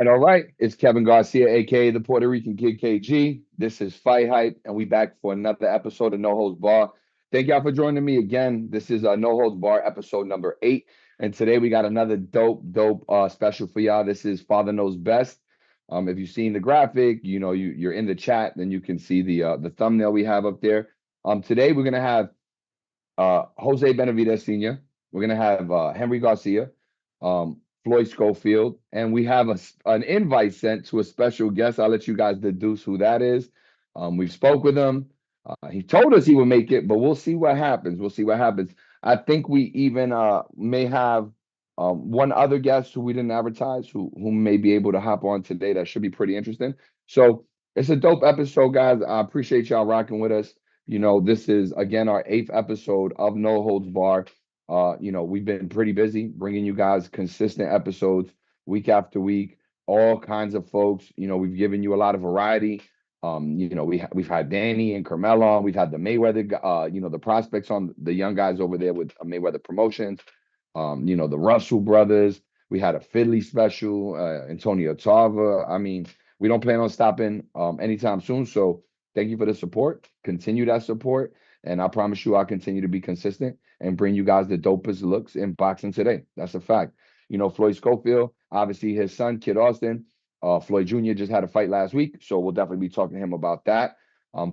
And all right, it's Kevin Garcia, aka the Puerto Rican Kid KG. This is Fight Hype, and we back for another episode of No Holds Bar. Thank y'all for joining me again. This is No Holds Bar episode number 8, and today we got another dope special for y'all. This is Father Knows Best. If you've seen the graphic, you know you're in the chat, then you can see the thumbnail we have up there. Today we're gonna have Jose Benavidez Sr. We're gonna have Henry Garcia, Floyd Schofield, and we have an invite sent to a special guest. I'll let you guys deduce who that is. We've spoke with him. He told us he would make it, but we'll see what happens. We'll see what happens. I think we even may have one other guest who we didn't advertise who may be able to hop on today. That should be pretty interesting. So it's a dope episode, guys. I appreciate y'all rocking with us. You know, this is again our 8th episode of No Holds Bar. We've been pretty busy bringing you guys consistent episodes week after week, all kinds of folks. You know, we've given you a lot of variety. We've had Danny and Carmelo on. We've had the Mayweather, the prospects on, the young guys over there with Mayweather Promotions. The Russell brothers. We had a Philly special, Antonio Tarver. I mean, we don't plan on stopping anytime soon. So thank you for the support. Continue that support. And I promise you, I'll continue to be consistent and bring you guys the dopest looks in boxing today. That's a fact. You know, Floyd Schofield, obviously his son, Kid Austin, Floyd Jr. just had a fight last week. So we'll definitely be talking to him about that.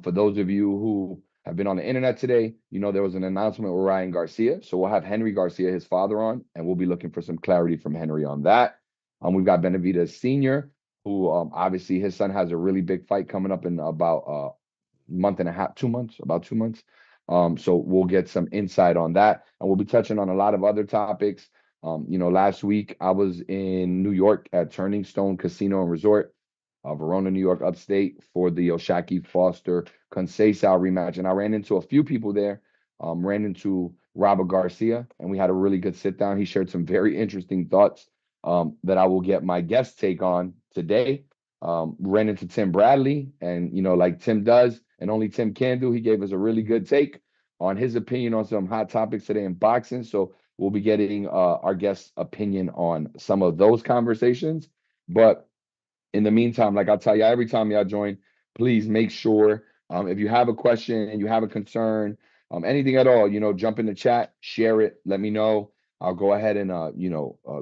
For those of you who have been on the internet today, you know, there was an announcement with Ryan Garcia. So we'll have Henry Garcia, his father, on, and we'll be looking for some clarity from Henry on that. We've got Benavidez Sr., who obviously his son has a really big fight coming up in about a month and a half, 2 months, about 2 months. So we'll get some insight on that. And we'll be touching on a lot of other topics. Last week I was in New York at Turning Stone Casino and Resort, Verona, New York, upstate, for the Oshaki Foster Conceição rematch. And I ran into a few people there. Ran into Robert Garcia, and we had a really good sit down. He shared some very interesting thoughts that I will get my guest take on today. Ran into Tim Bradley, and like Tim does, and only Tim can do, he gave us a really good take on his opinion on some hot topics today in boxing. So we'll be getting our guest's opinion on some of those conversations. But in the meantime, like I'll tell you every time y'all join, please make sure if you have a question and you have a concern, anything at all, jump in the chat, share it, let me know. I'll go ahead and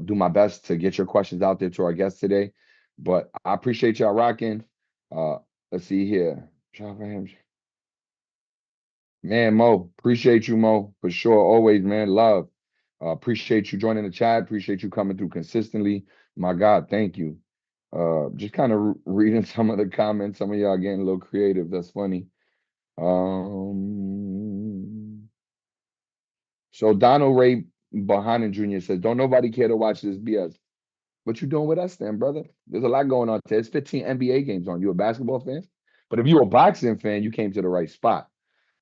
do my best to get your questions out there to our guests today. But I appreciate y'all rocking. Let's see here. Man, Mo, appreciate you, Mo, for sure. Always, man. Love. Appreciate you joining the chat. Appreciate you coming through consistently. My God, thank you. Just kind of reading some of the comments. Some of y'all getting a little creative. That's funny. So Donald Ray Bohannon Jr. says, "Don't nobody care to watch this BS." What you doing with us then, brother? There's a lot going on today. There's 15 NBA games on. You a basketball fan? But if you're a boxing fan, you came to the right spot,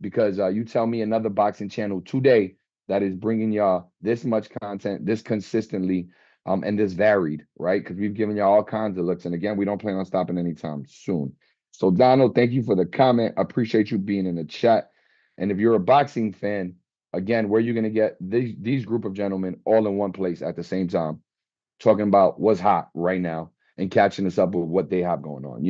because you tell me another boxing channel today that is bringing y'all this much content, this consistently, and this varied, right? Because we've given y'all all kinds of looks. And again, we don't plan on stopping anytime soon. So Donald, thank you for the comment. I appreciate you being in the chat. And if you're a boxing fan, again, where you're going to get these group of gentlemen all in one place at the same time, talking about what's hot right now and catching us up with what they have going on,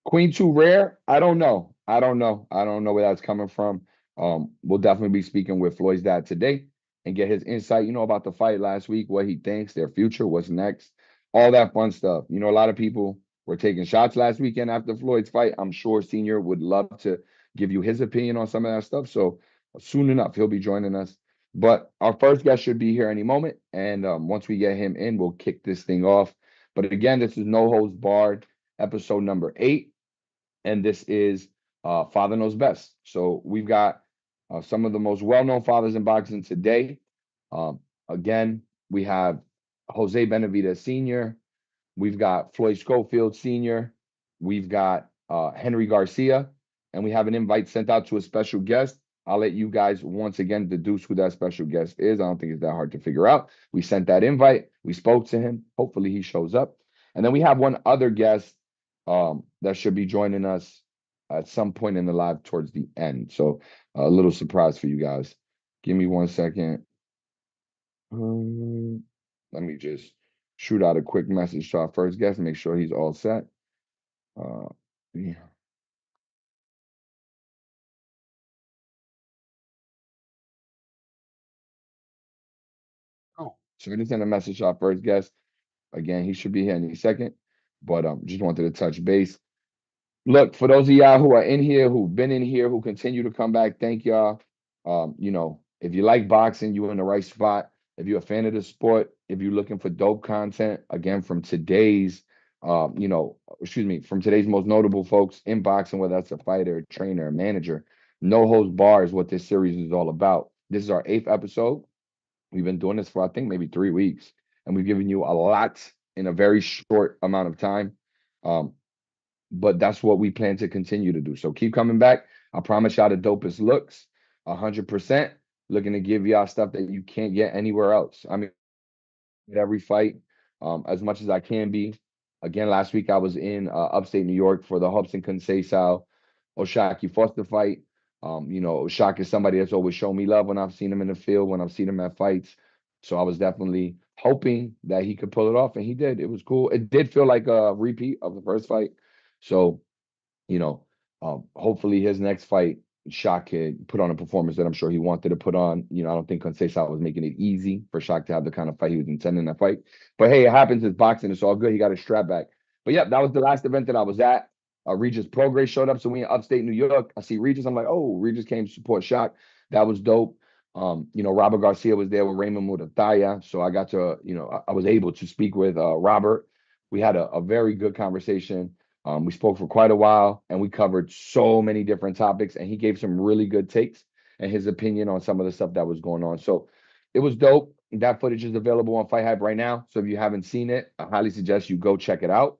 Queen Too Rare, I don't know. I don't know where that's coming from. We'll definitely be speaking with Floyd's dad today and get his insight, about the fight last week, what he thinks, their future, what's next, all that fun stuff. A lot of people were taking shots last weekend after Floyd's fight. I'm sure Senior would love to give you his opinion on some of that stuff. So soon enough, he'll be joining us. But our first guest should be here any moment. And once we get him in, we'll kick this thing off. But again, this is No Holds Barred, episode number 8. And this is Father Knows Best. So we've got some of the most well-known fathers in boxing today. Again, we have Jose Benavidez Sr. We've got Floyd Schofield Sr. We've got Henry Garcia. And we have an invite sent out to a special guest. I'll let you guys once again deduce who that special guest is. I don't think it's that hard to figure out. We sent that invite. We spoke to him. Hopefully he shows up. And then we have one other guest that should be joining us at some point in the live towards the end. So a little surprise for you guys. Give me 1 second. Let me just shoot out a quick message to our first guest, make sure he's all set. Uh, yeah. Oh. So we're gonna send a message to our first guest. Again, he should be here any second, but just wanted to touch base. Look, for those of y'all who are in here, who've been in here, who continue to come back, thank y'all. If you like boxing, you're in the right spot. If you're a fan of the sport, if you're looking for dope content, again, from today's, from today's most notable folks in boxing, whether that's a fighter, a trainer, a manager, no holds bar is what this series is all about. This is our eighth episode. We've been doing this for, I think, maybe 3 weeks, and we've given you a lot in a very short amount of time. Um, but that's what we plan to continue to do. So keep coming back. I promise y'all the dopest looks, 100%. Looking to give y'all stuff that you can't get anywhere else. I mean, at every fight, as much as I can be. Again, last week I was in upstate New York for the Hobson Conceição Oshaki Foster fight. Oshak is somebody that's always shown me love when I've seen him in the field, when I've seen him at fights. So I was definitely hoping that he could pull it off, and he did. It was cool. It did feel like a repeat of the first fight. So you know, hopefully his next fight, Shaq could put on a performance that I'm sure he wanted to put on. I don't think Conceição was making it easy for Shaq to have the kind of fight he was intending to fight. But hey, it happens. It's boxing. It's all good. He got his strap back. But yeah, that was the last event that I was at. Regis Prograis showed up. So we in upstate New York. I see Regis. I'm like, oh, Regis came to support Shaq. That was dope. Robert Garcia was there with Raymond Murataya. So I got to, I was able to speak with Robert. We had a very good conversation. We spoke for quite a while and we covered so many different topics, and he gave some really good takes and his opinion on some of the stuff that was going on. So it was dope. That footage is available on FightHype right now. So if you haven't seen it, I highly suggest you go check it out.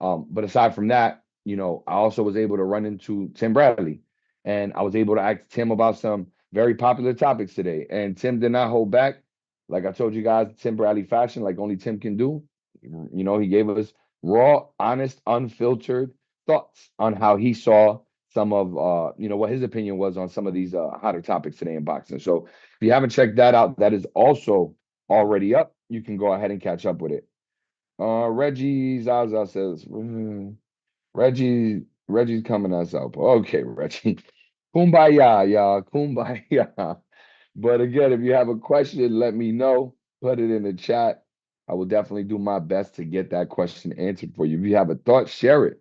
But aside from that, I also was able to run into Tim Bradley, and I was able to ask Tim about some very popular topics today. And Tim did not hold back. Like I told you guys, Tim Bradley fashion, like only Tim can do. He gave us raw, honest, unfiltered thoughts on how he saw some of what his opinion was on some of these hotter topics today in boxing. So if you haven't checked that out, that is also already up. You can go ahead and catch up with it. Reggie Zaza says, Reggie's coming us up. Okay, Reggie. Kumbaya, y'all. Kumbaya. But again, if you have a question, let me know. Put it in the chat. I will definitely do my best to get that question answered for you. If you have a thought, share it.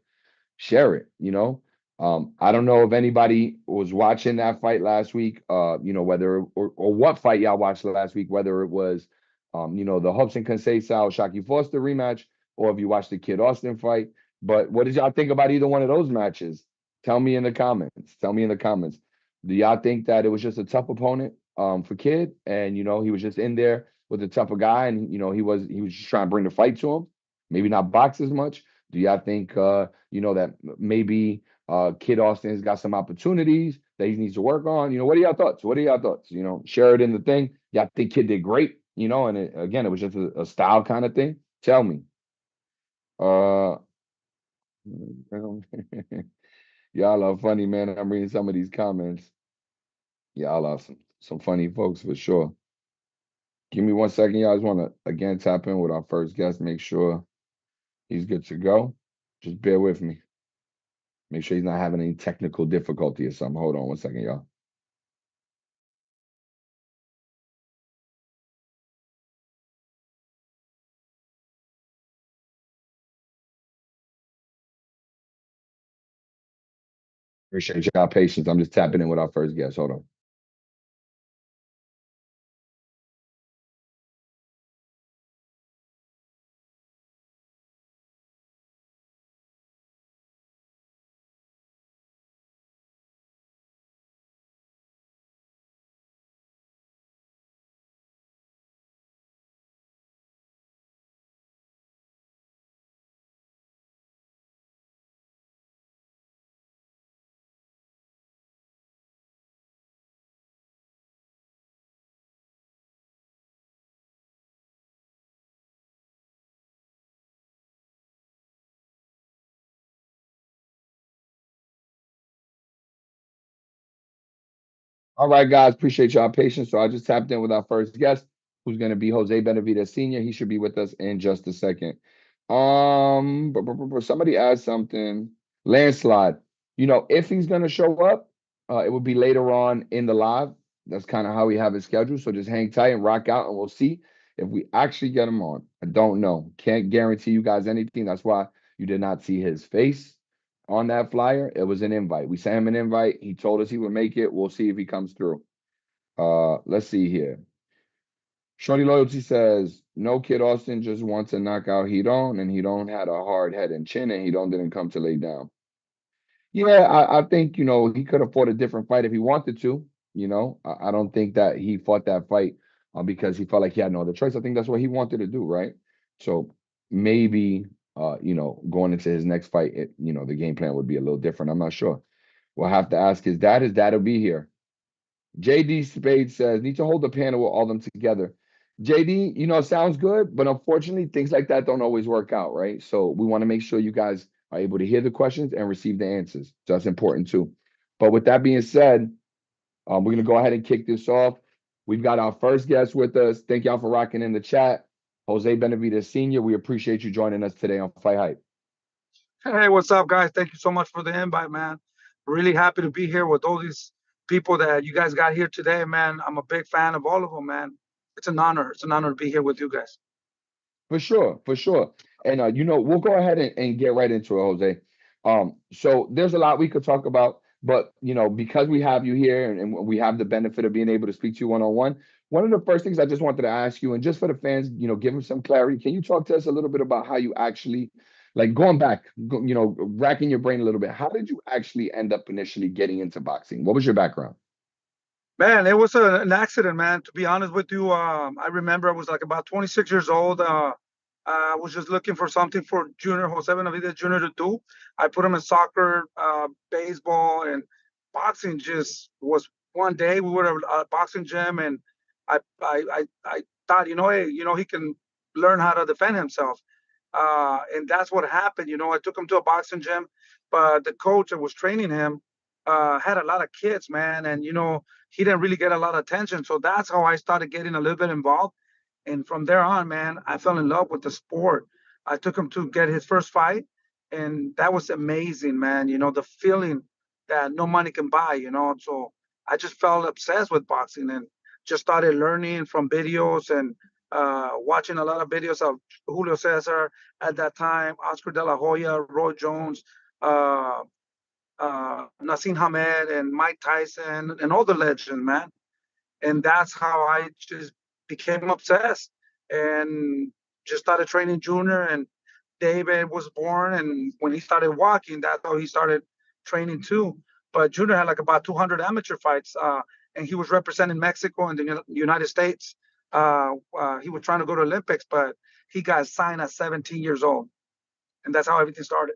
Share it, I don't know if anybody was watching that fight last week, whether or what fight y'all watched last week, whether it was the Hobson Conceição Shaki Foster rematch, or if you watched the Kid Austin fight. But what did y'all think about either one of those matches? Tell me in the comments. Tell me in the comments. Do y'all think that it was just a tough opponent for Kid, and he was just in there with a tougher guy, and he was just trying to bring the fight to him, maybe not box as much? Do y'all think that maybe Kid Austin's got some opportunities that he needs to work on? What are y'all thoughts? What are y'all thoughts? Share it in the thing. Y'all think Kid did great, and again, it was just a style kind of thing. Tell me. Uh y'all are funny, man. I'm reading some of these comments. Y'all are some funny folks for sure. Give me 1 second, y'all. I just want to again tap in with our first guest, make sure he's good to go. Just bear with me. Make sure he's not having any technical difficulty or something. Hold on 1 second, y'all. Appreciate y'all patience. I'm just tapping in with our first guest. Hold on. All right, guys. Appreciate y'all patience. So I just tapped in with our first guest. who's going to be Jose Benavidez Sr. He should be with us in just a second. Somebody asked something. Landslide. If he's going to show up, it will be later on in the live. That's kind of how we have it scheduled. So just hang tight and rock out, and we'll see if we actually get him on. I don't know. Can't guarantee you guys anything. That's why you did not see his face on that flyer. It was an invite. We sent him an invite. He told us he would make it. We'll see if he comes through. Let's see here. Shorty Loyalty says, no, Kid Austin just wants to knock out Hedon, and Hedon had a hard head and chin, and Hedon didn't come to lay down. Yeah, I think, he could have fought a different fight if he wanted to. I don't think that he fought that fight because he felt like he had no other choice. I think that's what he wanted to do, right? So maybe, going into his next fight, the game plan would be a little different. I'm not sure. We'll have to ask his dad. His dad will be here. JD Spade says, need to hold the panel with all of them together. JD, sounds good, but unfortunately, things like that don't always work out, right? So we want to make sure you guys are able to hear the questions and receive the answers. So that's important too. But with that being said, we're going to go ahead and kick this off. We've got our first guest with us. Thank y'all for rocking in the chat. Jose Benavidez Sr., we appreciate you joining us today on Fight Hype. Hey, what's up, guys? Thank you so much for the invite, man. Really happy to be here with all these people that you guys got here today, man. I'm a big fan of all of them, man. It's an honor. It's an honor to be here with you guys. For sure, for sure. And we'll go ahead and get right into it, Jose. So there's a lot we could talk about, but because we have you here and we have the benefit of being able to speak to you one-on-one, one of the first things I just wanted to ask you, and just for the fans, give them some clarity. Can you talk to us a little bit about how you actually, like going back, racking your brain a little bit, how did you actually end up initially getting into boxing? What was your background? Man, it was an accident, man. To be honest with you, I remember I was like about 26 years old. I was just looking for something for Junior Jose Benavidez Jr. to do. I put him in soccer, baseball, and boxing. Just was one day we were at a boxing gym, and I thought, hey, he can learn how to defend himself. And that's what happened. I took him to a boxing gym, but the coach that was training him had a lot of kids, man, and he didn't really get a lot of attention. So that's how I started getting a little bit involved. And from there on, man, I fell in love with the sport. I took him to get his first fight, and that was amazing, man. The feeling that no money can buy. So I just felt obsessed with boxing and just started learning from videos and watching a lot of videos of Julio Cesar at that time, Oscar De La Hoya, Roy Jones, uh, Nassim Hamed, and Mike Tyson, and all the legends, man. And that's how I just became obsessed and just started training Junior. And David was born, and when he started walking, that's how he started training too. But Junior had like about 200 amateur fights, and he was representing Mexico and the United States. He was trying to go to Olympics, but he got signed at 17 years old, and that's how everything started.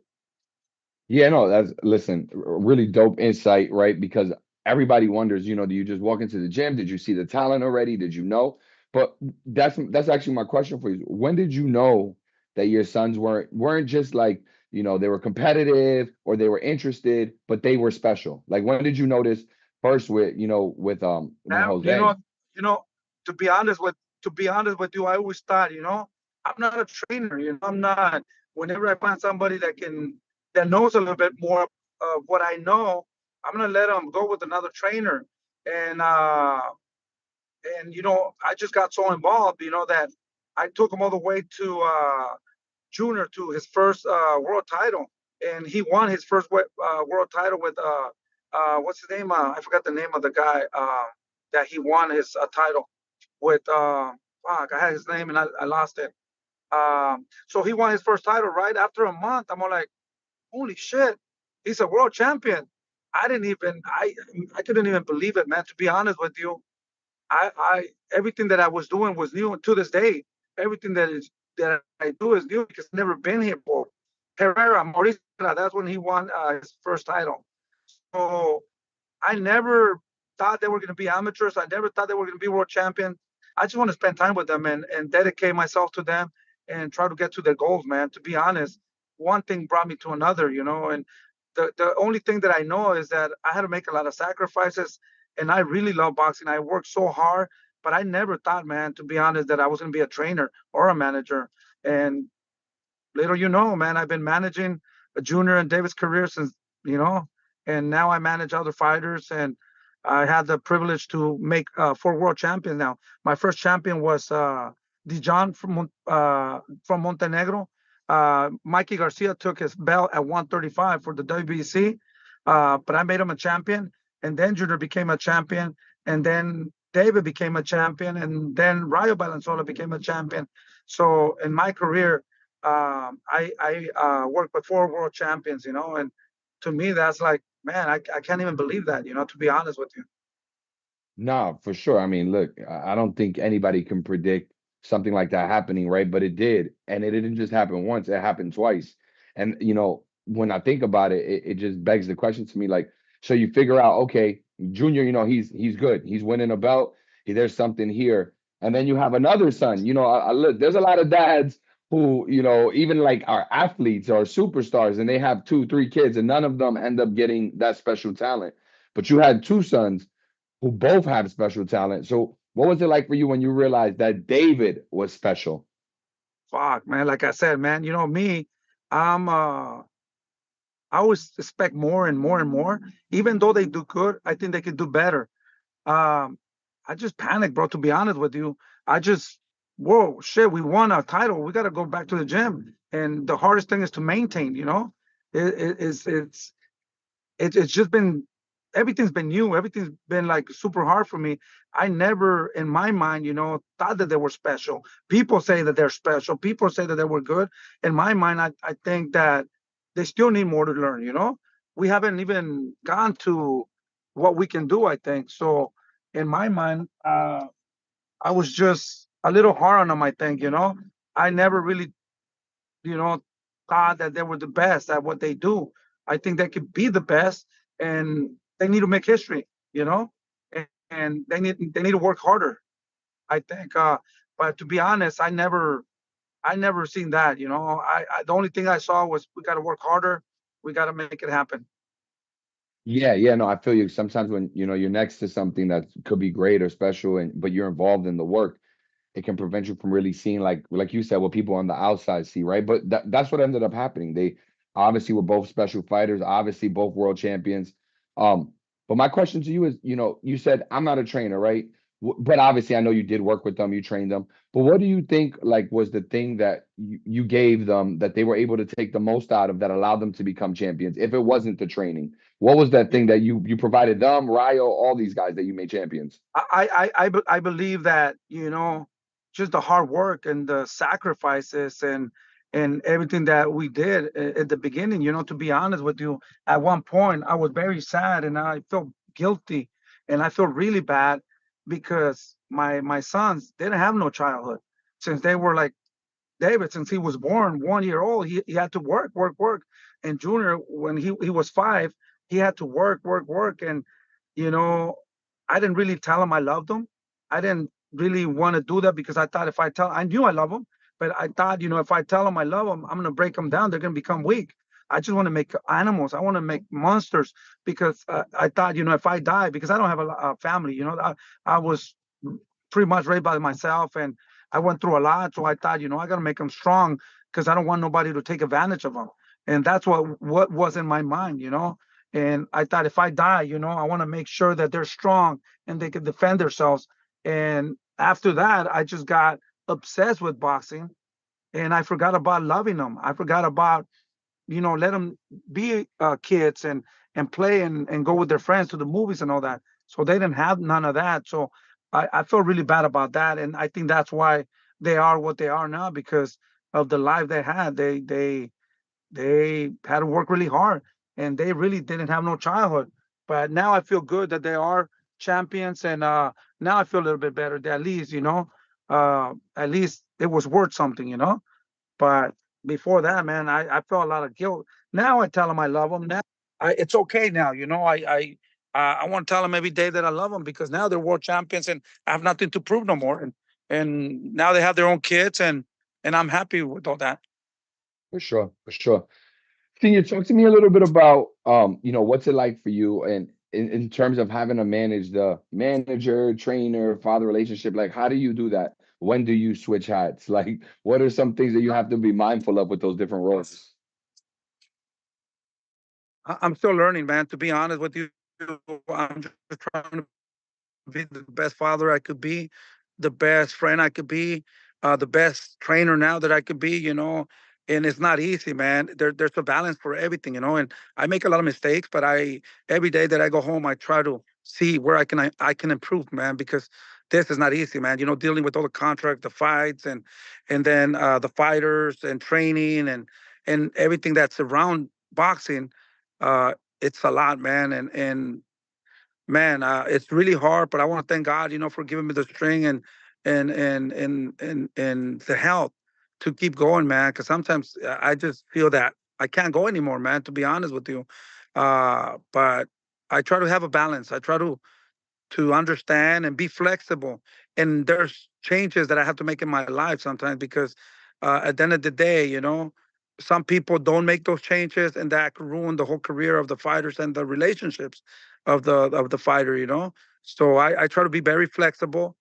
Yeah, no, listen, really dope insight, right? Because everybody wonders, do you just walk into the gym? Did you see the talent already? Did you know? But that's actually my question for you. When did you know that your sons weren't just like, they were competitive or they were interested, but they were special? Like when did you notice first with Now, Jose? to be honest with you, I always thought, I'm not a trainer. I'm not. Whenever I find somebody that knows a little bit more of what I know, I'm gonna let them go with another trainer. And I just got so involved, that I took him all the way to Junior to his first world title, and he won his first world title with what's his name? I forgot the name of the guy that he won his title with. Fuck, I had his name and I lost it. So he won his first title right after a month. I'm all like, holy shit, he's a world champion. I couldn't even believe it, man. To be honest with you, I everything that I was doing was new, and to this day, everything that I do is new because I've never been here before. Herrera, Mauricio, that's when he won his first title. So I never thought they were going to be amateurs. I never thought they were going to be world champions. I just want to spend time with them and dedicate myself to them and try to get to their goals, man. To be honest, one thing brought me to another, and the only thing that I know is that I had to make a lot of sacrifices, and I really love boxing. I worked so hard but I never thought, man, to be honest, that I was going to be a trainer or a manager. And little you know, man, I've been managing Junior and David's career since, you know, and now I manage other fighters. And I had the privilege to make 4 world champions now. My first champion was Dijon from Montenegro. Mikey Garcia took his belt at 135 for the WBC, but I made him a champion. And then Junior became a champion. And then David became a champion. And then Rayo Valenzuela became a champion. So in my career, I worked with 4 world champions, you know, and to me that's like, man, I can't even believe that, you know, to be honest with you. No, for sure. I mean, look, I don't think anybody can predict something like that happening, right? But it did. And it didn't just happen once, it happened twice. And, when I think about it, it just begs the question to me, like, so you figure out, okay, Junior, he's good. He's winning a belt. There's something here. And then you have another son. Look, there's a lot of dads who, even like are athletes or superstars, and they have 2, 3 kids, and none of them end up getting that special talent. But you had 2 sons who both have special talent. So, what was it like for you when you realized that David was special? Fuck, man, like I said, man, you know me, I'm I always expect more and more and more. Even though they do good, I think they could do better. Um, I just panicked, bro. To be honest with you, I just, whoa, shit, we won a title. We got to go back to the gym, and the hardest thing is to maintain. You know, it's just been, everything's been new. Everything's been like super hard for me. I never, in my mind, you know, thought that they were special. People say that they're special. People say that they were good. In my mind, I think that they still need more to learn. You know, we haven't even gone to what we can do. I think so. In my mind, I was just a little hard on them. I think, you know, I never really, you know, thought that they were the best at what they do. I think they could be the best, and they need to make history, you know, and they need to work harder. I think, but to be honest, I never seen that. You know, I the only thing I saw was we got to work harder, we got to make it happen. Yeah, yeah, no, I feel you. Sometimes when you're next to something that could be great or special, and but you're involved in the work, it can prevent you from really seeing like you said what people on the outside see, right? But that's what ended up happening. They obviously were both special fighters, obviously both world champions. Um, but my question to you is, you said I'm not a trainer, right? But obviously I know you did work with them, you trained them. But what do you think like was the thing that you gave them that they were able to take the most out of that allowed them to become champions? If it wasn't the training, what was that thing that you provided them, Ryo, all these guys that you made champions? I believe that, you know, just the hard work and the sacrifices and everything that we did at the beginning. You know, to be honest with you, at one point I was very sad and I felt guilty and I felt really bad because my sons didn't have no childhood since they were like David, since he was born 1 year old, he had to work, work, work. And Junior, when he was 5, he had to work, work, work. And, you know, I didn't really tell him I loved him. I didn't really want to do that because I thought if I knew I love him, but I thought, you know, if I tell him I love him, I'm going to break them down. They're going to become weak. I just want to make animals. I want to make monsters because I thought, you know, if I die, because I don't have a family, you know, I was pretty much raised by myself and I went through a lot. So I thought, you know, I got to make them strong because I don't want nobody to take advantage of them. And that's what was in my mind, you know. And I thought if I die, you know, I want to make sure that they're strong and they can defend themselves. And after that, I just got obsessed with boxing and I forgot about loving them. I forgot about, you know, let them be kids and play and go with their friends to the movies and all that. So they didn't have none of that. So I feel really bad about that, and I think that's why they are what they are now because of the life they had. They had to work really hard, and they really didn't have no childhood. But now I feel good that they are champions, and now I feel a little bit better. That at least, you know, at least it was worth something, you know. But before that, man, I felt a lot of guilt. Now I tell them I love them. Now it's okay now. You know, I want to tell them every day that I love them because now they're world champions and I have nothing to prove no more. And now they have their own kids and I'm happy with all that. For sure, for sure. Can you talk to me a little bit about what's it like for you? And in terms of having to manage the manager, trainer, father relationship, like how do you do that? When do you switch hats? Like, what are some things that you have to be mindful of with those different roles? I'm still learning, man. To be honest with you, I'm just trying to be the best father I could be, the best friend I could be, the best trainer now that I could be, you know. And it's not easy, man. There's a balance for everything, you know. And I make a lot of mistakes, but I every day that I go home, I try to see where I can improve, man. Because this is not easy, man. You know, dealing with all the contract, the fights, and then the fighters and training and everything that's around boxing. Uh, it's a lot, man. And man, it's really hard, but I want to thank God, you know, for giving me the string and the health to keep going, man. Because sometimes I just feel that I can't go anymore, man. To be honest with you, but I try to have a balance. I try to understand and be flexible. And there's changes that I have to make in my life sometimes because at the end of the day, you know, some people don't make those changes, and that could ruin the whole career of the fighters and the relationships of the fighter. You know, so I try to be very flexible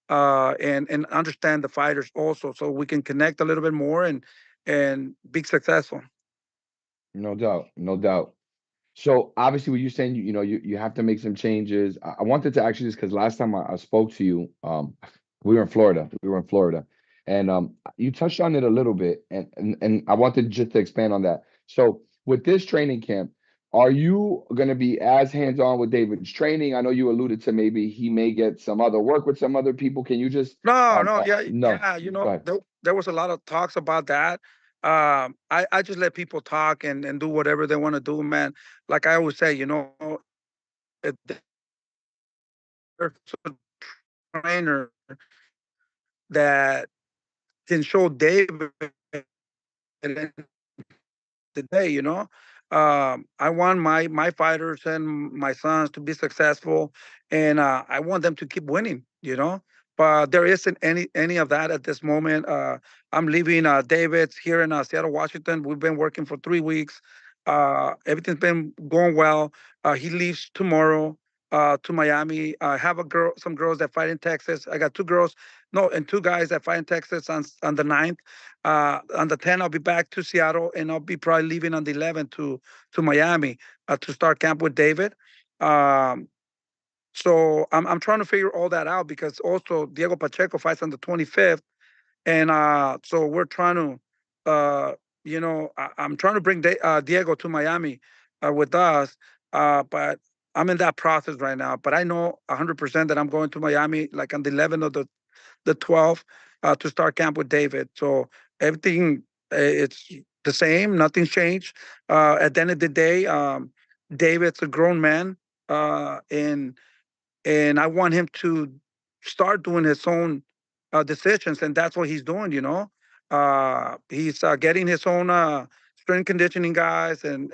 and understand the fighters also, so we can connect a little bit more and be successful. No doubt, no doubt. So obviously, what you're saying, you know, you have to make some changes. I wanted to actually just because last time I spoke to you, we were in Florida. We were in Florida, and you touched on it a little bit, and I wanted just to expand on that. So with this training camp, are you going to be as hands-on with David's training? I know you alluded to maybe he may get some other work with some other people. Can you just No, no, yeah, no, yeah. You go know, ahead. there was a lot of talks about that. I just let people talk and do whatever they want to do, man. Like I always say, you know, if there's a trainer that can show David today, you know. I want my fighters and my sons to be successful, and I want them to keep winning, you know. But there isn't any of that at this moment. I'm leaving David's here in Seattle, Washington. We've been working for 3 weeks. Everything's been going well. He leaves tomorrow to Miami. I have some girls that fight in Texas. I got two girls, no, and two guys that fight in Texas on the 9th. On the 10th, I'll be back to Seattle, and I'll be probably leaving on the 11th to Miami to start camp with David. Um, so I'm trying to figure all that out because also Diego Pacheco fights on the 25th, and so we're trying to, I'm trying to bring Diego to Miami with us, but I'm in that process right now. But I know 100% that I'm going to Miami like on the 11th of the 12th to start camp with David. So everything it's the same. Nothing's changed. At the end of the day, David's a grown man, and I want him to start doing his own decisions, and that's what he's doing. You know, he's getting his own strength conditioning guys and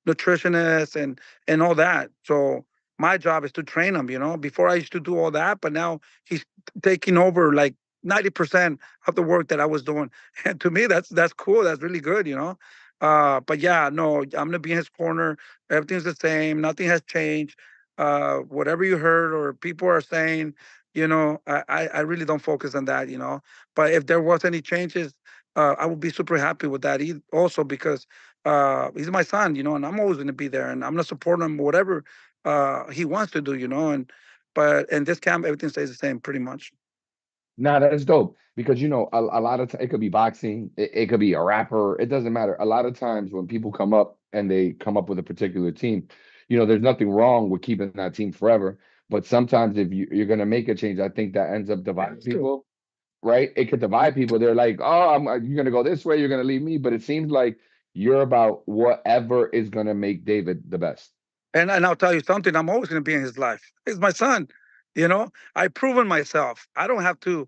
nutritionists and all that. So my job is to train him. You know, before I used to do all that, but now he's taking over like 90% of the work that I was doing. And to me, that's cool. That's really good. You know. But yeah, no, I'm gonna be in his corner. Everything's the same. Nothing has changed. Whatever you heard or people are saying, you know, I really don't focus on that, you know. But if there was any changes, I would be super happy with that. Also because he's my son, you know, and I'm always going to be there, and I'm going to support him whatever he wants to do, you know. And but in this camp, everything stays the same pretty much. Nah, that's dope because you know a lot of it could be boxing, it could be a rapper, it doesn't matter. A lot of times when people come up and they come up with a particular team, you know, there's nothing wrong with keeping that team forever. But sometimes if you're gonna make a change, I think that ends up dividing people, right? It could divide people. They're like, oh, you're gonna go this way, you're gonna leave me. But it seems like you're about whatever is gonna make David the best. And I'll tell you something, I'm always going to be in his life. He's my son. You know, I've proven myself. I don't have to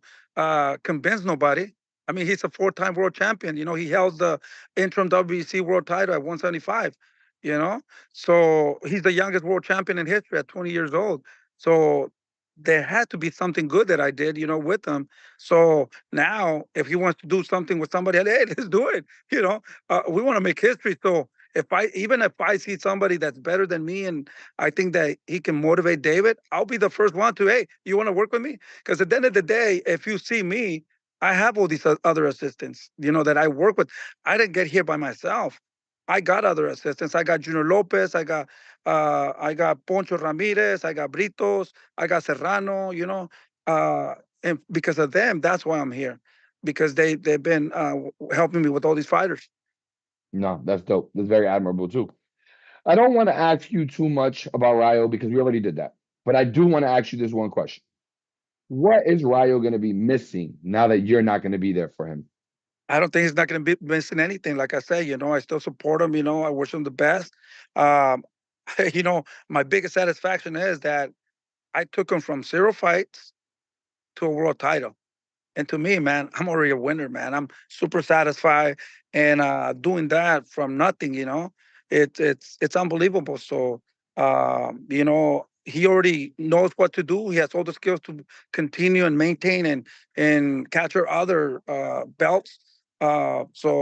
convince nobody. I mean, he's a four-time world champion. You know, he held the interim WBC world title at 175. You know, so he's the youngest world champion in history at 20 years old. So there had to be something good that I did, you know, with him. So now, if he wants to do something with somebody, hey, let's do it. You know, we want to make history. So if I see somebody that's better than me and I think that he can motivate David, I'll be the first one to, hey, you want to work with me? Because at the end of the day, if you see me, I have all these other assistants, that I work with. I didn't get here by myself. I got other assistants. I got Junior Lopez. I got Poncho Ramirez. I got Britos. I got Serrano. And because of them, that's why I'm here, because they've been helping me with all these fighters. No, that's dope. That's very admirable too. I don't want to ask you too much about Rayo because we already did that. But I do want to ask you this one question. What is Rayo going to be missing now that you're not going to be there for him? I don't think he's not going to be missing anything. Like I say, I still support him. I wish him the best. Um, my biggest satisfaction is that I took him from 0 fights to a world title. And to me, man, I'm already a winner, man. I'm super satisfied, and doing that from nothing, it's unbelievable. So, he already knows what to do. He has all the skills to continue and maintain and capture other belts. No,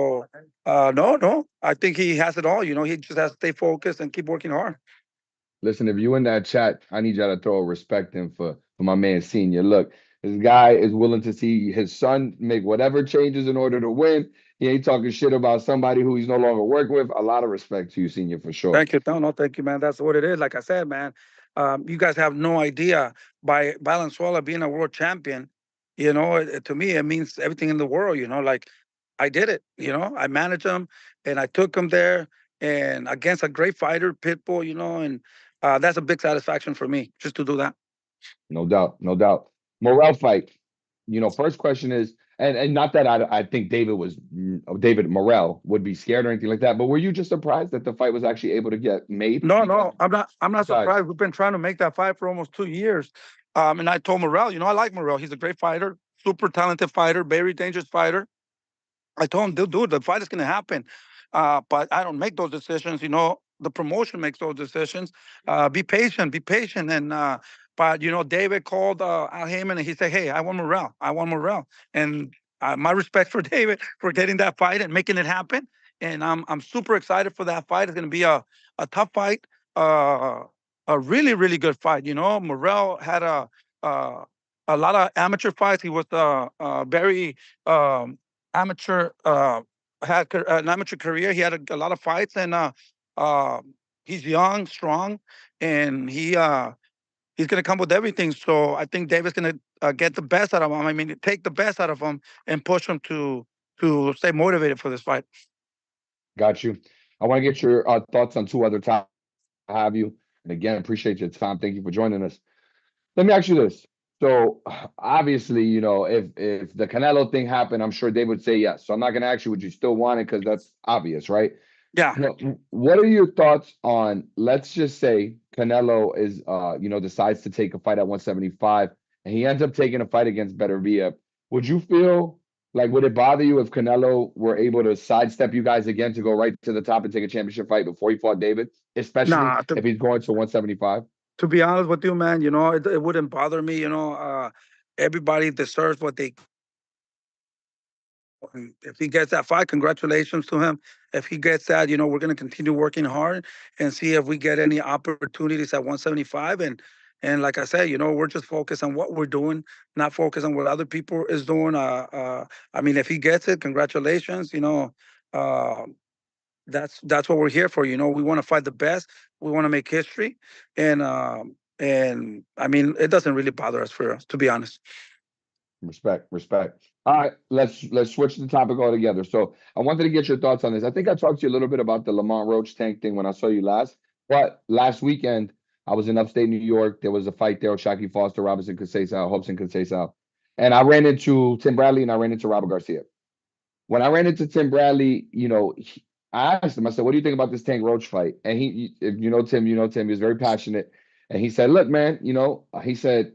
I think he has it all. He just has to stay focused and keep working hard. Listen, if you in that chat, I need y'all to throw a respect in for my man Senior. Look, this guy is willing to see his son make whatever changes in order to win. He ain't talking shit about somebody who he's no longer working with. A lot of respect to you, Senior, for sure. Thank you. No, thank you, man. That's what it is. Like I said, man, you guys have no idea. By Valenzuela being a world champion, to me, it means everything in the world. Like I did it. I managed him and I took him there and against a great fighter, Pitbull. And that's a big satisfaction for me just to do that. No doubt, no doubt. Morel fight. First question is, and not that I think David Morel would be scared or anything like that, but were you just surprised that the fight was actually able to get made? No, no, I'm not. I'm not Besides, surprised. We've been trying to make that fight for almost 2 years. And I told Morel, I like Morel. He's a great fighter, super talented fighter, very dangerous fighter. I told him, dude, the fight is going to happen. But I don't make those decisions. The promotion makes those decisions. Be patient, be patient. But David called Al Heyman and he said, hey, I want Morel. I want Morel. And my respect for David for getting that fight and making it happen. And I'm super excited for that fight. It's going to be a tough fight, uh, a really, really good fight. Morel had uh, a lot of amateur fights. He was very amateur had an amateur career. He had a lot of fights, and uh, he's young, strong, and he's gonna come with everything. So I think David's gonna get the best out of him. I mean, take the best out of him and push him to stay motivated for this fight. got you. I want to get your thoughts on two other topics. I have you, and again, appreciate your time. Thank you for joining us. Let me ask you this. So obviously, if the Canelo thing happened, I'm sure Dave would say yes. So I'm not going to ask you would you still want it because that's obvious, right? Yeah. What are your thoughts on, let's just say Canelo decides to take a fight at 175 and he ends up taking a fight against Benavidez. Would you feel like, would it bother you if Canelo were able to sidestep you guys again to go right to the top and take a championship fight before he fought David, especially Nah. if he's going to 175? To be honest with you, man, it wouldn't bother me. Everybody deserves what they. And if he gets that fight, congratulations to him. If he gets that, we're going to continue working hard and see if we get any opportunities at 175. And like I said, we're just focused on what we're doing, not focused on what other people is doing. I mean, if he gets it, congratulations. Uh, that's what we're here for. We want to fight the best. We want to make history, and I mean, it doesn't really bother us, for us, to be honest. Respect, respect. All right, let's switch the topic altogether. So I wanted to get your thoughts on this. I think I talked to you a little bit about the Lamont Roach tank thing when I saw you last. But last weekend, I was in upstate New York. There was a fight there with Shockey Foster, Robinson Conceição, Hobson Conceição. And I ran into Tim Bradley and I ran into Robert Garcia. When I ran into Tim Bradley, I asked him, I said, what do you think about this Tank Roach fight? And if you know Tim, he was very passionate. And he said, look, man, he said,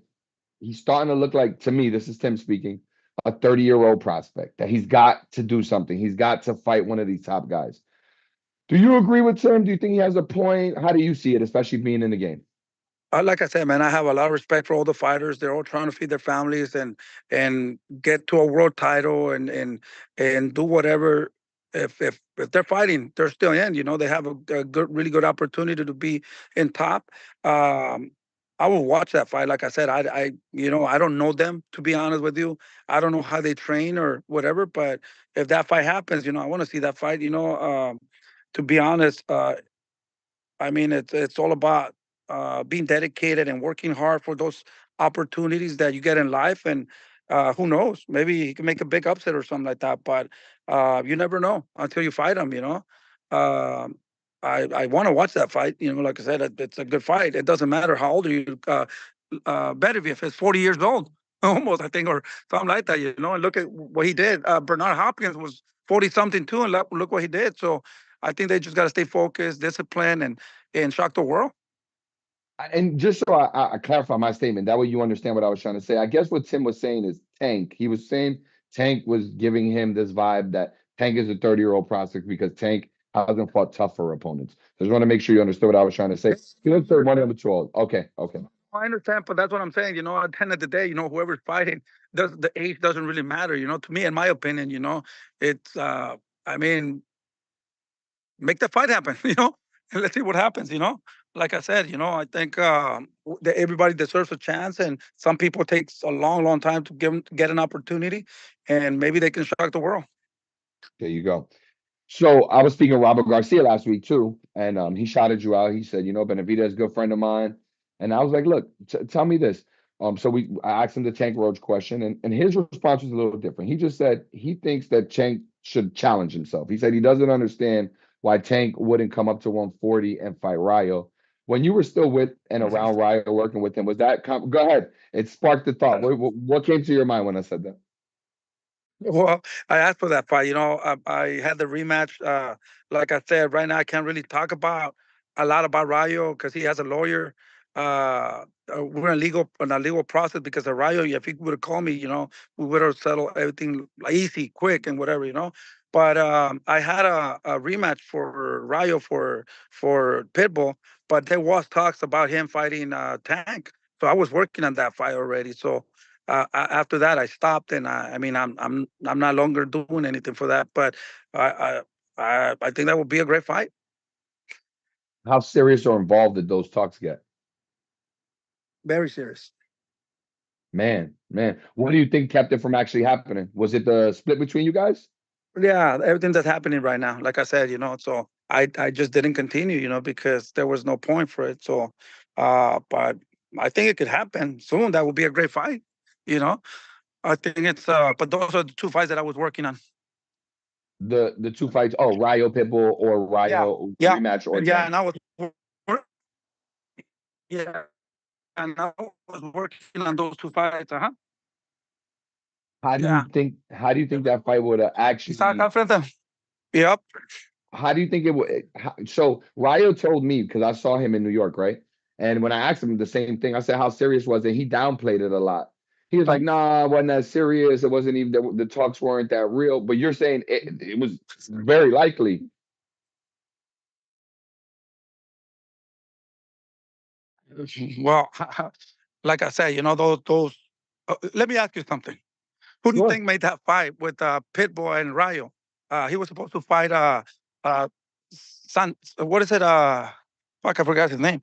he's starting to look like, to me, this is Tim speaking, a 30-year-old prospect, that he's got to do something. He's got to fight one of these top guys. Do you agree with Tim? Do you think he has a point? How do you see it, especially being in the game? Like I said, man, I have a lot of respect for all the fighters. They're all trying to feed their families and get to a world title and do whatever if they're fighting, they're still in. They have a good, really good opportunity to be in top. Um, I will watch that fight. Like I said, I don't know them, to be honest with you. I don't know how they train or whatever. But if that fight happens, I want to see that fight. To be honest, I mean, it's all about being dedicated and working hard for those opportunities that you get in life. And who knows, maybe he can make a big upset or something like that. But you never know until you fight him. Um, I want to watch that fight. Like I said, it's a good fight. It doesn't matter how old are you. Benavidez is 40 years old, almost, I think, or something like that. And look at what he did. Bernard Hopkins was 40 something too, and look what he did. So I think they just got to stay focused, disciplined, and shock the world. And just so I clarify my statement, that way you understand what I was trying to say. I guess what Tim was saying is Tank. He was saying Tank was giving him this vibe that Tank is a 30-year-old prospect because Tank hasn't fought tougher opponents. Just want to make sure you understood what I was trying to say. He looks like one of the 12. Okay, okay. I understand, but that's what I'm saying. At the end of the day, whoever's fighting, the age doesn't really matter. To me, in my opinion, it's. I mean, make the fight happen. And let's see what happens. Like I said, I think that everybody deserves a chance, and some people takes a long, long time to get an opportunity, and maybe they can shock the world. There you go. So I was speaking to Robert Garcia last week too, and he shouted you out. He said, Benavidez is a good friend of mine, and I was like, look, tell me this. I asked him the Tank Roach question, and his response was a little different. He just said he thinks that Tank should challenge himself. He said he doesn't understand why Tank wouldn't come up to 140 and fight Rayo. When you were still with and around Rayo, working with him, was that? Go ahead. It sparked the thought. What came to your mind when I said that? Well, I asked for that fight. I had the rematch. Like I said, right now I can't really talk about a lot about Rayo because he has a lawyer. We're in a legal process because of Rayo. If he would have called me, we would have settled everything easy, quick, and whatever. But I had a rematch for Rayo for Pitbull, but there was talks about him fighting Tank. So I was working on that fight already. So after that, I stopped, and I mean, I'm not longer doing anything for that. But I I think that would be a great fight. How serious or involved did those talks get? Very serious. Man, man, what do you think kept it from actually happening? Was it the split between you guys? Yeah, everything that's happening right now, like I said, so I just didn't continue, because there was no point for it. So, but I think it could happen soon. That would be a great fight. You know, I think it's but those are the two fights that I was working on. The two fights. Oh, Rayo Pitbull or Yeah, Rayo yeah, rematch or yeah. Tank. And I was, yeah, and I was working on those two fights. Uh huh. Yeah. How do you think that fight would have Está actually? acá frente. Yep. How do you think it would? So Rayo told me because I saw him in New York, right? And when I asked him the same thing, I said, "How serious was it?" He downplayed it a lot. He was like, "Nah, it wasn't that serious. It wasn't even the talks weren't that real." But you're saying it was very likely. Well, like I said, those. Let me ask you something. Who do you Sure. think made that fight with Pitbull and Rayo? He was supposed to fight San. What is it? Fuck, I forgot his name.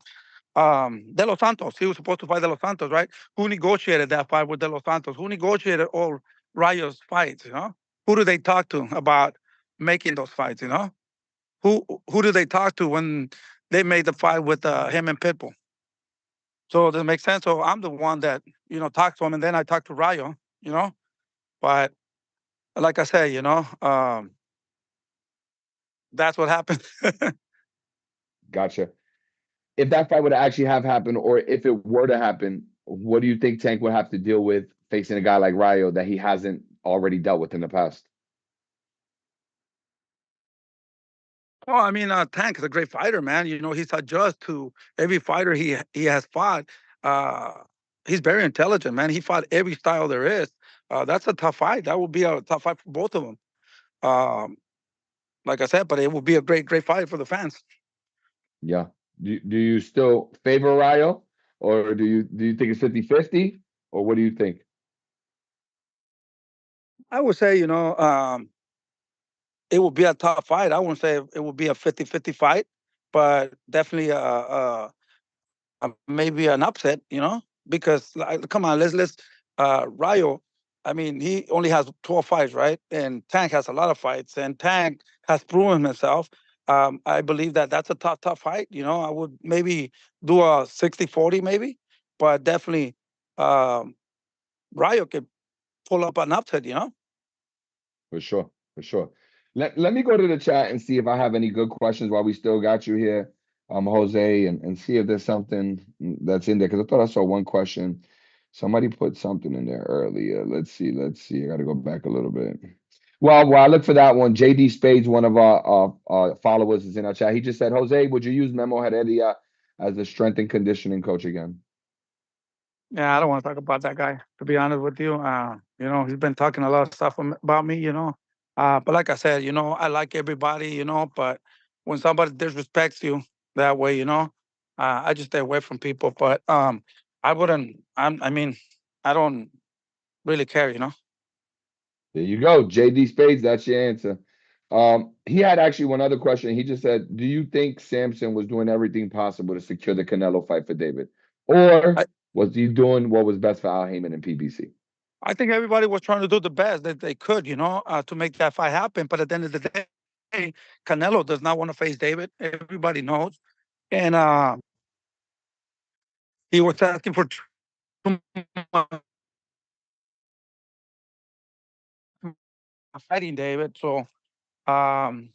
De Los Santos. He was supposed to fight De Los Santos, right? Who negotiated that fight with De Los Santos? Who negotiated all Rayo's fights? Who do they talk to about making those fights? Who do they talk to when they made the fight with him and Pitbull? So does it make sense? So I'm the one that talked to him, and then I talked to Rayo. You know, but like I said, that's what happened. Gotcha. If that fight would actually have happened, or if it were to happen, what do you think Tank would have to deal with facing a guy like Rayo that he hasn't already dealt with in the past? Oh, I mean, Tank is a great fighter, man. He's adjust to every fighter he has fought. Uh, he's very intelligent, man. He fought every style there is. That's a tough fight. That would be a tough fight for both of them. Um, like I said, but it would be a great, great fight for the fans. Yeah. Do you still favor Rayo, or do you think it's 50-50, or what do you think? I would say, it would be a tough fight. I wouldn't say it would be a 50-50 fight, but definitely maybe an upset, because like, come on, let's Rayo. I mean, he only has 12 fights, right? And Tank has a lot of fights, and Tank has proven himself. I believe that that's a tough fight. I would maybe do a 60-40 maybe, but definitely um, Rayo could pull up an upset. For sure, for sure. Let me go to the chat and see if I have any good questions while we still got you here, Jose, and see if there's something that's in there. Because I thought I saw one question. Somebody put something in there earlier. Let's see, let's see. I got to go back a little bit. Well, while I look for that one, JD Spades, one of our followers, is in our chat. He just said, Jose, would you use Memo Heredia as a strength and conditioning coach again? Yeah, I don't want to talk about that guy, to be honest with you. He's been talking a lot of stuff about me. But like I said, I like everybody, but when somebody disrespects you that way, I just stay away from people. But I wouldn't, I mean, I don't really care. There you go. JD Spades, that's your answer. He had actually one other question. He just said, do you think Samson was doing everything possible to secure the Canelo fight for David? Or I, was he doing what was best for Al Heyman and PBC? I think everybody was trying to do the best that they could, to make that fight happen. But at the end of the day, Canelo does not want to face David. Everybody knows. And he was asking for too much fighting David. So um,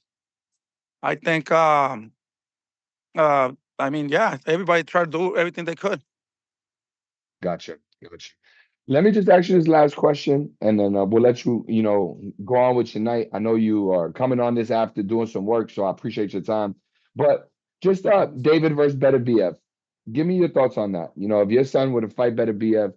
I think, I mean, yeah, everybody tried to do everything they could. Gotcha. Gotcha. Let me just ask you this last question, and then we'll let you, go on with your night. I know you are coming on this after doing some work, so I appreciate your time. But just David versus Beterbiev, give me your thoughts on that. If your son were to fight Beterbiev,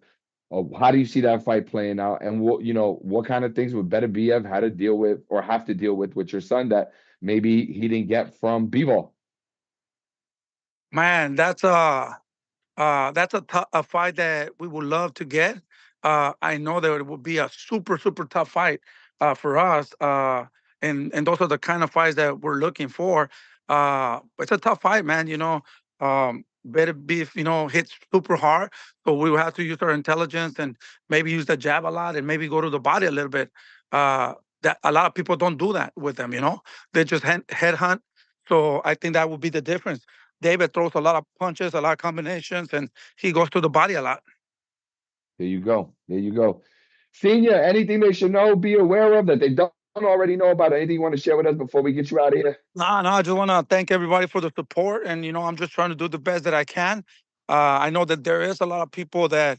how do you see that fight playing out? And what kind of things would Beterbiev had to deal with or have to deal with your son that maybe he didn't get from Bivol? Man, that's a fight that we would love to get. I know that it would be a super, super tough fight for us. And those are the kind of fights that we're looking for. It's a tough fight, man. Better beef, hits super hard. So we will have to use our intelligence and maybe use the jab a lot and maybe go to the body a little bit. That a lot of people don't do that with them. They just headhunt. So I think that would be the difference. David throws a lot of punches, a lot of combinations, and he goes to the body a lot. There you go. There you go. Senior, anything they should know, be aware of that they don't already know about? Anything you want to share with us before we get you out of here? No, I just want to thank everybody for the support, and I'm just trying to do the best that I can. I know that there is a lot of people that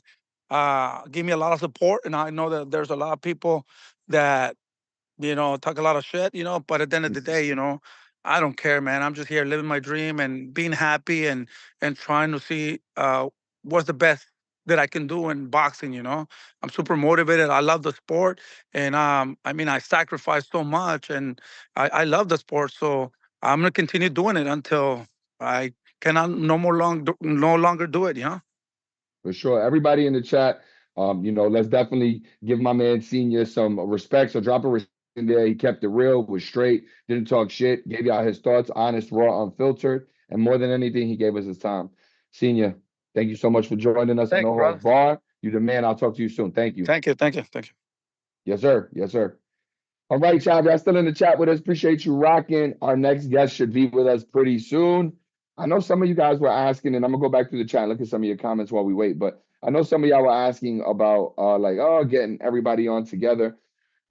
give me a lot of support, and I know that there's a lot of people that talk a lot of shit, but at the end of the day, I don't care, man. I'm just here living my dream and being happy and trying to see what's the best that I can do in boxing. I'm super motivated. I love the sport. And I mean, I sacrifice so much and I love the sport. So I'm gonna continue doing it until I cannot no longer do it. For sure. Everybody in the chat, let's definitely give my man Senior some respect. So drop a respect in there. He kept it real, was straight, didn't talk shit, gave y'all his thoughts, honest, raw, unfiltered. And more than anything, he gave us his time. Senior, thank you so much for joining us on Thank you, No Holds brother. Bar. You're the man. I'll talk to you soon. Thank you. Thank you. Thank you. Thank you. Yes, sir. Yes, sir. All right, y'all. Y'all still in the chat with us. Appreciate you rocking. Our next guest should be with us pretty soon. I know some of you guys were asking, and I'm gonna go back to the chat and look at some of your comments while we wait. But I know some of y'all were asking about getting everybody on together.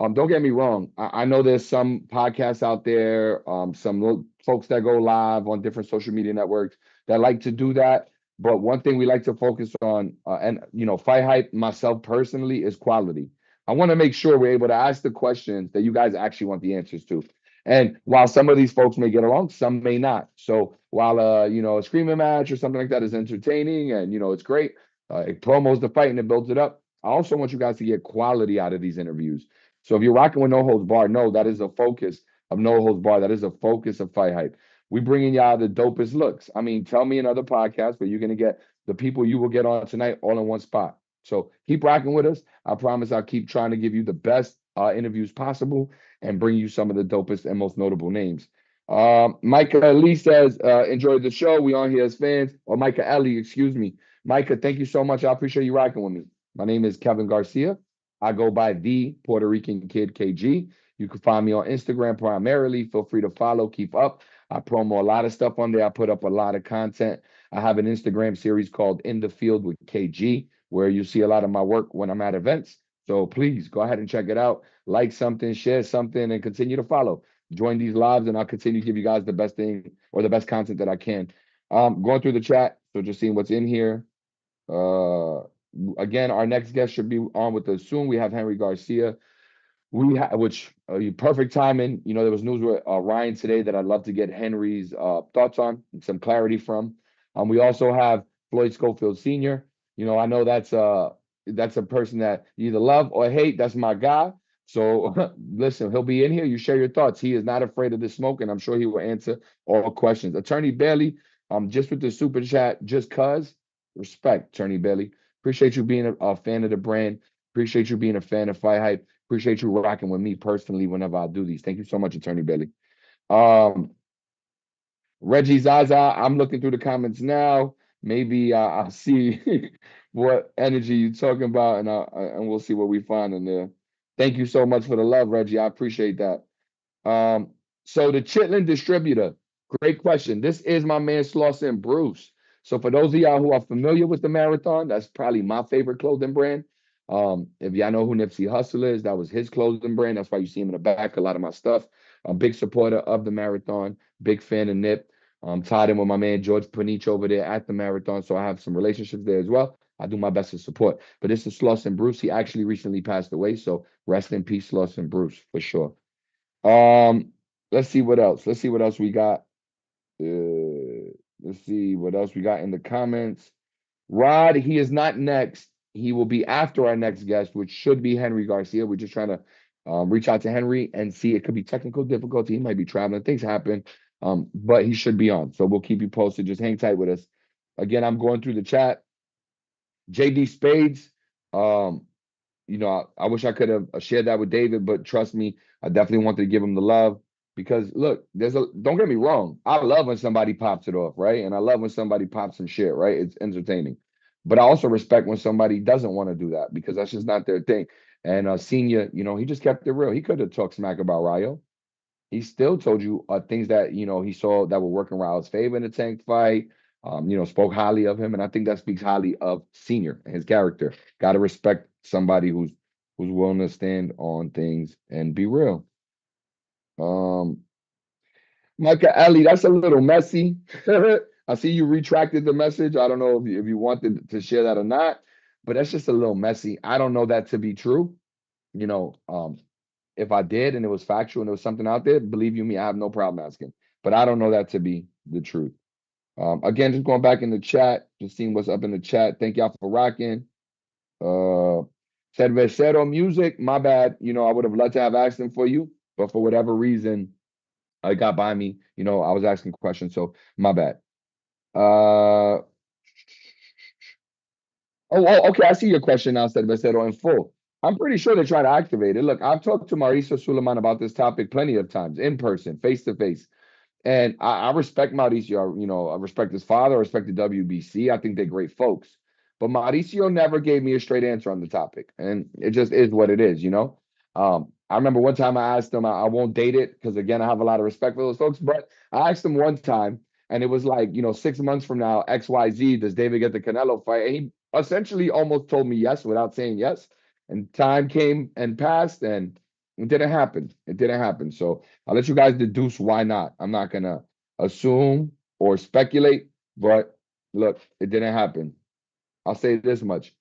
Don't get me wrong. I know there's some podcasts out there, some folks that go live on different social media networks that like to do that. But one thing we like to focus on, Fight Hype, myself personally, is quality. I want to make sure we're able to ask the questions that you guys actually want the answers to. And while some of these folks may get along, some may not. So while a screaming match or something like that is entertaining and it's great, it promos the fight and it builds it up. I also want you guys to get quality out of these interviews. So if you're rocking with No Holds Bar, no, that is a focus of No Holds Bar. That is a focus of Fight Hype. We bringing y'all the dopest looks. I mean, tell me another podcast where you're gonna get the people you will get on tonight all in one spot. So keep rocking with us. I promise I'll keep trying to give you the best interviews possible. and bring you some of the dopest and most notable names. Micah Lee says, enjoyed the show. We on here as fans. Or Micah Ellie, excuse me. Micah, thank you so much. I appreciate you rocking with me. My name is Kevin Garcia. I go by the Puerto Rican Kid KG. You can find me on Instagram primarily. Feel free to follow, keep up. I promo a lot of stuff on there. I put up a lot of content. I have an Instagram series called In the Field with KG, where you see a lot of my work when I'm at events. So please go ahead and check it out. Like something, share something, and continue to follow. Join these lives, and I'll continue to give you guys the best thing or the best content that I can. Going through the chat, so just seeing what's in here. Again, our next guest should be on with us soon. We have Henry Garcia. We have, which perfect timing. You know, there was news with Ryan today that I'd love to get Henry's thoughts on and some clarity from. We also have Floyd Schofield Sr. You know, I know that's a person that you either love or hate. That's my guy. So listen, he'll be in here. You share your thoughts. He is not afraid of the smoke, and I'm sure he will answer all questions. Attorney Bailey, just with the super chat, just cuz respect, Attorney Bailey. Appreciate you being a fan of the brand. Appreciate you being a fan of Fight Hype. Appreciate you rocking with me personally whenever I do these. Thank you so much, Attorney Bailey. Reggie Zaza, I'm looking through the comments now. Maybe I'll see what energy you're talking about, and we'll see what we find in there. Thank you so much for the love, Reggie. I appreciate that. So the Chitlin distributor, great question. This is my man Slauson Bruce. So for those of y'all who are familiar with the Marathon, that's probably my favorite clothing brand. If y'all know who Nipsey Hussle is, that was his clothing brand. That's why you see him in the back, a lot of my stuff. I'm a big supporter of the Marathon, big fan of Nip. I'm tied in with my man George Panich over there at the Marathon, so I have some relationships there as well. I do my best to support. But this is Slauson Bruce. He actually recently passed away, so rest in peace, Slauson Bruce, for sure. Let's see what else. Let's see what else we got. Let's see what else we got in the comments. Rod, he is not next. He will be after our next guest, which should be Henry Garcia. We're just trying to reach out to Henry and see. It could be technical difficulty. He might be traveling. Things happen. But he should be on. So we'll keep you posted. Just hang tight with us. Again, I'm going through the chat. JD Spades. You know, I wish I could have shared that with David, but trust me, I definitely wanted to give him the love because look, don't get me wrong. I love when somebody pops it off, right? And I love when somebody pops some shit, right? It's entertaining. But I also respect when somebody doesn't want to do that because that's just not their thing. And Senior, you know, he just kept it real. He could have talked smack about Rayo. He still told you things that, you know, he saw that were working Rayo's favor in the Tank fight. You know, spoke highly of him. And I think that speaks highly of Senior and his character. Got to respect somebody who's willing to stand on things and be real. Micah Ali, that's a little messy. I see you retracted the message. I don't know if you wanted to share that or not, but that's just a little messy. I don't know that to be true. You know, if I did and it was factual and there was something out there, believe you me, I have no problem asking. But I don't know that to be the truth. Again, just going back in the chat, just seeing what's up in the chat. Thank y'all for rocking. Cervecero Music, my bad. You know, I would have loved to have asked them for you, but for whatever reason, it got by me. You know, I was asking questions, so my bad. Oh, okay. I see your question now, Cervecero, in full. I'm pretty sure they try to activate it. Look, I've talked to Mauricio Suleiman about this topic plenty of times, in person, face to face. And I respect Mauricio. You know, I respect his father. I respect the WBC. I think they're great folks. But Mauricio never gave me a straight answer on the topic, and it just is what it is. You know, I remember one time I asked him. I won't date it because again, I have a lot of respect for those folks. But I asked him one time, and it was like, you know, 6 months from now, XYZ, does David get the Canelo fight? And he essentially almost told me yes without saying yes. And time came and passed, and it didn't happen. It didn't happen. So I'll let you guys deduce why not. I'm not gonna assume or speculate, but look, it didn't happen. I'll say this much.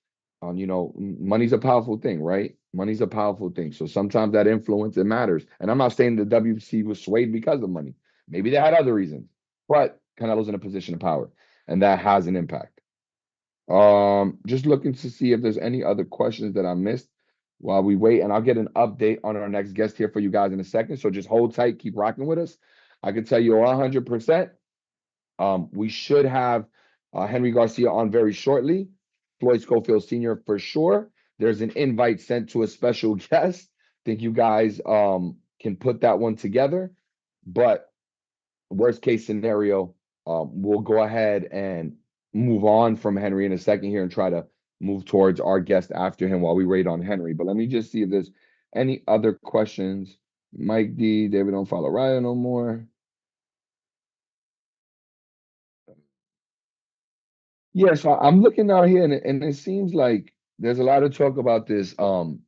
You know, money's a powerful thing, right? Money's a powerful thing. So sometimes that influence, it matters. And I'm not saying the WBC was swayed because of money. Maybe they had other reasons, but Canelo's in a position of power, and that has an impact. Just looking to see if there's any other questions that I missed while we wait, and I'll get an update on our next guest here for you guys in a second. So just hold tight, keep rocking with us. I can tell you 100%. We should have Henry Garcia on very shortly. Floyd Schofield Sr. for sure. There's an invite sent to a special guest. I think you guys can put that one together. But worst case scenario, we'll go ahead and move on from Henry in a second here and try to move towards our guest after him while we wait on Henry. But let me just see if there's any other questions. Mike D, David don't follow Ryan no more. Yeah, so I'm looking out here and it seems like there's a lot of talk about this Benavidez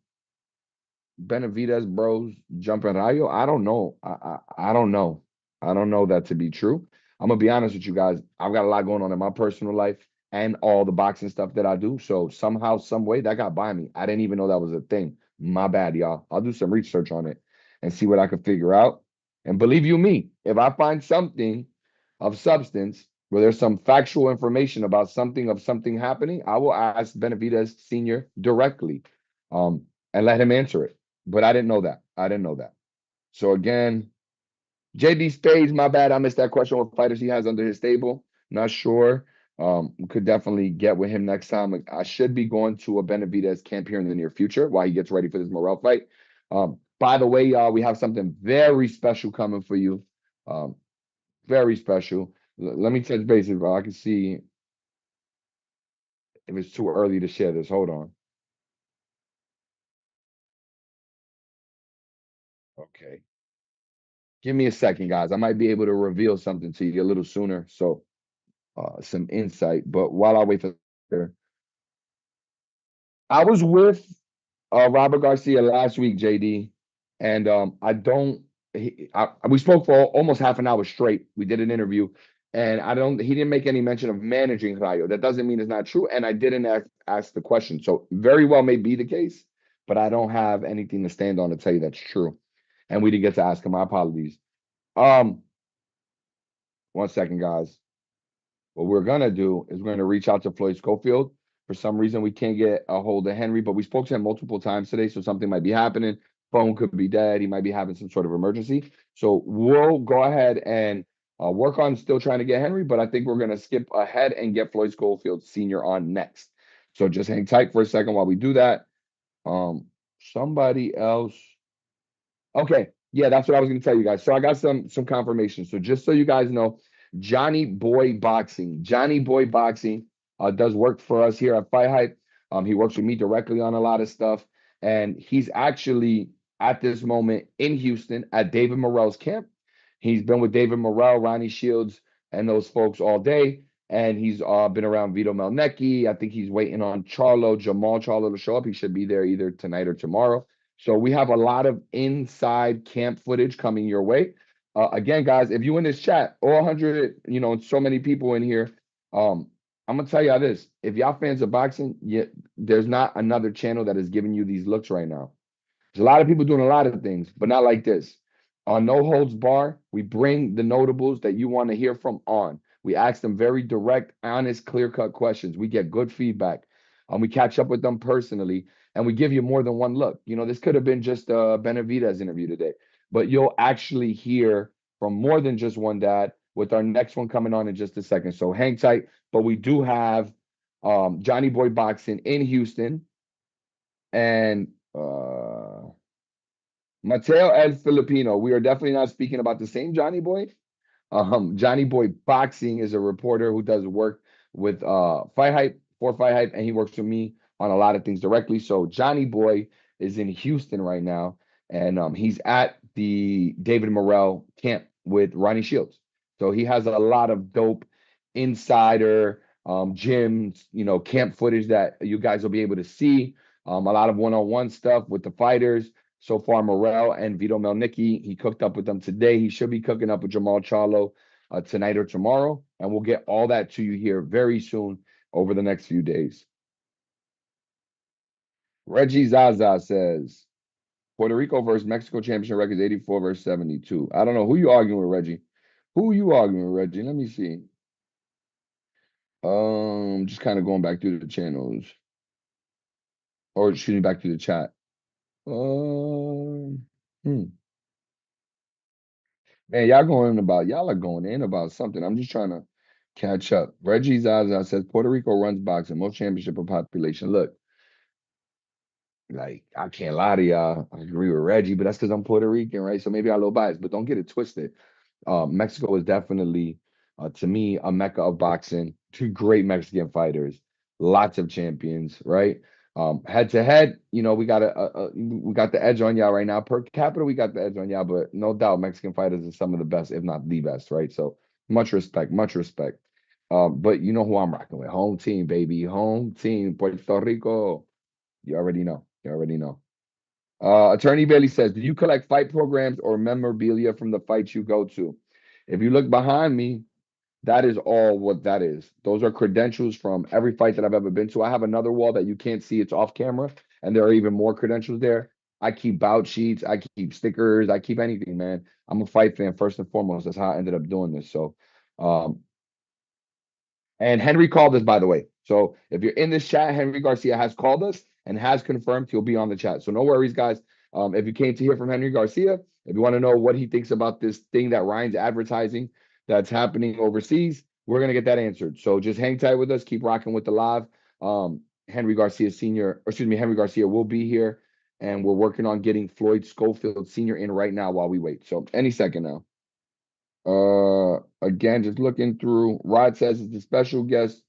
bros jumping Rayo. I don't know. I don't know. I don't know that to be true. I'm gonna be honest with you guys. I've got a lot going on in my personal life and all the boxing stuff that I do. So somehow, some way, that got by me. I didn't even know that was a thing. My bad, y'all. I'll do some research on it and see what I can figure out. And believe you me, if I find something of substance where there's some factual information about something of something happening, I will ask Benavidez Sr. directly, and let him answer it. But I didn't know that. I didn't know that. So again, JD Spades, my bad. I missed that question. What fighters he has under his stable? Not sure. We could definitely get with him next time. I should be going to a Benavidez camp here in the near future while he gets ready for this Morel fight. By the way, y'all, we have something very special coming for you. Very special. Let me touch base if I can see if it's too early to share this. Hold on. Okay. Give me a second, guys. I might be able to reveal something to you a little sooner. So some insight. But while I wait for I was with Robert Garcia last week, JD, and I don't. We spoke for almost half an hour straight. We did an interview, and I don't. He didn't make any mention of managing Rayo. That doesn't mean it's not true, and I didn't ask the question. So very well may be the case, but I don't have anything to stand on to tell you that's true. And we didn't get to ask him. My apologies. Um, 1 second, guys. What we're gonna do is we're gonna reach out to Floyd Schofield. For some reason, we can't get a hold of Henry, but we spoke to him multiple times today, so something might be happening. Phone could be dead. He might be having some sort of emergency. So we'll go ahead and work on still trying to get Henry, but I think we're gonna skip ahead and get Floyd Schofield Sr. on next. So just hang tight for a second while we do that. Somebody else. Okay. Yeah, that's what I was going to tell you guys. So I got some confirmation. So just so you guys know, Johnny Boy Boxing does work for us here at FightHype. He works with me directly on a lot of stuff, and he's actually at this moment in Houston at David Morrell's camp. He's been with David Morrell, Ronnie Shields, and those folks all day, and he's been around Vito Melnecki. I think he's waiting on Jamal Charlo to show up. He should be there either tonight or tomorrow. So we have a lot of inside camp footage coming your way. Again, guys, if you in this chat, all 100, so many people in here, I'm gonna tell y'all this: if y'all fans of boxing, there's not another channel that is giving you these looks right now. There's a lot of people doing a lot of things, but not like this. On No Holds Bar, we bring the notables that you want to hear from on. We ask them very direct, honest, clear-cut questions. We get good feedback. We catch up with them personally, and we give you more than one look. This could have been just a Benavidez interview today, but you'll actually hear from more than just one dad with our next one coming on in just a second. So hang tight. But we do have Johnny Boy Boxing in Houston, and Mateo El Filipino. We are definitely not speaking about the same Johnny Boy. Johnny Boy Boxing is a reporter who does work with FightHype for FightHype, and he works with me on a lot of things directly. So Johnny Boy is in Houston right now, and he's at the David Morrell camp with Ronnie Shields. So he has a lot of dope insider gyms, camp footage that you guys will be able to see. A lot of one-on-one stuff with the fighters. So far, Morel and Vito Melnicki, he cooked up with them today. He should be cooking up with Jamal Charlo tonight or tomorrow. And we'll get all that to you here very soon over the next few days. Reggie Zaza says, Puerto Rico versus Mexico championship records 84 versus 72. I don't know. Who you arguing with, Reggie? Who you arguing with, Reggie? Let me see. Just kind of going back through the channels. Or shooting back through the chat. Hmm. Man, y'all are going in about something. I'm just trying to catch up. Reggie Zaza says Puerto Rico runs boxing, most championship of population. Look, Like, I can't lie to y'all. I agree with Reggie, but that's because I'm Puerto Rican, right? So maybe I'm a little biased, but don't get it twisted. Mexico is definitely, to me, a mecca of boxing. Two great Mexican fighters, lots of champions, right? Head to head, we got the edge on y'all right now. Per capita, we got the edge on y'all, but no doubt, Mexican fighters are some of the best, if not the best, right? So much respect, much respect. But you know who I'm rocking with? Home team, baby, home team, Puerto Rico. You already know. You already know. Attorney Bailey says, do you collect fight programs or memorabilia from the fights you go to? If you look behind me, that is all what that is. Those are credentials from every fight that I've ever been to. I have another wall that you can't see, it's off camera, and there are even more credentials there. I keep bout sheets, I keep stickers, I keep anything, man. I'm a fight fan first and foremost. That's how I ended up doing this. So, um, and Henry called us, by the way. So if you're in this chat, Henry Garcia has called us and has confirmed he'll be on the chat. So no worries, guys. If you came to hear from Henry Garcia, if you want to know what he thinks about this thing that Ryan's advertising that's happening overseas, we're gonna get that answered. So just hang tight with us, keep rocking with the live. Henry Garcia Sr., or excuse me, Henry Garcia will be here, and we're working on getting Floyd Schofield Sr. in right now while we wait. So any second now. Again, just looking through. Rod says it's a special guest.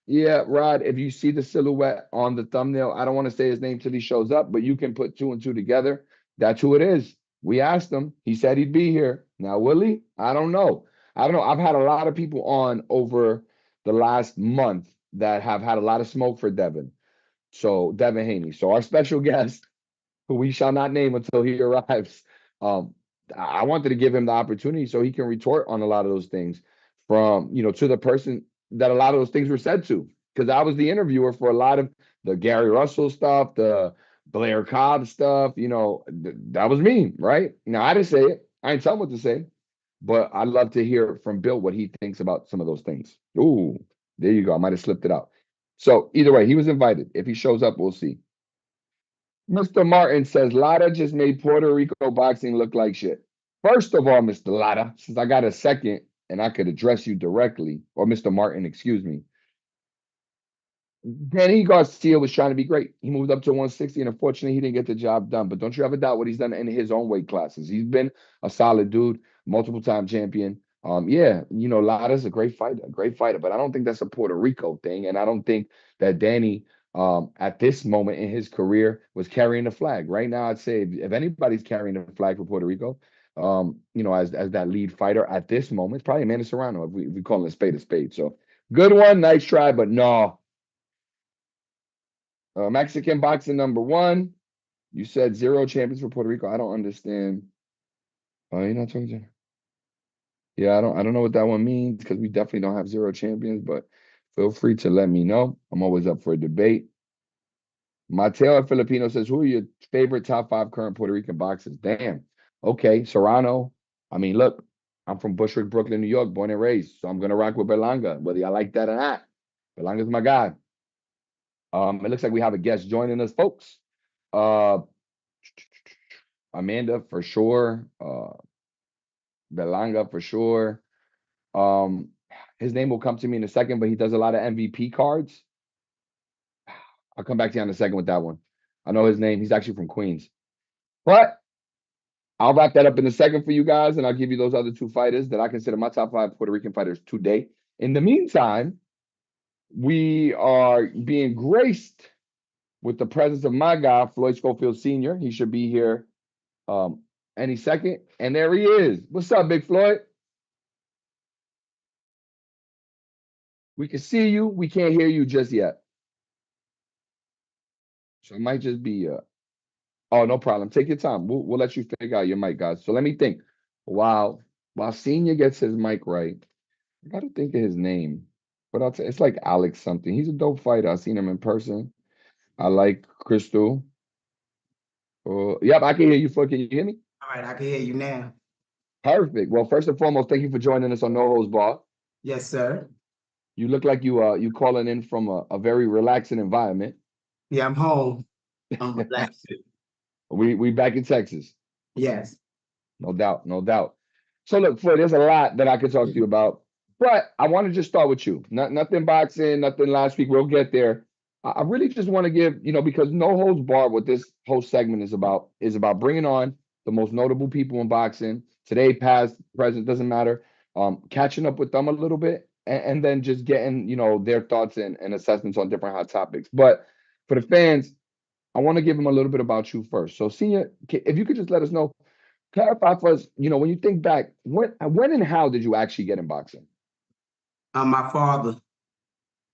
Yeah, Rod, if you see the silhouette on the thumbnail, I don't want to say his name till he shows up, but you can put two and two together. That's who it is. We asked him. He said he'd be here. Now, will he? I don't know. I don't know. I've had a lot of people on over the last month that have had a lot of smoke for Devin. So, Devin Haney. So, our special guest, who we shall not name until he arrives. I wanted to give him the opportunity so he can retort on a lot of those things from, to the person that a lot of those things were said to. Because I was the interviewer for a lot of the Gary Russell stuff, the Blair Cobb stuff, that was me, right? Now, I didn't say it. I didn't tell him what to say, but I'd love to hear from Bill what he thinks about some of those things. Ooh, there you go. I might have slipped it out. So either way, he was invited. If he shows up, we'll see. Mr. Martin says Lada just made Puerto Rico boxing look like shit. First of all, Mr. Lada, since I got a second and I could address you directly, or Mr. Martin, excuse me, Danny Garcia was trying to be great. He moved up to 160, and unfortunately, he didn't get the job done. But don't you ever doubt what he's done in his own weight classes. He's been a solid dude, multiple time champion. Yeah, Lada's a great fighter, but I don't think that's a Puerto Rico thing, and I don't think that Danny, at this moment in his career, was carrying the flag. Right now, I'd say if anybody's carrying the flag for Puerto Rico, as that lead fighter at this moment, it's probably Amanda Serrano if we call it a spade a spade. So good one, nice try, but no. Mexican boxing number one. You said zero champions for Puerto Rico. I don't understand. Oh, you're not talking to. Yeah, I don't know what that one means because we definitely don't have zero champions, but feel free to let me know. I'm always up for a debate. Mateo Filipino says, who are your favorite top five current Puerto Rican boxers? Damn. Okay, Serrano. I mean, look, I'm from Bushwick, Brooklyn, New York, born and raised. So I'm gonna rock with Berlanga, whether I like that or not. Berlanga's my guy. It looks like we have a guest joining us, folks. Uh Amanda for sure. Belanga for sure. Um, his name will come to me in a second, but he does a lot of MVP cards. I'll come back to you in a second with that one. I know his name. He's actually from Queens. But I'll wrap that up in a second for you guys, and I'll give you those other two fighters that I consider my top five Puerto Rican fighters today. In the meantime, we are being graced with the presence of my guy, Floyd Schofield Sr. He should be here any second. And there he is. What's up, Big Floyd? We can see you. We can't hear you just yet. So it might just be oh, no problem. Take your time. We'll let you figure out your mic, guys. So let me think. While Senior gets his mic right, I gotta think of his name. But I'll say it's like Alex something. He's a dope fighter. I've seen him in person. I like Crystal. Yep, I can hear you. Can you hear me? All right, I can hear you now. Perfect. Well, first and foremost, thank you for joining us on No Holds Bar. Yes, sir. You look like you calling in from a very relaxing environment. Yeah, I'm home. I'm relaxing. We back in Texas. Yes. No doubt, no doubt. So look, Floyd, there's a lot that I could talk to you about, but I want to just start with you. Nothing boxing, nothing last week. We'll get there. I really just want to give, because no holds barred, what this whole segment is about bringing on the most notable people in boxing today, past, present, doesn't matter. Catching up with them a little bit, and then just getting, their thoughts and assessments on different hot topics. But for the fans, I want to give them a little bit about you first. So, Senior, if you could just let us know, clarify for us, when you think back, when and how did you actually get in boxing? My father.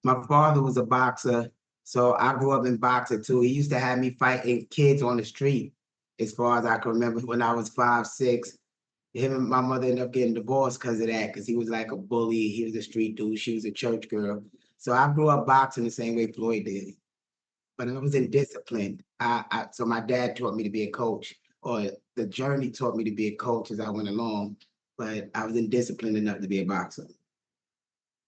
My father was a boxer, so I grew up in boxing too. He used to have me fighting kids on the street, as far as I can remember. When I was 5, 6, him and my mother ended up getting divorced because of that, because he was like a bully. He was a street dude. She was a church girl. So I grew up boxing the same way Floyd did. But I was in discipline. So my dad taught me to be a coach, or the journey taught me to be a coach as I went along. But I was in discipline enough to be a boxer.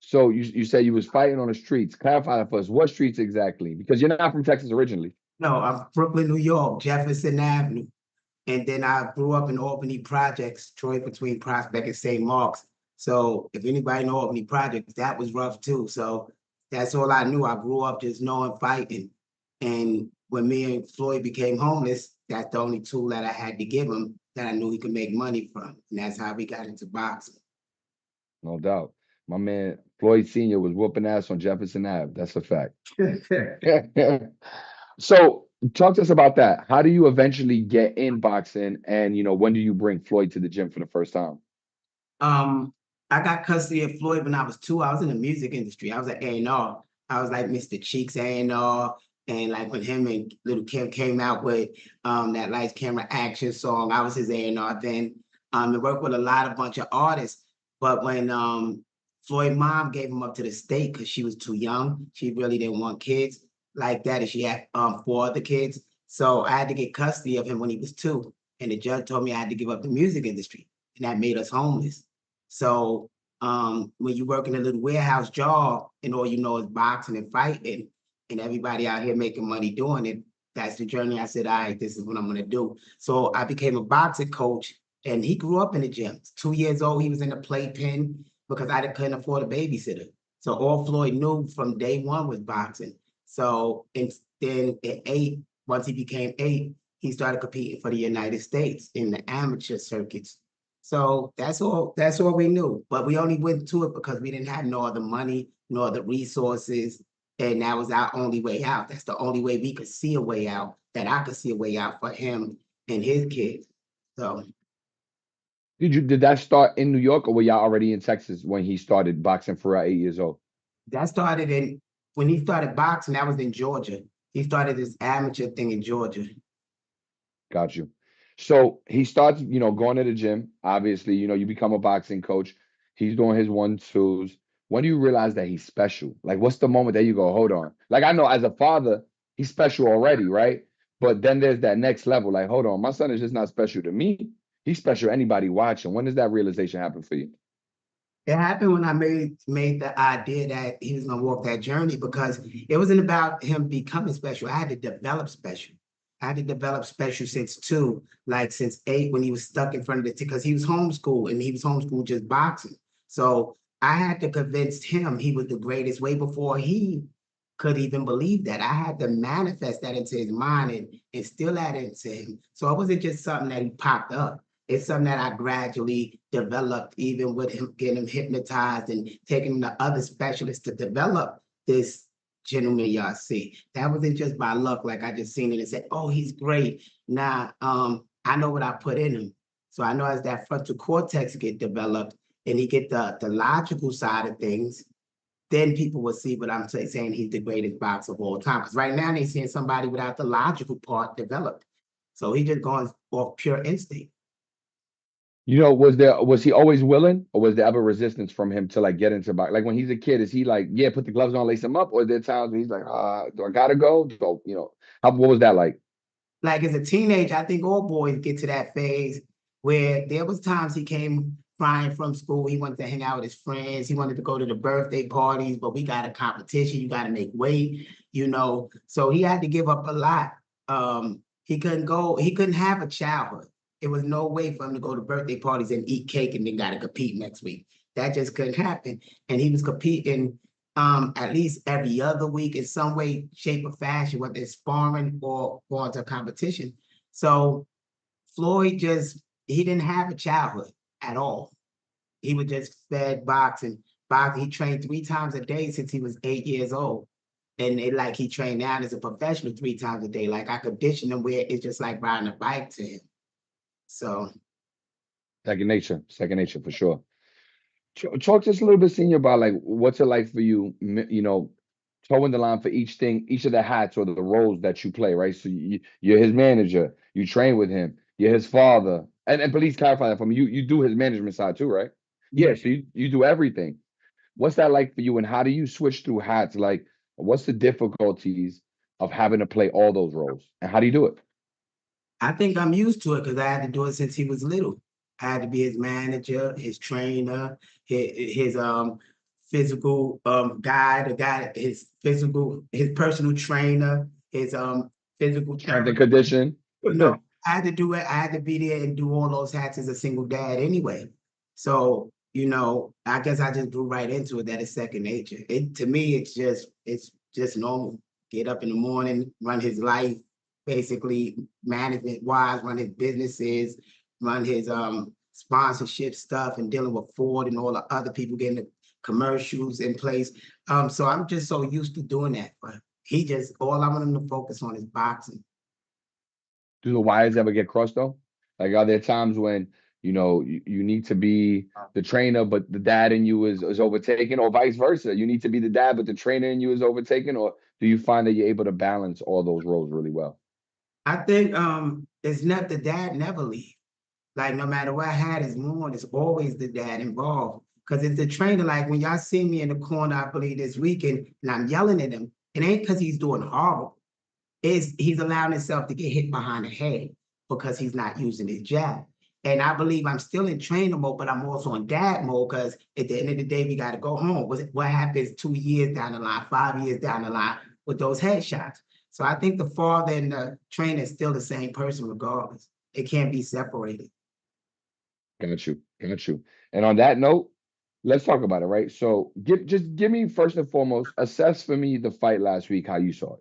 So you say you was fighting on the streets. Clarify that for us. What streets exactly? Because you're not from Texas originally. No, I'm Brooklyn, New York, Jefferson Avenue. And then I grew up in Albany Projects, Troy between Prospect and St. Mark's. So if anybody know Albany Projects, that was rough too. So that's all I knew. I grew up just knowing fighting. And when me and Floyd became homeless, that's the only tool that I had to give him that I knew he could make money from. And that's how we got into boxing. No doubt. My man Floyd Sr. was whooping ass on Jefferson Ave. That's a fact. So talk to us about that. How do you eventually get in boxing? And when do you bring Floyd to the gym for the first time? I got custody of Floyd when I was 2. I was in the music industry. I was at A&R. I was like Mr. Cheeks A&R. And like when him and Little Kim came out with that Lights Camera Action song, I was his A&R then. I worked with a bunch of artists. But when Floyd mom gave him up to the state because she was too young, she really didn't want kids like that, and she had 4 other kids. So I had to get custody of him when he was 2. And the judge told me I had to give up the music industry, and that made us homeless. So when you work in a little warehouse job and all you know is boxing and fighting, and everybody out here making money doing it, that's the journey. I said, all right, this is what I'm gonna do. So I became a boxing coach, and he grew up in the gym. 2 years old, he was in the playpen because I couldn't afford a babysitter. So all Floyd knew from day one was boxing. So and then at 8, once he became 8, he started competing for the United States in the amateur circuits. So that's all we knew. But we only went to it because we didn't have no other money, no other resources. And that was our only way out. That's the only way we could see a way out, that I could see a way out for him and his kids. So Did that start in New York, or were y'all already in Texas when he started boxing for 8 years old? that started when he started boxing, that was in Georgia. He started this amateur thing in Georgia. Got you. So he starts, going to the gym. Obviously, you become a boxing coach. He's doing his 1-2s. When do you realize that he's special? Like, what's the moment that you go, hold on? Like, I know as a father, he's special already, right? But then there's that next level. Like, hold on, my son is just not special to me. He's special to anybody watching. When does that realization happen for you? It happened when I made the idea that he was gonna walk that journey, because it wasn't about him becoming special. I had to develop special. I had to develop special since 2, like since 8, when he was stuck in front of the because he was homeschooled, and he was homeschooled just boxing. So I had to convince him he was the greatest way before he could even believe that. I had to manifest that into his mind and instill that into him. So it wasn't just something that he popped up. It's something that I gradually developed, even with him getting him hypnotized and taking him to other specialists to develop this gentleman y'all see. That wasn't just by luck, like I just seen it and said, oh, he's great. Nah, I know what I put in him. So I know as that frontal cortex get developed and he get the logical side of things, then people will see what I'm saying he's the greatest boxer of all time. Because right now they're seeing somebody without the logical part developed. So he just going off pure instinct. Was he always willing, or was there ever resistance from him to like get into boxing? Like when he's a kid, is he like, yeah, put the gloves on, lace him up, or are there times when he's like, do I gotta go? So, what was that like? Like as a teenager, I think all boys get to that phase where there was times he came crying from school. He wanted to hang out with his friends. He wanted to go to the birthday parties, but we got a competition. You got to make weight, So he had to give up a lot. He couldn't have a childhood. It was no way for him to go to birthday parties and eat cake and then got to compete next week. That just couldn't happen. And he was competing at least every other week in some way, shape, or fashion, whether it's sparring or going to competition. So Floyd he didn't have a childhood at all. He was just fed boxing. He trained 3 times a day since he was 8 years old. And he trained now as a professional 3 times a day. Like I conditioned him where it's just like riding a bike to him. So Second nature for sure. Talk just a little bit, Senior, about like what's it like for you, towing the line for each of the hats or the roles that you play, right? So you're his manager, you train with him, you're his father, and please clarify that for me. You do his management side too, right? Yeah, so you do everything. What's that like for you, and how do you switch through hats? Like, what's the difficulties of having to play all those roles, and how do you do it? I think I'm used to it because I had to do it since he was little. I had to be his manager, his trainer, his physical his personal trainer, his physical Strength and therapist. condition. I had to do it. I had to be there and do all those hats as a single dad anyway. So, I guess I just grew right into it. That is second nature. To me, it's just normal. Get up in the morning, run his life, basically management wise, run his businesses, run his sponsorship stuff, and dealing with Ford and all the other people getting the commercials in place. So I'm just so used to doing that. But all I want him to focus on is boxing. Do the wires ever get crossed though? Like, are there times when you need to be the trainer, but the dad in you is overtaken, or vice versa? You need to be the dad, but the trainer in you is overtaken, or do you find that you're able to balance all those roles really well? I think it's not the dad never leave. Like no matter what hat is on, it's always the dad involved. Because it's the trainer, like when y'all see me in the corner, I believe this weekend, and I'm yelling at him, it ain't because he's doing horrible. He's allowing himself to get hit behind the head because he's not using his jab. And I believe I'm still in trainer mode, but I'm also in dad mode because at the end of the day, we got to go home. What happens 2 years down the line, 5 years down the line with those headshots? So I think the father and the trainer is still the same person regardless. It can't be separated. Got you, got you. And on that note, let's talk about it, right? So give me first and foremost, assess for me the fight last week, how you saw it.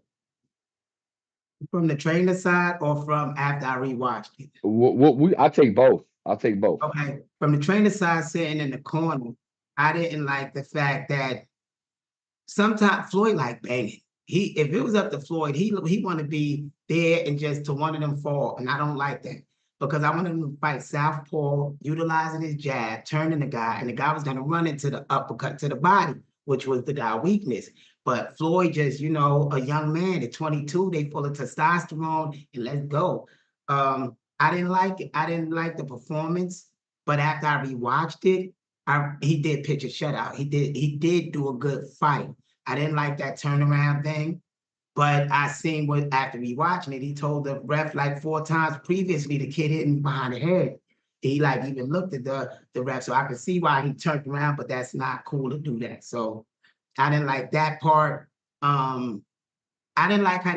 From the trainer side or from after I rewatched it? I'll take both. I'll take both. Okay. From the trainer side, sitting in the corner, I didn't like the fact that sometimes Floyd like banging. If it was up to Floyd, he want to be there and just to one of them fall, and I don't like that because I wanted him to fight southpaw, utilizing his jab, turning the guy, and the guy was going to run into the uppercut to the body, which was the guy's weakness. But Floyd just, a young man at 22, they full of testosterone, and let's go. I didn't like it. I didn't like the performance, but after I rewatched it, he did pitch a shutout. He did do a good fight. I didn't like that turnaround thing, but I seen what after rewatching it, he told the ref like 4 times previously the kid hit him behind the head. He like even looked at the ref, so I could see why he turned around, but that's not cool to do that. So I didn't like that part. I didn't like how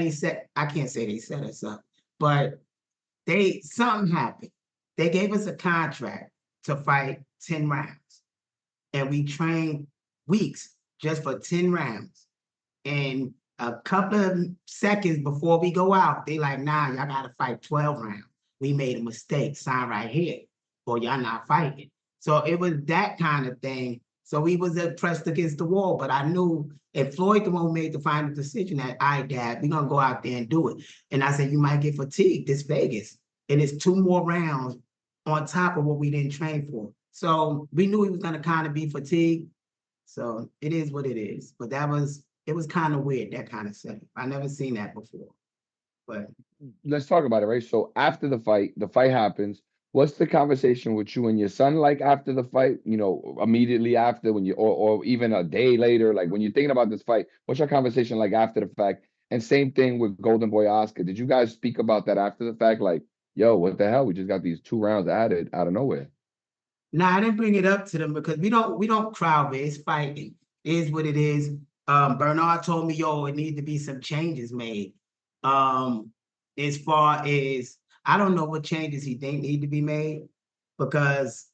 I can't say they set us up, but something happened. They gave us a contract to fight 10 rounds, and we trained weeks just for 10 rounds. And a couple of seconds before we go out, they like, nah, y'all gotta fight 12 rounds. We made a mistake, sign right here, or y'all not fighting. So it was that kind of thing. So we was pressed against the wall, but I knew if Floyd the one made the final decision that, all right, Dad, we're gonna go out there and do it. And I said, you might get fatigued, this Vegas. And it's 2 more rounds on top of what we didn't train for. So we knew he was gonna kind of be fatigued. So it is what it is. But it was kind of weird, that kind of setup. I never seen that before. But let's talk about it, right? So after the fight happens. What's the conversation with you and your son like after the fight? Immediately after, when or even a day later, like when you're thinking about this fight, what's your conversation like after the fact? And same thing with Golden Boy Oscar. Did you guys speak about that after the fact? Like, yo, what the hell? We just got these 2 rounds added out of nowhere. no, I didn't bring it up to them because we don't crowd it. It's fighting. It is what it is. Bernard told me, yo, it needs to be some changes made. As far as I don't know what changes he think need to be made because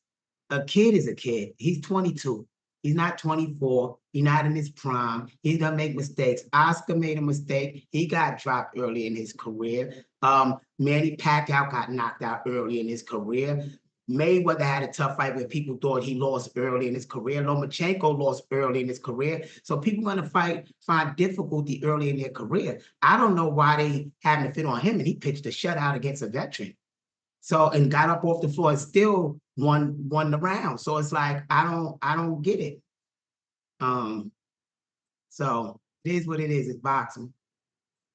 a kid is a kid. He's 22. He's not 24. He's not in his prime. He's gonna make mistakes. Oscar made a mistake. He got dropped early in his career. Manny Pacquiao got knocked out early in his career. Mayweather had a tough fight where people thought he lost early in his career. Lomachenko lost early in his career. So people gonna find difficulty early in their career. I don't know why they having to fit on him, and he pitched a shutout against a veteran. So, and got up off the floor and still won the round. So it's like, I don't get it. So it is what it is. It's boxing.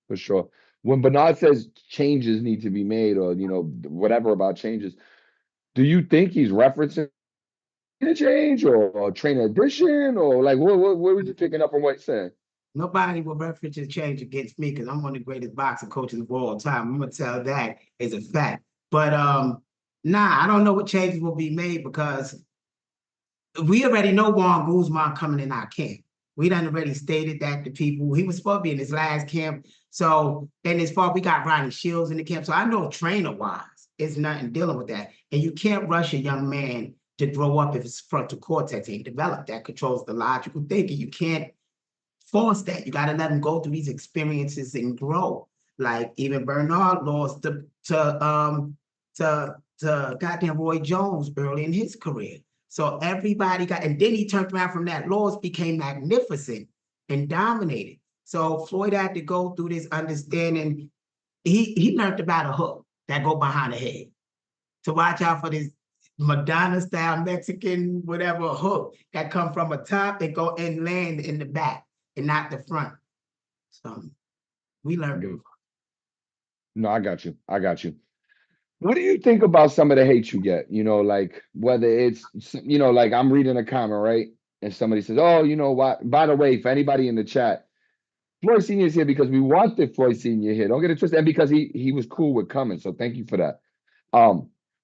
For sure. When Bernard says changes need to be made, or whatever about changes, do you think he's referencing a change or trainer addition, or like what were you picking up on what he's saying? Nobody will reference a change against me because I'm one of the greatest boxing coaches of all time. I'm gonna tell that as a fact. But nah, I don't know what changes will be made because we already know Juan Guzman coming in our camp. We done already stated that to people. He was supposed to be in his last camp. So, and as far we got Ronnie Shields in the camp. So I know trainer-wise, it's nothing dealing with that. And you can't rush a young man to grow up if his frontal cortex ain't developed. That controls the logical thinking. You can't force that. You got to let him go through these experiences and grow. Like even Bernard lost to goddamn Roy Jones early in his career. So everybody got, and then he turned around from that loss, became magnificent and dominated. So Floyd had to go through this understanding. He learned about a hook that go behind the head to watch out for this Madonna style Mexican whatever hook that come from a top and go and land in the back and not the front. So we learned. No, I got you. What do you think about some of the hate you get? Like whether it's, like I'm reading a comment, right? And somebody says, oh, what? By the way, for anybody in the chat, Floyd Sr. is here because we wanted Floyd Sr. here. Don't get it twisted. And because he was cool with coming. So thank you for that.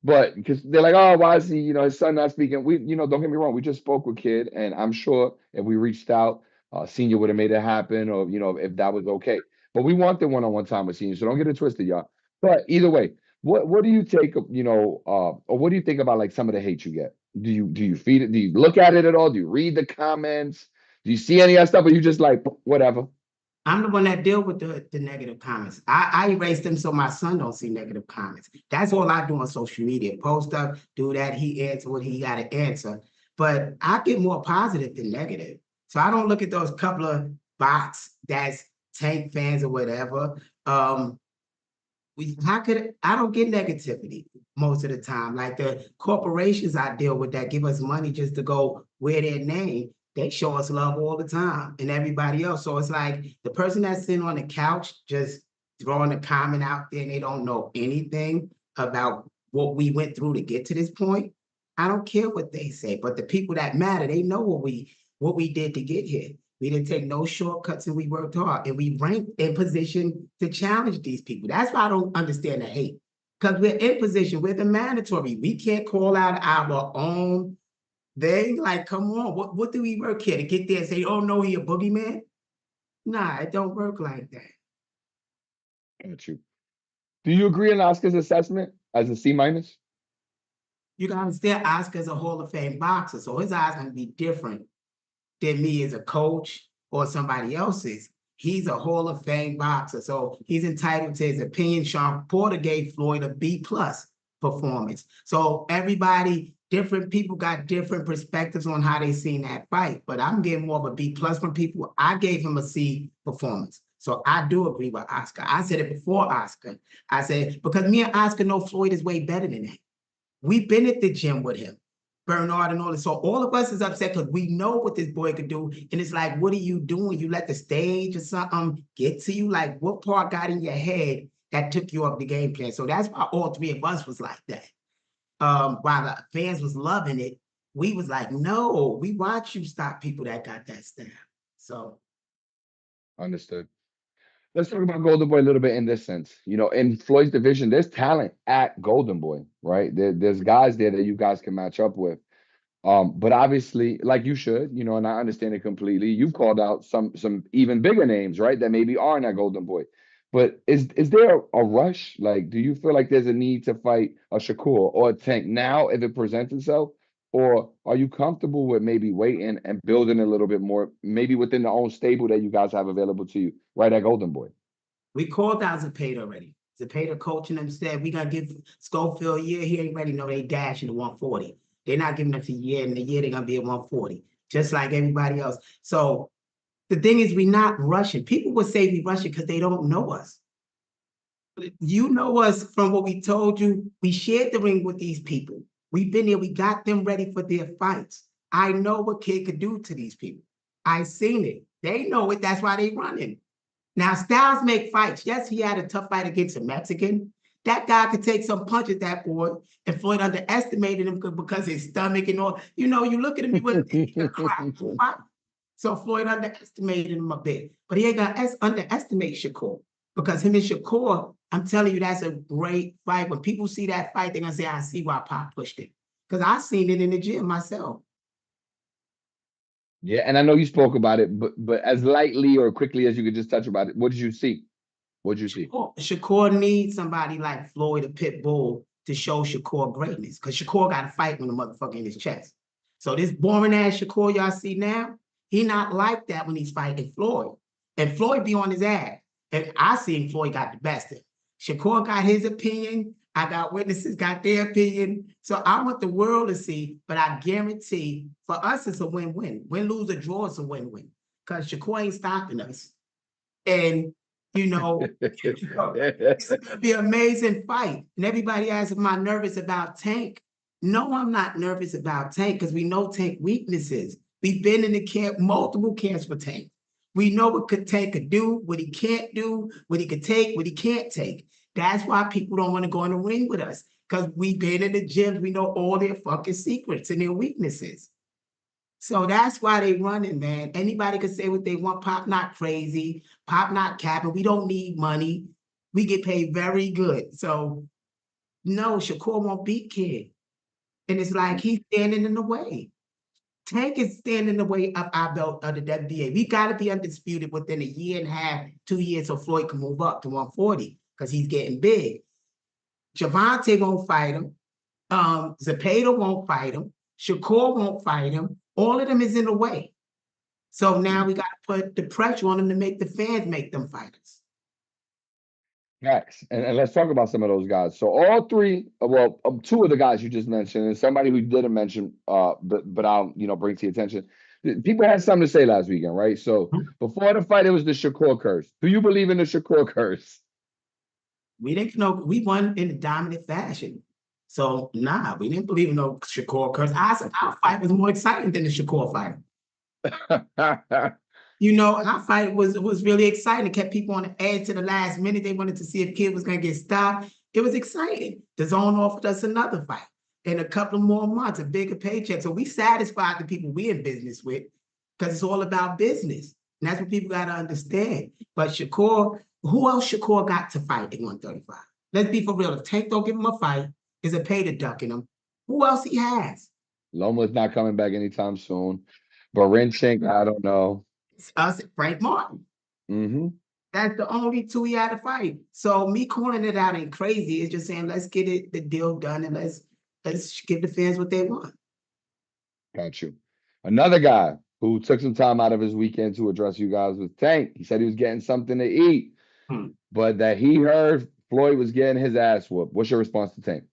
But because they're like, oh, why is he, his son not speaking? We, don't get me wrong. We just spoke with Kid, and I'm sure if we reached out, Senior would have made it happen, or, if that was okay. But we wanted one-on-one time with Senior. So don't get it twisted, y'all. But either way, what do you take, or what do you think about like some of the hate you get? Do you feed it? Do you look at it at all? Do you read the comments? Do you see any of that stuff? Or you just like, whatever? I'm the one that deal with the negative comments. I erase them so my son don't see negative comments. That's all I do on social media. Post up, do that. He answer what he got to answer. But I get more positive than negative. So I don't look at those couple of bots that's tank fans or whatever. I don't get negativity most of the time. Like the corporations I deal with that give us money just to go wear their name, they show us love all the time, and everybody else. So it's like the person that's sitting on the couch just throwing a comment out there and they don't know anything about what we went through to get to this point. I don't care what they say, but the people that matter, they know what we did to get here. We didn't take no shortcuts and we worked hard and we ranked in position to challenge these people. That's why I don't understand the hate. Because we're in position, we're the mandatory. We can't call out our own thing. Like, come on, what do we work here to get there and say, oh no, he a boogeyman? Nah, it don't work like that. Got you. Do you agree on Oscar's assessment as a C-? You can understand Oscar's a Hall of Fame boxer, so his eyes gonna be different than me as a coach or somebody else's. He's a Hall of Fame boxer, so he's entitled to his opinion. Sean Porter gave Floyd a B+ performance. So everybody, different people got different perspectives on how they seen that fight, but I'm getting more of a B+ from people. I gave him a C performance. So I do agree with Oscar. I said it before Oscar. I said, because me and Oscar know Floyd is way better than that. We've been at the gym with him, Bernard and all this. So all of us is upset because we know what this boy could do. And it's like, what are you doing? You let the stage or something get to you? Like, what part got in your head that took you off the game plan? So that's why all three of us was like that. While the fans was loving it, we was like, no, we watch you stop people that got that style. So. Understood. Let's talk about Golden Boy a little bit in this sense. In Floyd's division, there's talent at Golden Boy, right? There's guys there that you guys can match up with. But obviously, like you should, and I understand it completely. You've called out some even bigger names, right? That maybe aren't at Golden Boy. But is there a rush? Like, do you feel like there's a need to fight a Shakur or a Tank now if it presents itself? or are you comfortable with maybe waiting and building a little bit more, maybe within the own stable that you guys have available to you right at Golden Boy? We called out Zepeda already. Zepeda coaching them said, we got to give Schofield a year. He ain't ready. No, they dashing to 140. They're not giving us a year. In a year, they're going to be at 140, just like everybody else. So the thing is, we're not rushing. People would say we rushing because they don't know us. You know us from what we told you. We shared the ring with these people. We've been here. We got them ready for their fights. I know what Kid could do to these people. I seen it. They know it. That's why they running. Now, Styles make fights. Yes, he had a tough fight against a Mexican. That guy could take some punches, that boy, and Floyd underestimated him because his stomach and all. You know, you look at him, he was cry. So Floyd underestimated him a bit. But he ain't going to underestimate Shakur, because him and Shakur, I'm telling you, that's a great fight. When people see that fight, they're going to say, I see why Pop pushed it. Because I seen it in the gym myself. Yeah, and I know you spoke about it, but as lightly or quickly as you could just touch about it, what did you see? What did you see? Shakur needs somebody like Floyd, a pit bull, to show Shakur greatness, because Shakur got to fight when the motherfucker in his chest. So this boring ass Shakur y'all see now, he not like that when he's fighting Floyd. And Floyd be on his ass. And I seen Floyd got the best of him. Shakur got his opinion. I got witnesses got their opinion. So I want the world to see, but I guarantee for us it's a win-win. Win, lose, or draw, it's a win-win. Because Shakur ain't stopping us. And you know, it's gonna be an amazing fight. And everybody asks, am I nervous about Tank? No, I'm not nervous about Tank, because we know Tank weaknesses. We've been in the camp, multiple camps for Tank. We know what Tank could do, what he can't do, what he could take, what he can't take. That's why people don't want to go in the ring with us, because we've been in the gyms. We know all their fucking secrets and their weaknesses. So that's why they running, man. Anybody can say what they want. Pop not crazy. Pop not capping. We don't need money. We get paid very good. So no, Shakur won't beat Kid. And it's like he's standing in the way. Tank is standing in the way of our belt of the WBA. We got to be undisputed within a year and a half, 2 years, so Floyd can move up to 140, because he's getting big. Javante won't fight him. Zepeda won't fight him. Shakur won't fight him. All of them is in the way. So now we got to put the pressure on them to make the fans make them fighters. Yes, and let's talk about some of those guys. So all three, well, two of the guys you just mentioned, and somebody who didn't mention, but I'll bring to your attention. People had something to say last weekend, right? So before the fight, it was the Shakur curse. Do you believe in the Shakur curse? We didn't know. We won in a dominant fashion. So nah, we didn't believe in no Shakur curse. Our fight was more exciting than the Shakur fight. Our fight was really exciting. It kept people on the edge to the last minute. They wanted to see if Kid was going to get stopped. It was exciting. The Zone offered us another fight in a couple of more months, a bigger paycheck. So we satisfied the people we in business with, because it's all about business. And that's what people got to understand. But Shakur, who else Shakur got to fight at 135? Let's be for real. If Tank don't give him a fight, is a pay to ducking him. Who else he has? Loma's not coming back anytime soon. Barinchik, I don't know. It's us and Frank Martin. Mm-hmm. That's the only two he had to fight. So me calling it out ain't crazy. It's just saying let's get the deal done, and let's give the fans what they want. Got you. Another guy who took some time out of his weekend to address you guys was Tank. He said he was getting something to eat, but that he heard Floyd was getting his ass whooped. What's your response to Tank?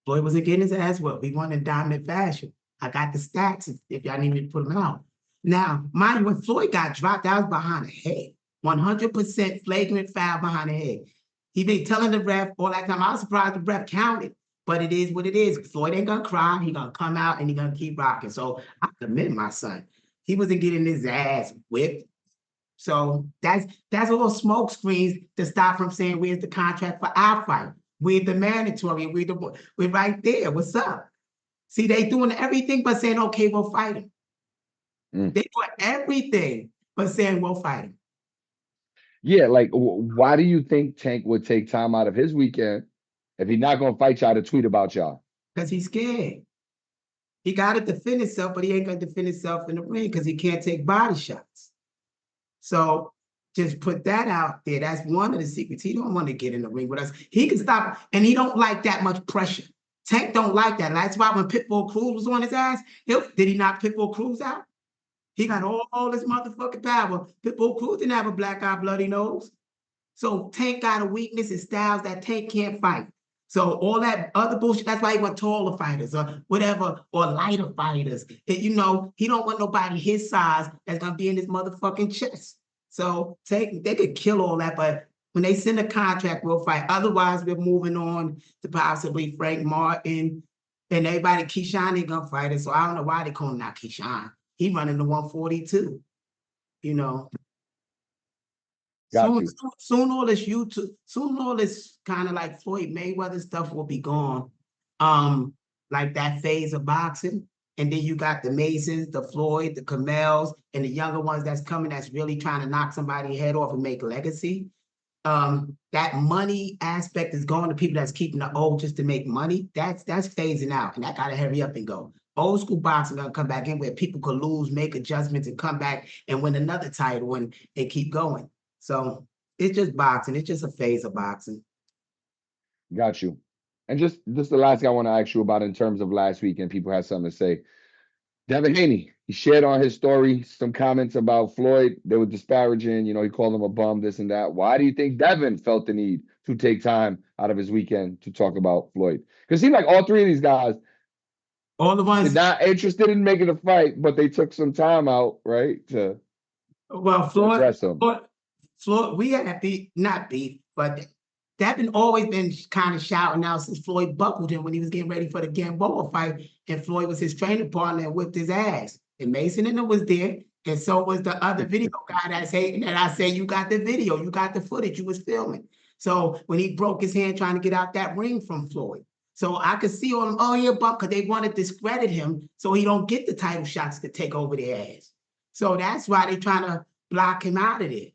Floyd wasn't getting his ass whooped. We won in dominant fashion. I got the stats if y'all need me to put them out. Now, mind you, when Floyd got dropped, that was behind the head. 100% flagrant foul behind the head. He been telling the ref all that time. I was surprised the ref counted, but it is what it is. Floyd ain't gonna cry. He gonna come out and he gonna keep rocking. So I commend my son. He wasn't getting his ass whipped. So that's all smoke screens to stop from saying where's the contract for our fight. We're the mandatory. We're right there. What's up? See, they doing everything but saying, okay, we'll fight him. They doing everything but saying we'll fight him. Yeah, like why do you think Tank would take time out of his weekend if he's not going to fight y'all to tweet about y'all? Because he's scared. He got to defend himself, but he ain't going to defend himself in the ring because he can't take body shots. So just put that out there. That's one of the secrets. He don't want to get in the ring with us. He can stop, and he don't like that much pressure. Tank don't like that. That's why when Pitbull Cruz was on his ass, did he knock Pitbull Cruz out? He got all this motherfucking power. Pitbull Cruz didn't have a black eye, bloody nose. So Tank got a weakness in styles that Tank can't fight. So all that other bullshit, that's why he want taller fighters or whatever, or lighter fighters. You know, he don't want nobody his size that's gonna be in his motherfucking chest. So Tank, they could kill all that, but when they send a contract, we'll fight. Otherwise, we're moving on to possibly Frank Martin and everybody. Keyshawn ain't gonna fight it. So I don't know why they call him not Keyshawn. He running the 142, you know. Got you. Soon all this YouTube, soon all this kind of like Floyd Mayweather stuff will be gone. Like that phase of boxing. And then you got the Masons, the Floyd, the Kamels, and the younger ones that's coming that's really trying to knock somebody's head off and make legacy. That money aspect is going to people that's keeping the old just to make money. That's phasing out, and that gotta hurry up and go. Old school boxing gonna come back in where people could lose, make adjustments, and come back and win another title and keep going. So it's just boxing. It's just a phase of boxing. Got you. And just the last thing I want to ask you about in terms of last week, and people had something to say. Devin Haney, he shared on his story some comments about Floyd. They were disparaging, you know, he called him a bum, this and that. Why do you think Devin felt the need to take time out of his weekend to talk about Floyd? Because it seemed like all three of these guys, all the ones not interested in making a fight, but they took some time out, right? Floyd, address him. Floyd, we had beef, not beef, but Devin always been kind of shouting out since Floyd buckled him when he was getting ready for the Gamboa fight, and Floyd was his training partner and whipped his ass. And Mason and him was there, and so was the other video guy that's hating that I say, you got the video, you got the footage, you was filming. So when he broke his hand trying to get out that ring from Floyd. So I could see on him, oh, yeah, but because they want to discredit him so he don't get the title shots to take over their ass. So that's why they trying to block him out of there.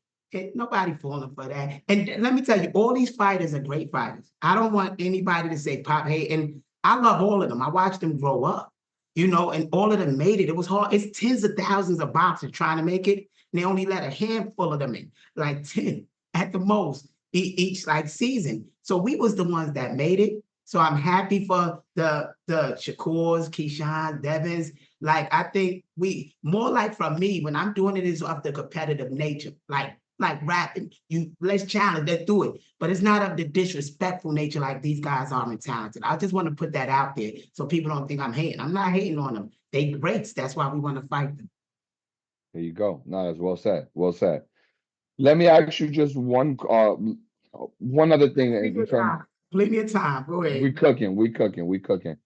Nobody falling for that. And let me tell you, all these fighters are great fighters. I don't want anybody to say Pop hate. And I love all of them. I watched them grow up, you know, and all of them made it. It was hard. It's tens of thousands of boxers trying to make it. And they only let a handful of them in, like 10 at the most, each like season. So we was the ones that made it. So I'm happy for the Shakurs, Keyshawn, Devins. Like, I think we, more like from me, when I'm doing it is of the competitive nature. Like rapping, let's challenge, let's do it. But it's not of the disrespectful nature like these guys are and talented. I just want to put that out there so people don't think I'm hating. I'm not hating on them. They greats. That's why we want to fight them. There you go. No, that's well said. Well said. Let me ask you just one other thing. Plenty of time. Go ahead. We cooking.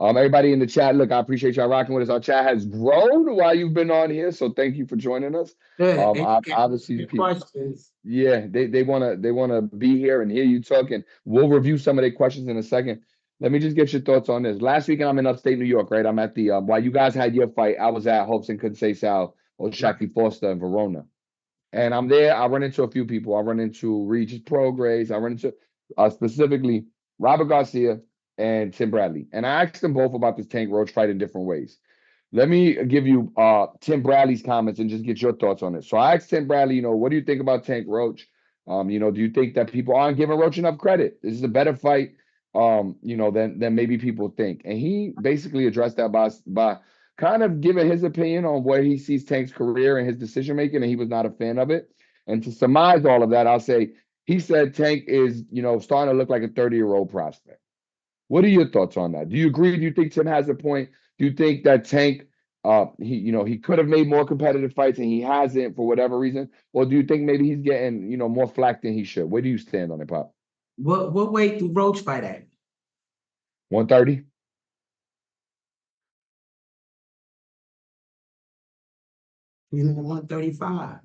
Everybody in the chat, look, I appreciate y'all rocking with us. Our chat has grown while you've been on here, so thank you for joining us. Obviously, questions. Yeah, they wanna be here and hear you talk, and we'll review some of their questions in a second. Let me just get your thoughts on this. Last weekend, I'm in upstate New York, right? I'm at the while you guys had your fight, I was at Hopes and Conceição or Shaki Foster in Verona, and I'm there. I run into a few people. I run into Regis Prograis. I run into specifically Robert Garcia and Tim Bradley. And I asked them both about this Tank Roach fight in different ways. Let me give you Tim Bradley's comments and just get your thoughts on it. So I asked Tim Bradley, you know, what do you think about Tank Roach? You know, do you think that people aren't giving Roach enough credit? This is a better fight, you know, than maybe people think. And he basically addressed that by kind of giving his opinion on where he sees Tank's career and his decision making, and he was not a fan of it. And to surmise all of that, I'll say he said Tank is, you know, starting to look like a 30-year-old prospect. What are your thoughts on that? Do you agree? Do you think Tim has a point? Do you think that Tank, he could have made more competitive fights and he hasn't for whatever reason? Or do you think maybe he's getting, you know, more flack than he should? Where do you stand on it, Pop? What weight do Roach fight at? 130. He's at 135.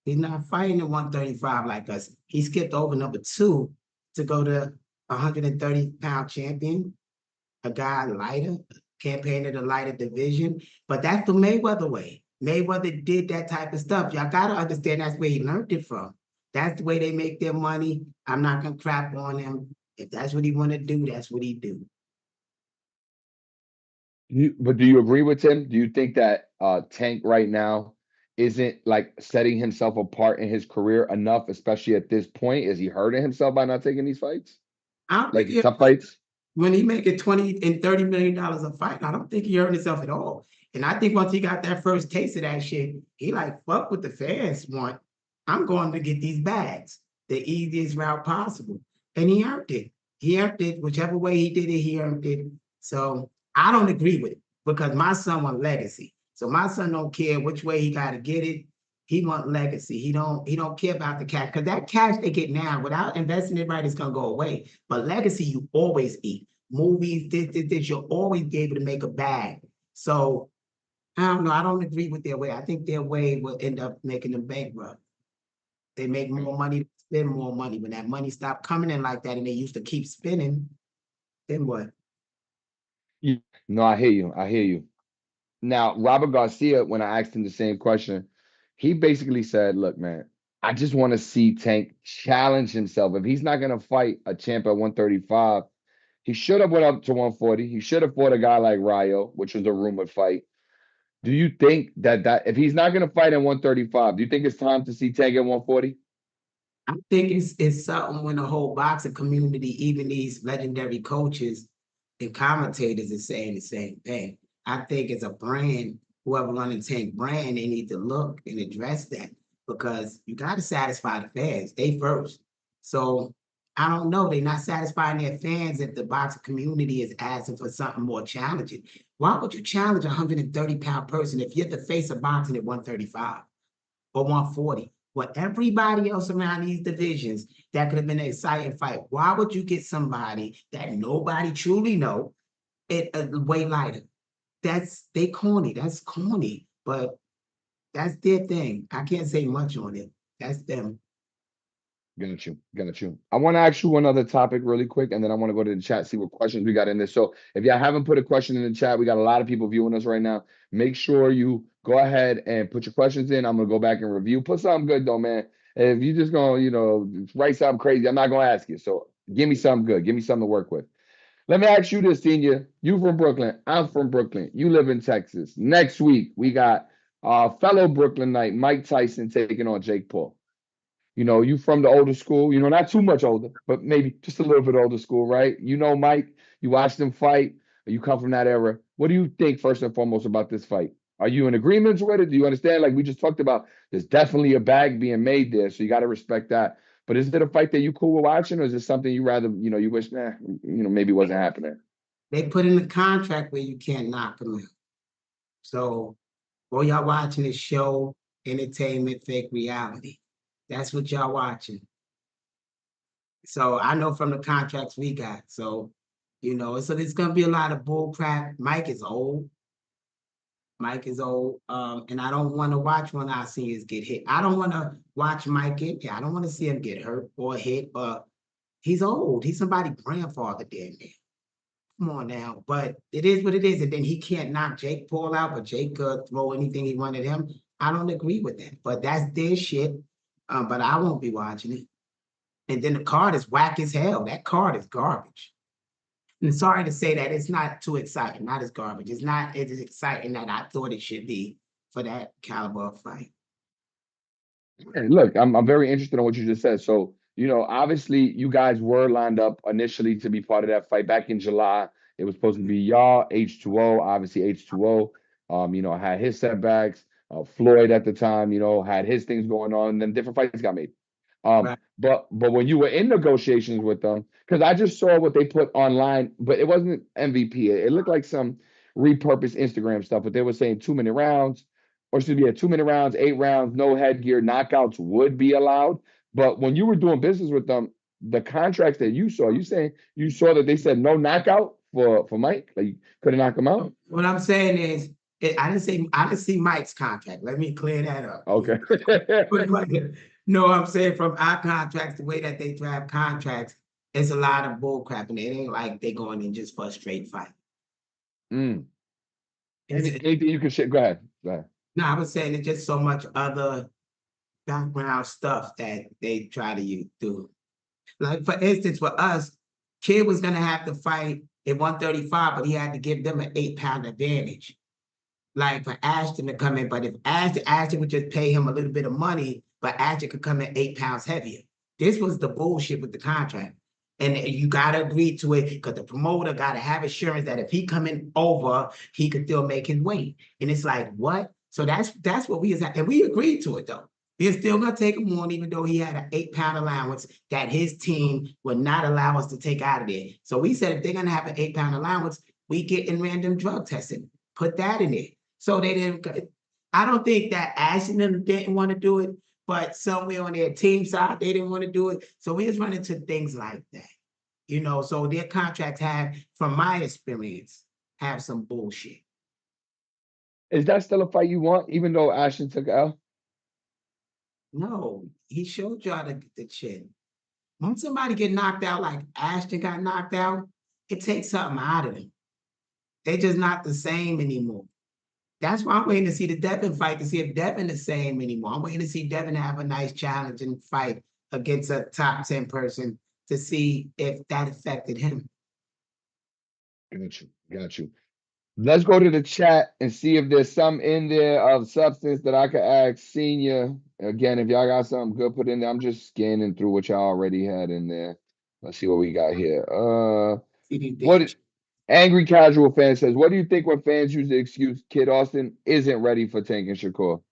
He's not fighting at 135 like us. He skipped over number 2 to go to 130-pound champion, a guy lighter, campaigning the lighter division. But that's the Mayweather way. Mayweather did that type of stuff. Y'all got to understand that's where he learned it from. That's the way they make their money. I'm not going to crap on him. If that's what he want to do, that's what he do. But do you agree with Tim? Do you think that Tank right now isn't like setting himself apart in his career enough, especially at this point? Is he hurting himself by not taking these fights? Like tough fights? when he making $20 and $30 million a fight, I don't think he hurt himself at all. And I think once he got that first taste of that shit, he like, fuck what the fans want. I'm going to get these bags the easiest route possible. And he earned it. He earned it. Whichever way he did it, he earned it. So I don't agree with it because my son wants legacy. So my son don't care which way he got to get it. He wants legacy. He don't care about the cash because that cash they get now without investing it right, it's gonna go away. But legacy, you always eat. Movies, this, you'll always be able to make a bag. So I don't know. I don't agree with their way. I think their way will end up making them bankrupt. They make more money, spend more money. When that money stopped coming in like that and they used to keep spending, then what? No, I hear you. I hear you. Now, Robert Garcia, when I asked him the same question, he basically said, look, man, I just want to see Tank challenge himself. If he's not going to fight a champ at 135, he should have went up to 140. He should have fought a guy like Rayo, which was a rumored fight. Do you think that if he's not going to fight at 135, do you think it's time to see Tank at 140? I think it's something when the whole boxing community, even these legendary coaches and commentators, are saying the same thing. I think it's a brand, whoever running Tank brand, they need to look and address that because you got to satisfy the fans. They first. So I don't know. They're not satisfying their fans if the boxing community is asking for something more challenging. Why would you challenge a 130-pound person if you're the face of boxing at 135 or 140? For everybody else around these divisions, that could have been an exciting fight. Why would you get somebody that nobody truly know at a way lighter? They corny. That's corny, but that's their thing. I can't say much on it. That's them. Got you. Got you. I want to ask you one other topic really quick, and then I want to go to the chat, see what questions we got in there. So if y'all haven't put a question in the chat, we got a lot of people viewing us right now. Make sure you go ahead and put your questions in. I'm going to go back and review. Put something good, though, man. If you just going to, write something crazy, I'm not going to ask you. So give me something good. Give me something to work with. Let me ask you this, Senior. You from Brooklyn. I'm from Brooklyn. You live in Texas. Next week, we got our fellow Brooklynite, Mike Tyson, taking on Jake Paul. You from the older school, not too much older, but maybe just a little bit older school, right? Mike, you watched him fight, you come from that era. What do you think, first and foremost, about this fight? Are you in agreement with it? Do you understand? Like we just talked about, there's definitely a bag being made there, so you got to respect that. But is it a fight that you cool with watching, or is it something you rather, you wish, maybe wasn't happening? They put in the contract where you can't knock them out. So, while y'all watching this show, entertainment, fake reality. That's what y'all watching. So I know from the contracts we got. So, so there's gonna be a lot of bull crap. Mike is old. And I don't want to watch one of our seniors get hit. I don't want to watch Mike get hit. I don't want to see him get hurt or hit. But he's old. He's somebody's grandfather there, man. Come on now. But it is what it is. And then he can't knock Jake Paul out, but Jake could throw anything he wanted him. I don't agree with that. But that's their shit. But I won't be watching it. And then the card is whack as hell. That card is garbage. And sorry to say that it's not too exciting, not as garbage. It's not as exciting that I thought it should be for that caliber of fight. And look, I'm very interested in what you just said. So, obviously you guys were lined up initially to be part of that fight back in July. It was supposed to be y'all, H2O, obviously H2O, had his setbacks. Floyd at the time, had his things going on, and then different fights got made. Right. But when you were in negotiations with them, because I just saw what they put online, but it wasn't MVP. It looked like some repurposed Instagram stuff, but they were saying 2-minute rounds, or should be 2-minute rounds, 8 rounds, no headgear, knockouts would be allowed. But when you were doing business with them, the contracts that you saw that they said no knockout for Mike, like you couldn't knock him out. What I'm saying is, I didn't see Mike's contract. Let me clear that up. Okay. No, I'm saying from our contracts, the way that they draft contracts, it's a lot of bull crap, and it ain't like they going in just for a straight fight. Anything you can share? Go ahead. No, I was saying it's just so much other background stuff that they try to do. Like for instance, for us, Kid was gonna have to fight at 135, but he had to give them an 8-pound advantage. Like for Ashton to come in, but if Ashton would just pay him a little bit of money, but Ashton could come in 8 pounds heavier. This was the bullshit with the contract. And you gotta agree to it because the promoter gotta have assurance that if he coming over, he could still make his weight. And it's like, what? So that's what we is at. And we agreed to it though. We're still gonna take him on, even though he had an 8-pound allowance that his team would not allow us to take out of there. So we said if they're gonna have an 8-pound allowance, we get in random drug testing. Put that in there. So they didn't. I don't think that Ashton didn't want to do it, but somewhere on their team side, they didn't want to do it. So we was running into things like that. You know, so their contracts have, from my experience, have some bullshit. Is that still a fight you want, even though Ashton took L? No, he showed y'all the chin. When somebody get knocked out like Ashton got knocked out, it takes something out of them. They just not the same anymore. That's why I'm waiting to see the Devin fight to see if Devin the same anymore. I'm waiting to see Devin have a nice challenging fight against a top 10 person to see if that affected him. Got you. Let's go to the chat and see if there's some in there of substance that I could ask Senior. Again, if y'all got something good put in there, I'm just scanning through what y'all already had in there. Let's see what we got here. Angry Casual Fan says, what do you think when fans use the excuse Kid Austin isn't ready for Tank and Shakur?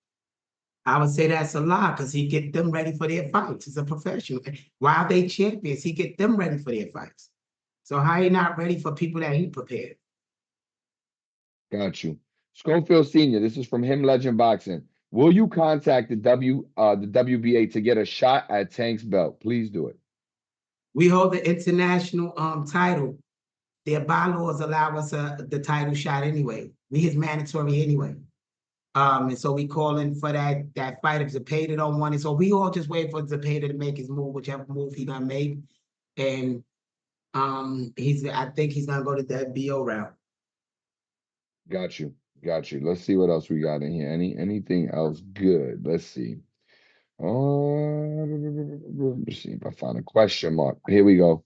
I would say that's a lie because he get them ready for their fights. He's a professional. While they champions, he get them ready for their fights. So how he not ready for people that he prepared? Got you. Schofield Sr., this is from Him Legend Boxing. Will you contact the WBA to get a shot at Tank's belt? Please do it. We hold the international title. Their bylaws allow us the title shot anyway. It's mandatory anyway. And so we calling for that fight if Zepeda don't want it. So we all just wait for Zepeda to make his move, whichever move he gonna make. And I think he's gonna go to the FBO route. Got you. Let's see what else we got in here. Anything else good? Let's see. Let's see if I find a question mark. Here we go.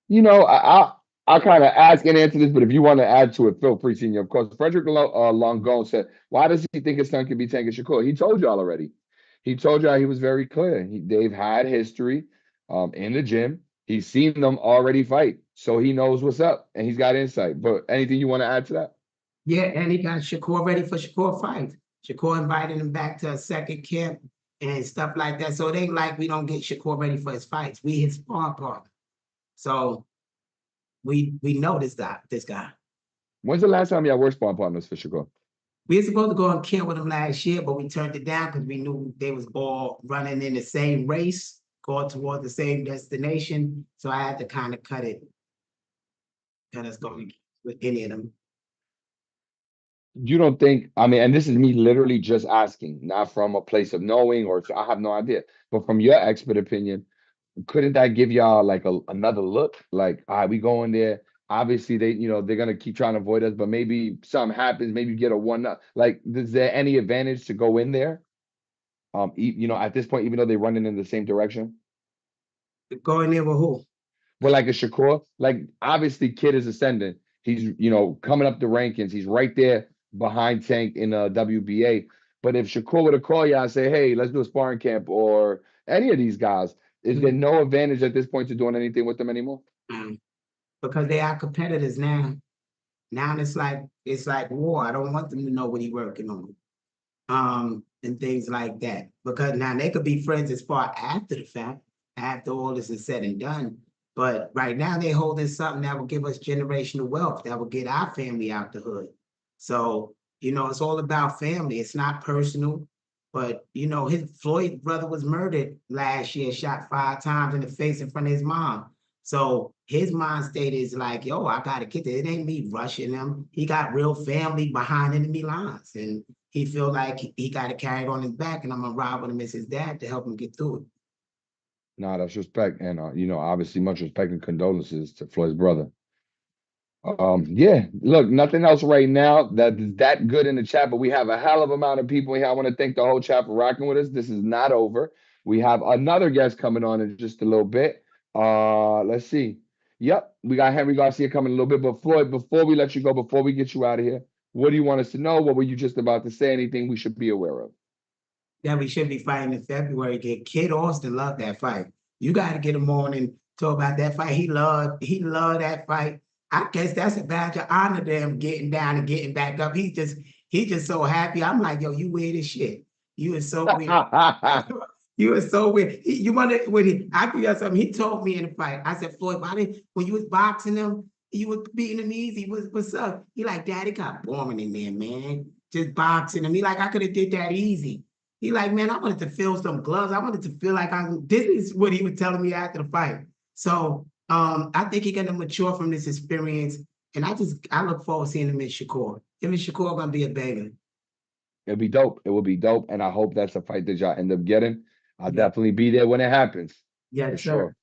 You know, I'll kind of ask and answer this, but if you want to add to it, feel free, Senior. Of course, Frederick Longon said, why does he think his son can be Tank and Shakur? He told y'all already. He told y'all he was very clear. They've had history in the gym. He's seen them already fight. So he knows what's up and he's got insight. But anything you want to add to that? Yeah, and he got Shakur ready for Shakur fight. Shakur invited him back to a second camp and stuff like that. So it ain't like we don't get Shakur ready for his fights. We his sparring partner. So we know this guy. When's the last time y'all were sparring partners for Shakur? We were supposed to go on camp with him last year, but we turned it down because we knew they was all running in the same race, going toward the same destination. So I had to kind of cut us going with any of them. You don't think, I mean, and this is me literally just asking, not from a place of knowing or I have no idea, but from your expert opinion, couldn't that give y'all like another look? Like, all right, we go in there. Obviously, they're gonna keep trying to avoid us, but maybe something happens. Maybe you get a 1-0. Like, is there any advantage to go in there? At this point, even though they're running in the same direction. Go in there with who? Well, like a Shakur, like obviously, Kid is ascending. He's coming up the rankings. He's right there behind Tank in WBA. But if Shakur were to call y'all and say, "Hey, let's do a sparring camp," or any of these guys, is there no advantage at this point to doing anything with them anymore? Because they are competitors now. Now it's like war. I don't want them to know what he's working on. And things like that. Because now they could be friends as far after the fact, after all this is said and done. But right now they're holding something that will give us generational wealth, that will get our family out the hood. So, it's all about family. It's not personal. But, his Floyd brother was murdered last year, shot 5 times in the face in front of his mom. So his mind state is like, yo, I got to get there. It ain't me rushing him. He got real family behind enemy lines. And he feel like he got to carry it on his back. And I'm going to ride with him as his dad to help him get through it. No, that's respect. And, obviously much respect and condolences to Floyd's brother. Yeah, look, nothing else right now that good in the chat, but we have a hell of amount of people here. I want to thank the whole chat for rocking with us. This is not over. We have another guest coming on in just a little bit. Let's see. Yep, we got Henry Garcia coming in a little bit. But Floyd, before we let you go, before we get you out of here, what do you want us to know? What were you just about to say? Anything we should be aware of? That we should be fighting in February. Kid Austin loved that fight. You got to get him on and talk about that fight. He loved that fight. I guess that's a badge of honor to him getting down and getting back up. He's just so happy. I'm like, yo, you weird as shit. You is so weird. You were so weird. You wanna I tell you something. He told me in the fight. I said, Floyd, when you was boxing him, you was beating him easy. What's up? He like, Daddy got boring in there, man. Just boxing him. He like, I could have did that easy. He like, man, I wanted to feel some gloves. I wanted to feel like this is what he was telling me after the fight. So I think he's gonna mature from this experience. And I look forward to seeing him in Shakur. Him and Shakur gonna be a banger. It'll be dope. It will be dope. And I hope that's a fight that y'all end up getting. I'll definitely be there when it happens. Yes, for sir. sure.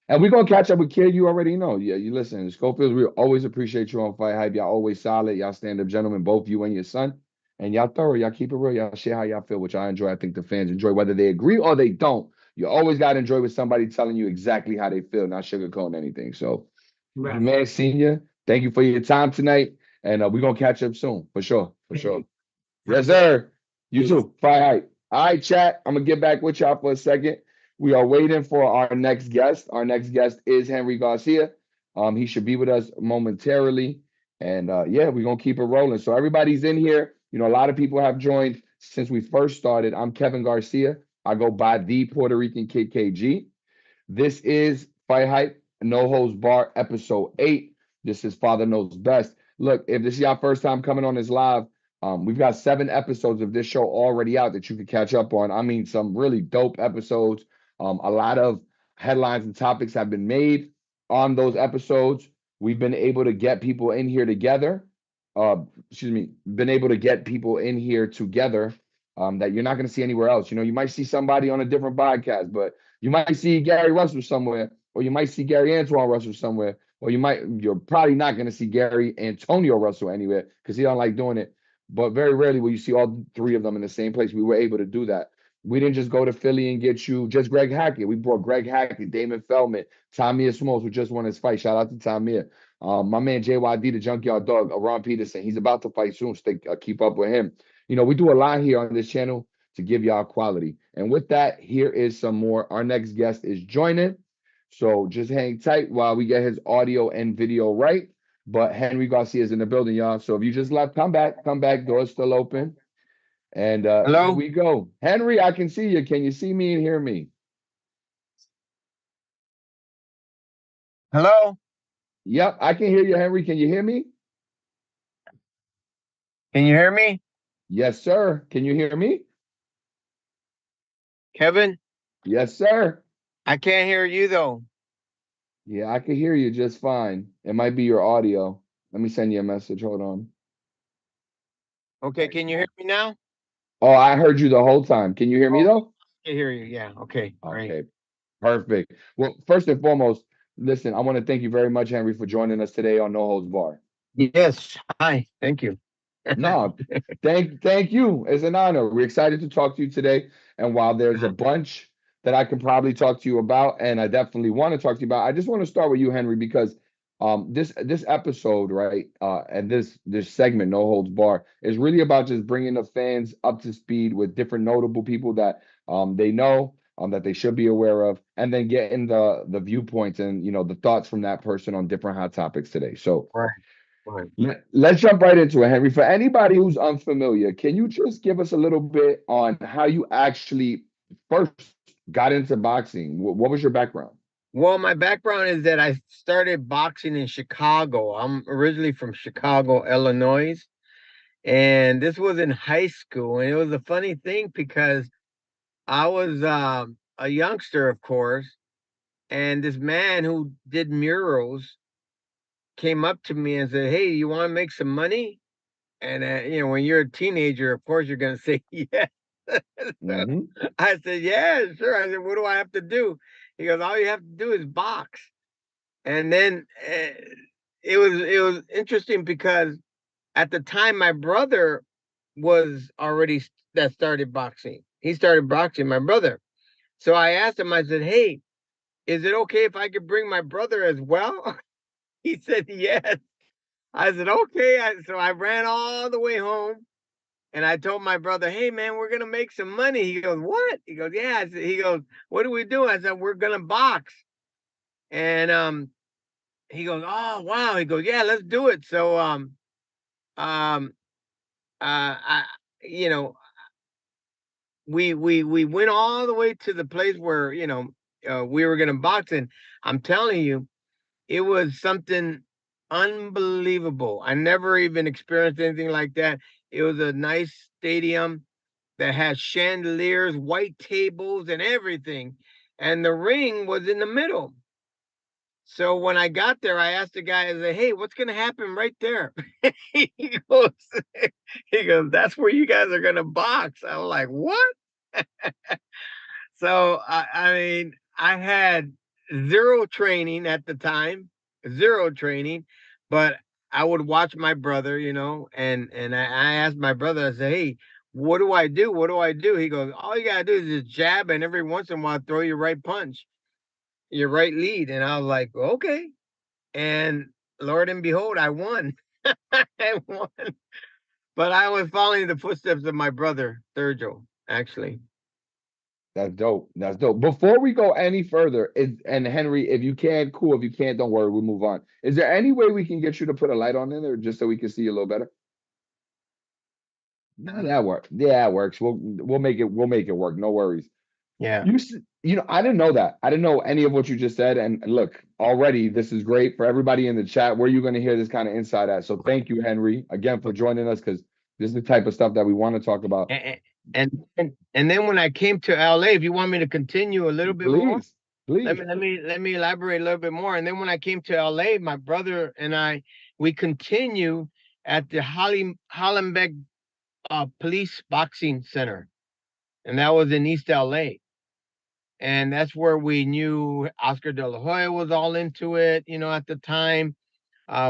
And we're gonna catch up with Kid. You already know. Yeah, you listen. Schofield, we always appreciate you on Fight Hype. Y'all always solid. Y'all stand-up gentlemen, both you and your son. And y'all thorough. Y'all keep it real. Y'all share how y'all feel, which I enjoy. I think the fans enjoy, whether they agree or they don't. You always gotta enjoy with somebody telling you exactly how they feel, not sugarcoating anything. So, Right. man, Senior, thank you for your time tonight. And we're gonna catch up soon. For sure. For sure. Yes, sir. You too. Fight Hype. All right, chat. I'm gonna get back with y'all for a second. We are waiting for our next guest. Our next guest is Henry Garcia. He should be with us momentarily. And yeah, we're gonna keep it rolling. So everybody's in here. You know, a lot of people have joined since we first started. I'm Kevin Garcia. I go by the Puerto Rican Kid KG. This is Fight Hype, No Holds Bar, episode 8. This is Father Knows Best. Look, if this is your first time coming on this live, we've got 7 episodes of this show already out that you can catch up on. I mean, some really dope episodes. A lot of headlines and topics have been made on those episodes. We've been able to get people in here together. Been able to get people in here together that you're not going to see anywhere else. You know, you might see somebody on a different podcast, but you might see Gary Russell somewhere, or you might see Gary Antoine Russell somewhere, or you're probably not going to see Gary Antonio Russell anywhere because he don't like doing it. But very rarely will you see all 3 of them in the same place. We were able to do that. We didn't just go to Philly and get you just Greg Hackett. We brought Greg Hackett, Damon Feldman, Tamir Smalls, who just won his fight. Shout out to Tamir. My man JYD, the Junkyard Dog, Ron Peterson. He's about to fight soon. So keep up with him. You know, we do a lot here on this channel to give y'all quality. And with that, here is some more. Our next guest is joining. So just hang tight while we get his audio and video right. But Henry Garcia is in the building, y'all. So if you just left, come back. Door's still open. And Hello? here we go. Henry, I can see you. Can you see me and hear me? Hello? Yep, I can hear you, Henry. Can you hear me? Can you hear me? Yes, sir. Can you hear me? Kevin? Yes, sir. I can't hear you though. Yeah, I can hear you just fine. It might be your audio. Let me send you a message. Hold on. Okay, can you hear me now? Oh, I heard you the whole time. Can you hear me though? I can hear you. Yeah. Okay. Okay, Great. perfect. Well, first and foremost, listen, I want to thank you very much, Henry, for joining us today on No Holds Bar. Yes. Hi. Thank you. No, thank you. It's an honor. We're excited to talk to you today. And while there's a bunch that I can probably talk to you about, and I definitely want to talk to you about, I just want to start with you, Henry, because this episode, right, and this segment, No Holds Bar, is really about just bringing the fans up to speed with different notable people that they know, that they should be aware of, and then getting the viewpoints and the thoughts from that person on different hot topics today. So. Right. Right. Let's jump right into it, Henry. For anybody who's unfamiliar, can you just give us a little bit on how you actually first got into boxing? What was your background? Well, my background is that I started boxing in Chicago. I'm originally from Chicago, Illinois. And this was in high school. And it was a funny thing because I was a youngster, of course. And this man who did murals came up to me and said, "Hey, you want to make some money?" And when you're a teenager, of course you're gonna say yes. So I said, "Yeah, sure." I said, "What do I have to do?" He goes, "All you have to do is box." And then it was interesting because at the time my brother was already that started boxing. He started boxing, my brother. So I asked him. I said, "Hey, is it okay if I could bring my brother as well?" He said, "Yes." I said, "Okay." So I ran all the way home And I told my brother, hey, man, we're going to make some money. He goes, what? He goes, yeah. He goes, what do we do? I said, we're going to box. And he goes, oh, wow. He goes, yeah, let's do it. So, I, you know, we went all the way to the place where, we were going to box. And I'm telling you, it was something unbelievable. I never even experienced anything like that. It was a nice stadium that had chandeliers, white tables, and everything. And the ring was in the middle. So when I got there, I asked the guy, I said, hey, what's going to happen right there? he goes, he goes, that's where you guys are going to box. I was like, what? So, I mean, I had zero training at the time, zero training, but I would watch my brother, and I asked my brother, I said, hey, what do I do? What do I do? He goes, all you got to do is just jab and every once in a while throw your right punch, your right lead. And I was like, okay. And Lord and behold, I won. I won. But I was following the footsteps of my brother, Sergio, actually. That's dope. That's dope. Before we go any further, and Henry, if you can, cool. If you can't, don't worry. We'll move on. Is there any way we can get you to put a light on in there just so we can see you a little better? No, that works. Yeah, it works. We'll make it. We'll make it work. No worries. Yeah. I didn't know that. I didn't know any of what you just said. And look, already this is great for everybody in the chat. Where you going to hear this kind of insight at? So thank you, Henry, again for joining us because this is the type of stuff that we want to talk about. And then when I came to LA, if you want me to continue a little bit more, please. Let me elaborate a little bit more. And then when I came to LA, my brother and I, we continue at the Hollenbeck Police Boxing Center, and that was in East LA. And that's where we knew Oscar De La Hoya was all into it, at the time.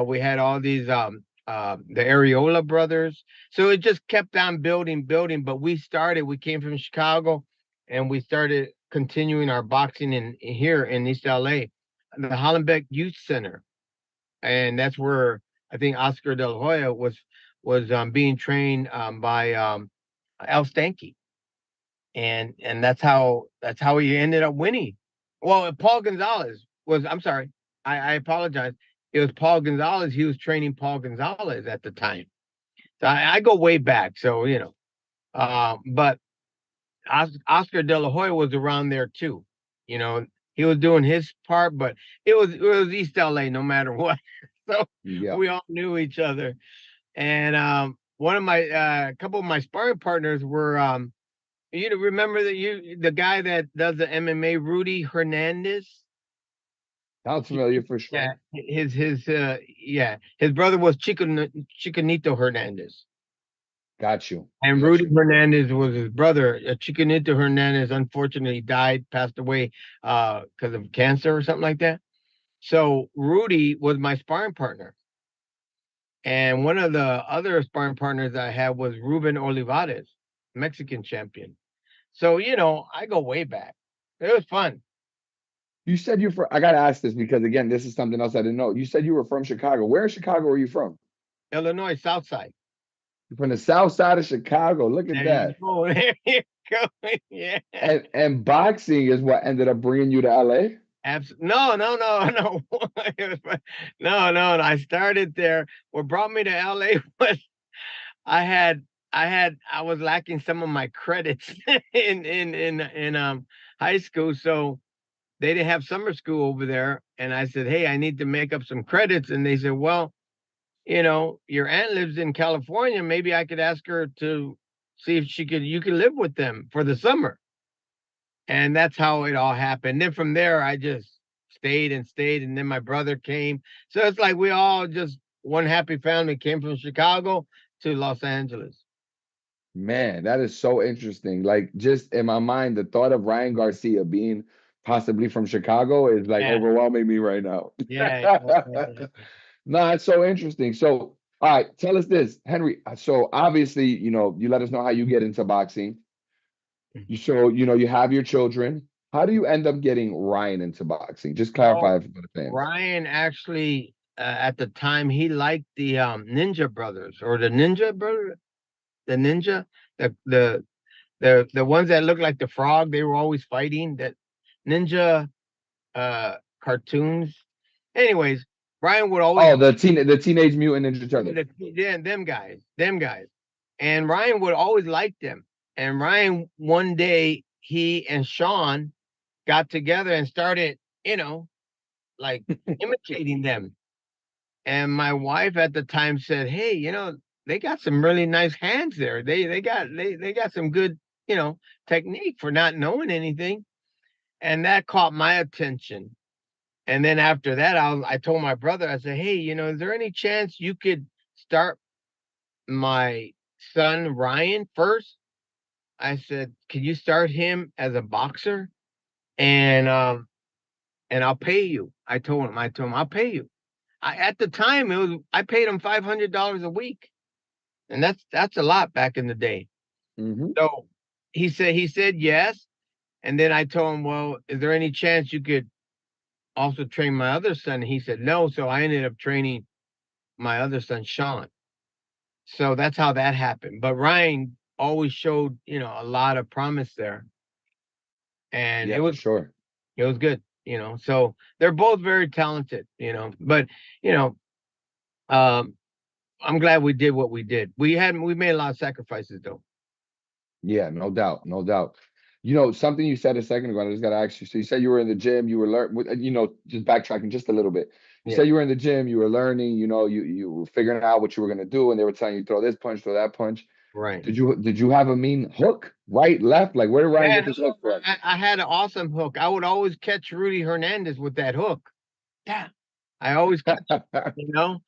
We had all these the Areola brothers. So it just kept on building. But we came from Chicago and we started continuing our boxing here in East LA, the Hollenbeck Youth Center. And that's where I think Oscar De La Hoya was being trained by Al Stanky. And that's how he ended up winning. Well, Paul Gonzalez I'm sorry, I apologize. It was Paul Gonzalez. He was training Paul Gonzalez at the time. So I go way back. So, but Oscar De La Hoya was around there too. He was doing his part, but it was East LA no matter what. So we all knew each other. And one of my couple of my sparring partners were you remember the guy that does the MMA, Rudy Hernandez? Sounds familiar for sure. Yeah, his brother was Chicanito Hernandez. Got you. And Rudy Hernandez was his brother. Chicanito Hernandez unfortunately passed away because of cancer or something like that. So Rudy was my sparring partner. And one of the other sparring partners I had was Ruben Olivares, Mexican champion. So, I go way back. It was fun. You said you're from, I got to ask this because, again, this is something else I didn't know. You said you were from Chicago. Where in Chicago are you from? Illinois, South Side. You're from the South Side of Chicago. Look at that. There you go. Yeah. And boxing is what ended up bringing you to LA? No. No. I started there. What brought me to LA was I was lacking some of my credits in high school, so they didn't have summer school over there. And I said, hey, I need to make up some credits. And they said, well, your aunt lives in California. Maybe I could ask her to see if you could live with them for the summer. And that's how it all happened. Then from there, I just stayed. And then my brother came. So it's like we all just one happy family came from Chicago to Los Angeles. Man, that is so interesting. Like, just in my mind, the thought of Ryan Garcia being possibly from Chicago is like overwhelming me right now. Yeah. No, it's so interesting. So, all right, tell us this, Henry. So obviously, you let us know how you get into boxing. You have your children. How do you end up getting Ryan into boxing? Just clarify for the fans. Ryan actually, at the time, he liked the Ninja Brothers or the Ninja Brothers. the ninja, the ones that look like the frog. They were always fighting that ninja cartoons. Anyways, Ryan would always Oh, the Teenage Mutant Ninja Turtles. yeah, them guys, and Ryan would always like them. And Ryan one day he and Sean got together and started, like imitating them. And my wife at the time said, "Hey, they got some really nice hands there. They got some good, technique for not knowing anything." And that caught my attention. And then after that, I told my brother, I said, "Hey, is there any chance you could start my son Ryan first?" I said, "Can you start him as a boxer? And I'll pay you." I told him, "I'll pay you." At the time I paid him $500 a week, and that's a lot back in the day. Mm-hmm. So he said yes, and then I told him, "Well, is there any chance you could also train my other son?" And he said no. So I ended up training my other son, Sean. So that's how that happened. But Ryan always showed, a lot of promise there, and Yeah, for sure. it was good. So they're both very talented. But you know, um, I'm glad we did what we did. We made a lot of sacrifices though. Yeah, no doubt, no doubt. Something you said a second ago, I just got to ask you. So you said you were in the gym, you were learning, just backtracking just a little bit. You Yeah, said you were in the gym, you were learning, you were figuring out what you were going to do, and they were telling you throw this punch, throw that punch. right. Did you have a mean hook, right, left? Like where did Ryan Yeah, get this hook from? I had an awesome hook. I would always catch Rudy Hernandez with that hook. Yeah, I always catch, you know.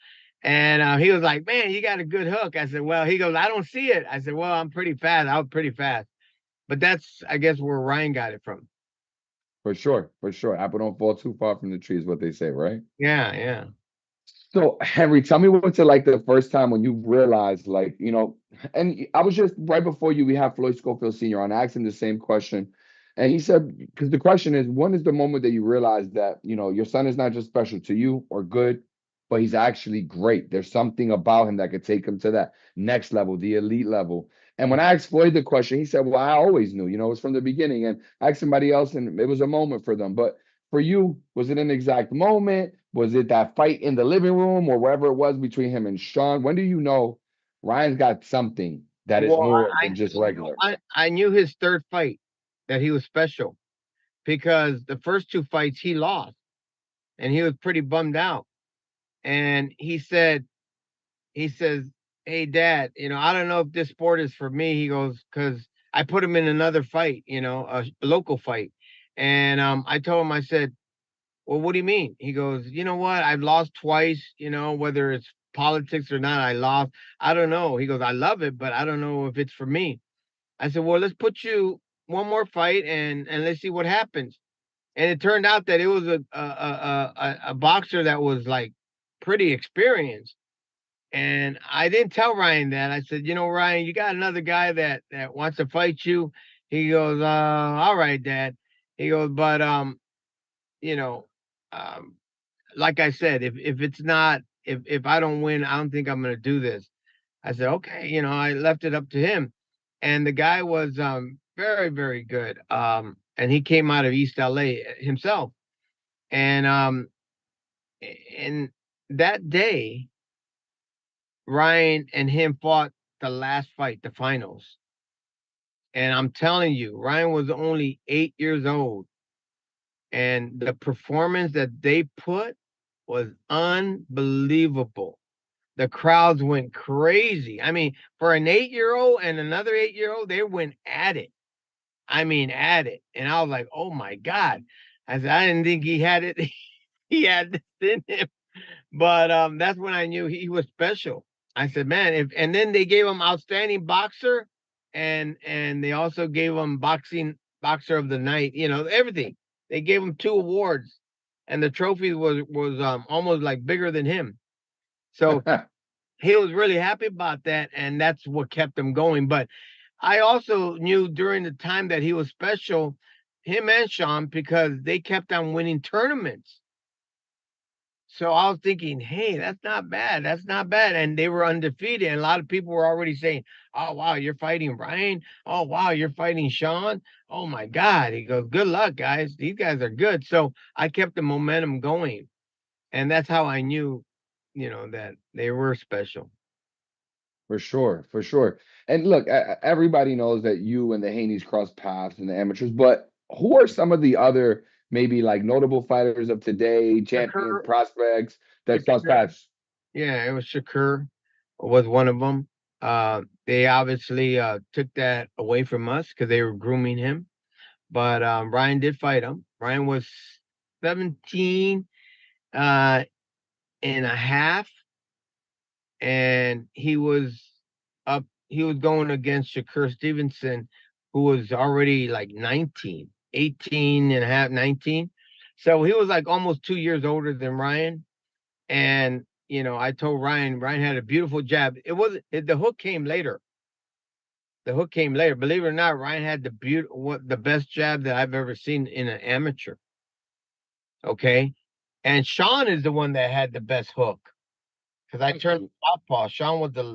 And he was like, "Man, you got a good hook." I said, "Well," he goes, "I don't see it." I said, "Well, I'm pretty fast. I was pretty fast." But that's, I guess, where Ryan got it from. For sure, for sure. Apple don't fall too far from the tree is what they say, right? Yeah, yeah. So, Henry, tell me what's it like the first time when you realized, like, and I was just right before you, we have Floyd Schofield Sr. on. I asked him the same question. And he said, because the question is, when is the moment that you realize that, your son is not just special to you or good, but he's actually great? There's something about him that could take him to that next level, the elite level. And when I asked Floyd the question, he said, well, I always knew, it was from the beginning. And I asked somebody else, and it was a moment for them. But for you, was it an exact moment? Was it that fight in the living room or wherever it was between him and Sean? When do you know Ryan's got something that is Well, more than just regular? I knew his third fight that he was special because the first two fights he lost, and he was pretty bummed out. And he says, "Hey, Dad, I don't know if this sport is for me." He goes, "Because I put him in another fight, a local fight." And I told him, I said, "Well, what do you mean?" He goes, "You know what? I've lost twice, whether it's politics or not, I lost. I don't know." He goes, "I love it, but I don't know if it's for me." I said, "Well, let's put you one more fight and let's see what happens." And it turned out that it was a boxer that was like pretty experienced. And I didn't tell Ryan that. I said, "Ryan, you got another guy that wants to fight you." He goes, "All right, Dad." He goes, "But you know, um, like I said, if it's not, if I don't win, I don't think I'm gonna do this." I said, "Okay." I left it up to him, and the guy was very, very good. And he came out of East LA himself. And and that day, Ryan and him fought the last fight, the finals. And I'm telling you, Ryan was only 8 years old, and the performance that they put was unbelievable. The crowds went crazy. I mean, for an 8-year-old and another 8-year-old, they went at it. I mean, at it. And I was like, "Oh my God." I said, I didn't think he had it. He had this in him. But that's when I knew he was special. I said, "Man, if," and then they gave him outstanding boxer, and they also gave him boxer of the night, everything. They gave him 2 awards, and the trophy was almost like bigger than him. So he was really happy about that, and that's what kept him going. But I also knew during the time that he was special, him and Sean, because they kept on winning tournaments. So I was thinking, hey, that's not bad. That's not bad. And they were undefeated. And a lot of people were already saying, oh, wow, you're fighting Ryan. Oh, wow, you're fighting Sean. Oh, my God. He goes, good luck, guys. These guys are good. So I kept the momentum going. And that's how I knew, that they were special. For sure, for sure. And look, everybody knows that you and the Haney's crossed paths in the amateurs, but who are some of the other maybe like notable fighters of today, champions, Shakur, prospects that crossed Shakur, paths? yeah, it was Shakur was one of them. They obviously took that away from us because they were grooming him. But Ryan did fight him. Ryan was 17 and a half, and he was going against Shakur Stevenson, who was already like 19, 18 and a half, 19. So he was like almost 2 years older than Ryan. And, I told Ryan had a beautiful jab. The hook came later. The hook came later. Believe it or not, Ryan had the best jab that I've ever seen in an amateur. Okay. And Sean is the one that had the best hook. Because I turned southpaw. Sean was the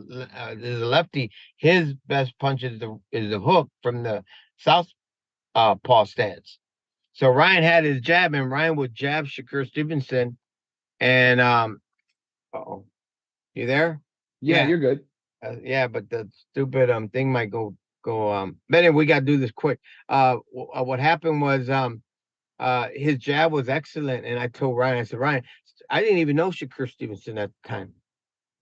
lefty. His best punch is the hook from the south paw stance. So Ryan had his jab, and Ryan would jab Shakur Stevenson. And oh, you there? Yeah, Yeah, you're good. yeah, but the stupid thing might go. But anyway, we got to do this quick. What happened was his jab was excellent, and I told Ryan, I said, Ryan, I didn't even know Shakur Stevenson at the time.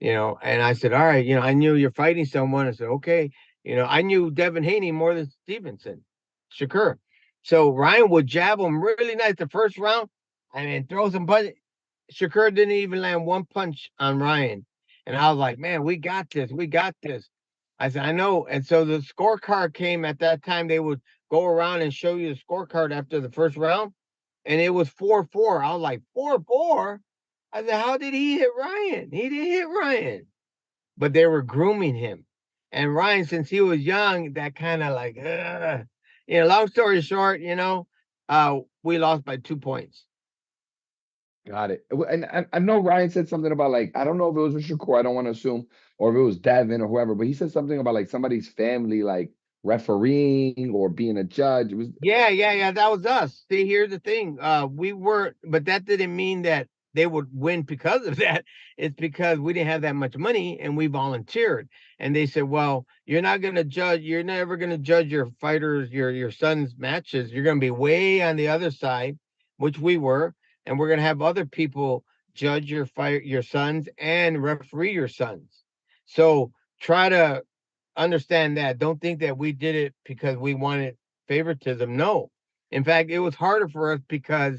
And I said, all right, I knew you're fighting someone. I said, okay, I knew Devin Haney more than Stevenson, Shakur. So Ryan would jab him really nice the first round. I mean, throw some punch. Shakur didn't even land one punch on Ryan. And I was like, man, we got this. We got this. I said, I know. And so the scorecard came at that time. They would go around and show you the scorecard after the first round. And it was 4-4. I was like, 4-4? I said, how did he hit Ryan? He didn't hit Ryan. But they were grooming him. And Ryan, since he was young, that kind of like, long story short, we lost by 2 points. Got it. And I know Ryan said something about like, I don't know if it was with Shakur, I don't want to assume, or if it was Devin or whoever, but he said something about like somebody's family like refereeing or being a judge. It was Yeah. That was us. See, here's the thing. We were, but that didn't mean that they would win because of that. It's because we didn't have that much money and we volunteered. And they said, well, you're not going to judge. You're never going to judge your fighters, your son's matches. You're going to be way on the other side, which we were. And we're going to have other people judge your sons and referee your sons. So try to understand that. Don't think that we did it because we wanted favoritism. No. In fact, it was harder for us because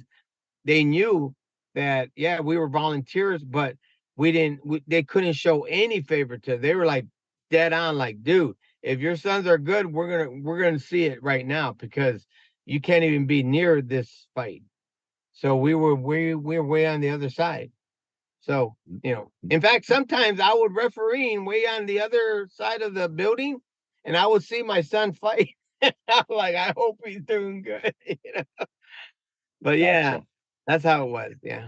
they knew that, yeah, we were volunteers, but they couldn't show any favoritism. They were like dead on, like, dude, if your sons are good, we're gonna see it right now because you can't even be near this fight. So we were way on the other side. So, in fact, sometimes I would refereeing way on the other side of the building and I would see my son fight. I'm like, I hope he's doing good. But yeah, gotcha. that's how it was. Yeah.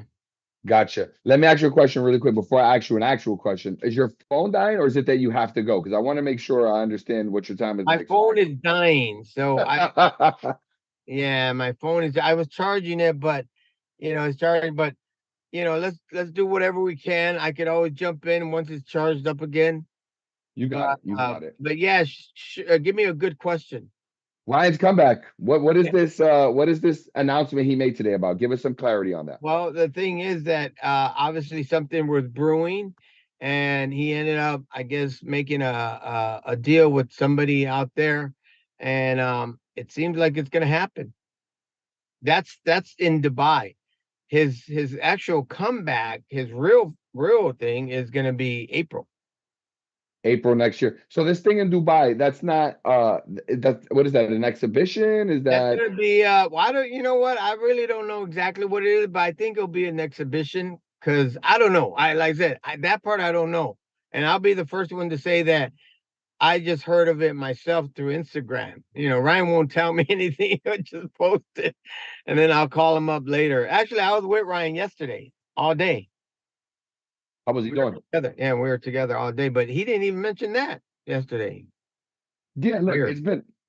Gotcha. Let me ask you a question really quick before I ask you an actual question. Is your phone dying or is it that you have to go? Because I want to make sure I understand what your time is My phone is dying. So expiring. yeah, my phone I was charging it, but it's charging, but let's do whatever we can. I could always jump in once it's charged up again. You got it. You got it. But yeah, give me a good question. Ryan's comeback. What is this? What is this announcement he made today about? Give us some clarity on that. Well, the thing is that obviously something was brewing, and he ended up, I guess, making a deal with somebody out there, and it seems like it's going to happen. That's in Dubai. His actual comeback, his real thing is going to be April. April next year. So this thing in Dubai, that's not that's what is that? An exhibition? Is That's that gonna be well, I don't you know what? I really don't know exactly what it is, but I think it'll be an exhibition because I don't know. I like I said, that part I don't know. And I'll be the first one to say that I just heard of it myself through Instagram. Ryan won't tell me anything, he'll just post it, and then I'll call him up later. Actually, I was with Ryan yesterday all day. How was he doing? Together. Yeah, we were together all day, but he didn't even mention that yesterday. Yeah, look, Weird.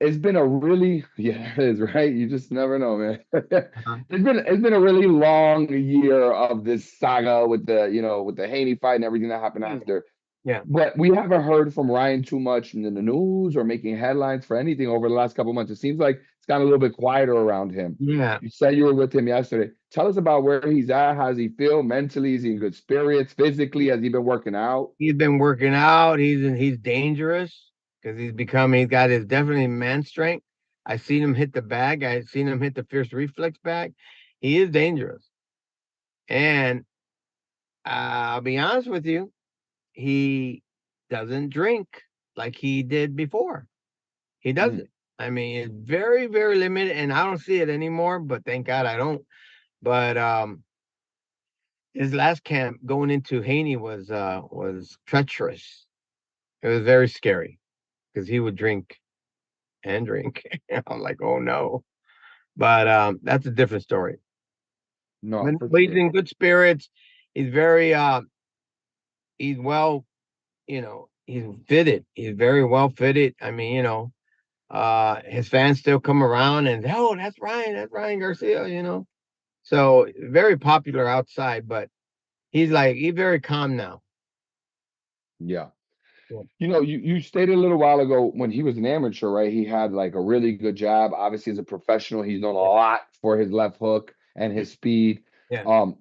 it's been a really yeah, it is right. You just never know, man. Uh-huh. It's been a really long year of this saga with the with the Haney fight and everything that happened after. Yeah. But we haven't heard from Ryan too much in the news or making headlines for anything over the last couple of months. It seems like it's gotten a little bit quieter around him. Yeah. You said you were with him yesterday. Tell us about where he's at. How's he feel mentally? Is he in good spirits? Physically, has he been working out? He's been working out. He's dangerous because he's got his definitely man strength. I seen him hit the bag. I seen him hit the fierce reflex bag. He is dangerous. And I'll be honest with you, he doesn't drink like he did before. He doesn't. I mean, it's very, very limited, and I don't see it anymore, but thank God I don't. But his last camp going into Haney was treacherous. It was very scary because he would drink and drink. I'm like, oh no. But that's a different story. No, for But he's sure. in good spirits. He's very he's well, he's fitted. He's very well fitted. I mean, his fans still come around and oh, that's Ryan Garcia. So very popular outside, but he's very calm now. Yeah. Yeah. You stated a little while ago when he was an amateur, right? He had like a really good jab. Obviously, as a professional, he's known a lot for his left hook and his speed. Yeah.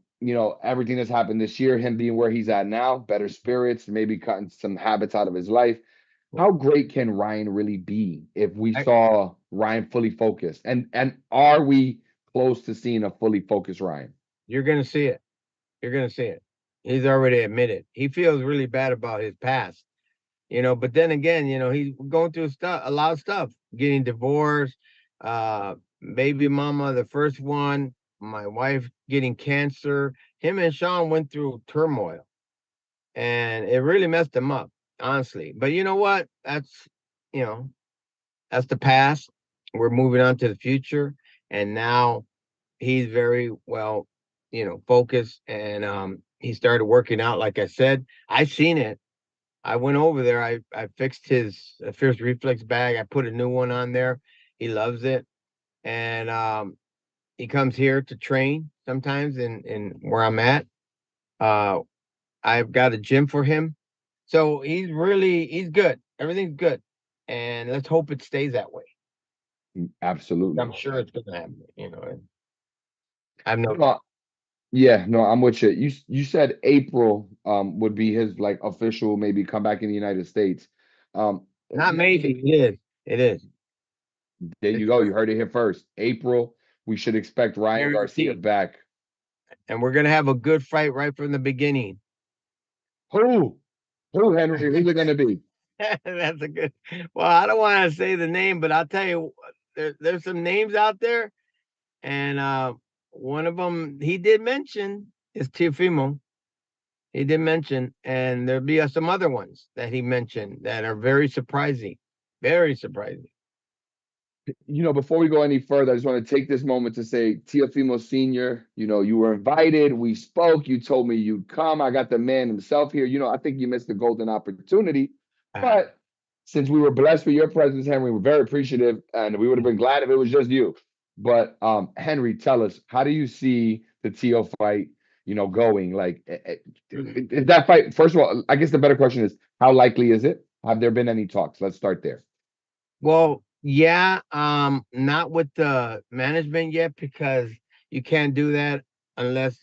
Everything that's happened this year, him being where he's at now, better spirits, maybe cutting some habits out of his life. How great can Ryan really be if we saw Ryan fully focused? And are we close to seeing a fully focused Ryan? You're gonna see it. You're gonna see it. He's already admitted. He feels really bad about his past. But then again, he's going through a lot of stuff, getting divorced, baby mama, the first one, my wife getting cancer. Him and Sean went through turmoil and it really messed him up, honestly. But you know what? You know, that's the past. We're moving on to the future. And now he's very well, focused and he started working out. Like I said, I seen it. I went over there. I fixed his fierce reflex bag. I put a new one on there. He loves it, and he comes here to train sometimes in where I'm at. Uh, I've got a gym for him, so he's good. Everything's good, and let's hope it stays that way. Absolutely. I'm sure it's gonna happen. I've no. No, yeah, no, I'm with you. You said April would be his like official maybe come back in the United States. Not maybe it is. It is. There you go. You heard it here first. April, we should expect Ryan Garcia back. And we're gonna have a good fight right from the beginning. Who, Henry? Who's it gonna be? That's a good. Well, I don't want to say the name, but I'll tell you, there's some names out there, and one of them he did mention is Teofimo. He did mention, and there'll be some other ones that he mentioned that are very surprising, very surprising. Before we go any further, I just want to take this moment to say, Teofimo Sr., you were invited. We spoke. You told me you'd come. I got the man himself here. I think you missed the golden opportunity. But since we were blessed with your presence, Henry, we're very appreciative, and we would have been glad if it was just you. But Henry, tell us, how do you see the Teo fight, going? Like, is that fight? First of all, I guess the better question is, how likely is it? Have there been any talks? Let's start there. Well, yeah, not with the management yet because you can't do that unless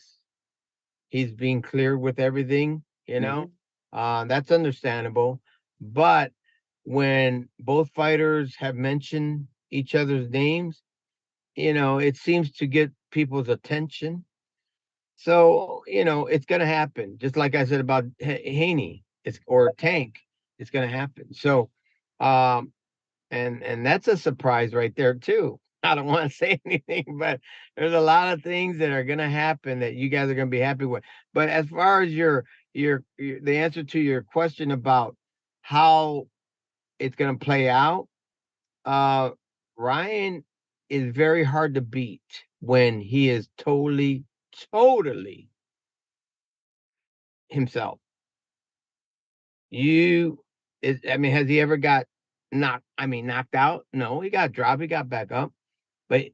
he's being cleared with everything. That's understandable. But when both fighters have mentioned each other's names, it seems to get people's attention. So, it's going to happen. Just like I said about Haney, or Tank, it's going to happen. So, and that's a surprise right there too. I don't want to say anything, but there's a lot of things that are going to happen that you guys are going to be happy with. But as far as the answer to your question about how it's going to play out, Ryan is very hard to beat when he is totally himself. I mean, has he ever got knocked out? No, he got dropped, he got back up. But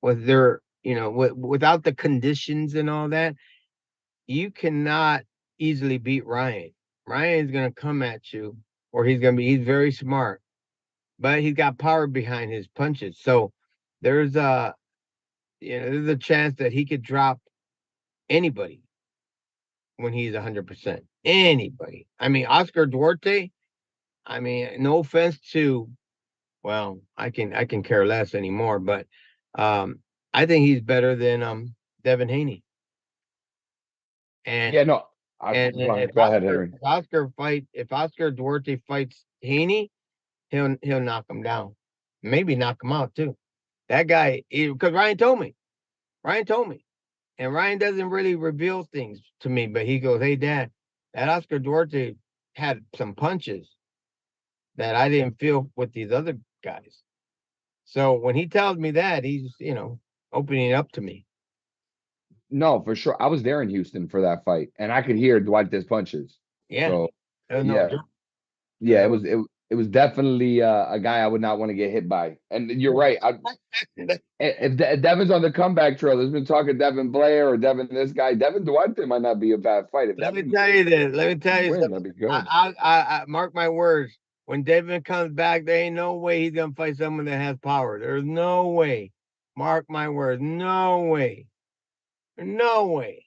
was there, without the conditions and all that, you cannot easily beat Ryan. Ryan's gonna come at you, or he's very smart, but he's got power behind his punches. So there's a there's a chance that he could drop anybody when he's 100%. Anybody. I mean, Oscar Duarte. I mean, no offense to, well, I can care less anymore, but um, I think he's better than Devin Haney. And Yeah, no. Go ahead, Henry. if Oscar Duarte fights Haney, he'll knock him down, maybe knock him out too. That guy, because Ryan told me, and Ryan doesn't really reveal things to me, but he goes, "Hey, Dad, that Oscar Duarte had some punches that I didn't feel with these other guys." So when he tells me that, he's opening it up to me. No, for sure. I was there in Houston for that fight, and I could hear Duarte's punches. Yeah, So no, yeah, yeah, it was definitely a guy I would not want to get hit by. And you're right. If Devin's on the comeback trail, there's been talk of Devin Blair or Devin this guy. Devin Duarte might not be a bad fight. If Let me Devin tell you this. Let me tell you win, something. that'd be good. I mark my words. When Devin comes back, there ain't no way he's gonna fight someone that has power. There's no way. Mark my words. No way. No way.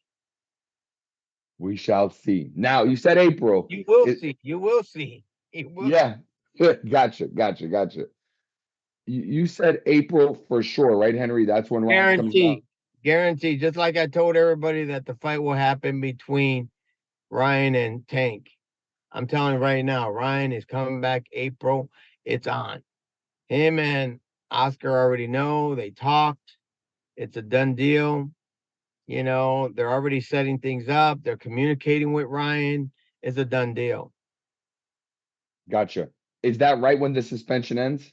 We shall see. Now you said April. You will see. You will see. You will. Yeah, gotcha. You said April for sure, right, Henry? That's when Ryan comes back. Guarantee. Just like I told everybody that the fight will happen between Ryan and Tank. I'm telling you right now, Ryan is coming back April. It's on. Him and Oscar already know. They talked. It's a done deal. They're already setting things up. They're communicating with Ryan. It's a done deal. Gotcha. Is that right when the suspension ends?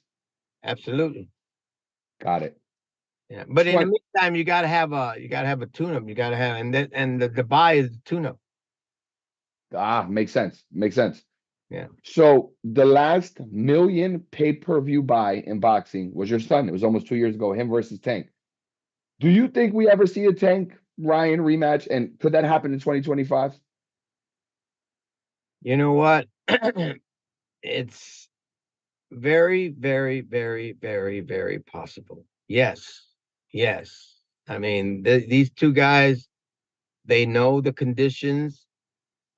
Absolutely. Got it. Yeah. But in the meantime, you gotta have a tune-up. You gotta have and the buy is the tune-up. Makes sense. Makes sense. Yeah. So the last million pay-per-view buy in boxing was your son. It was almost 2 years ago, him versus Tank. Do you think we ever see a Tank Ryan rematch? And could that happen in 2025? You know what? It's very, very, very, very, very possible. Yes. Yes. I mean, these two guys, they know the conditions.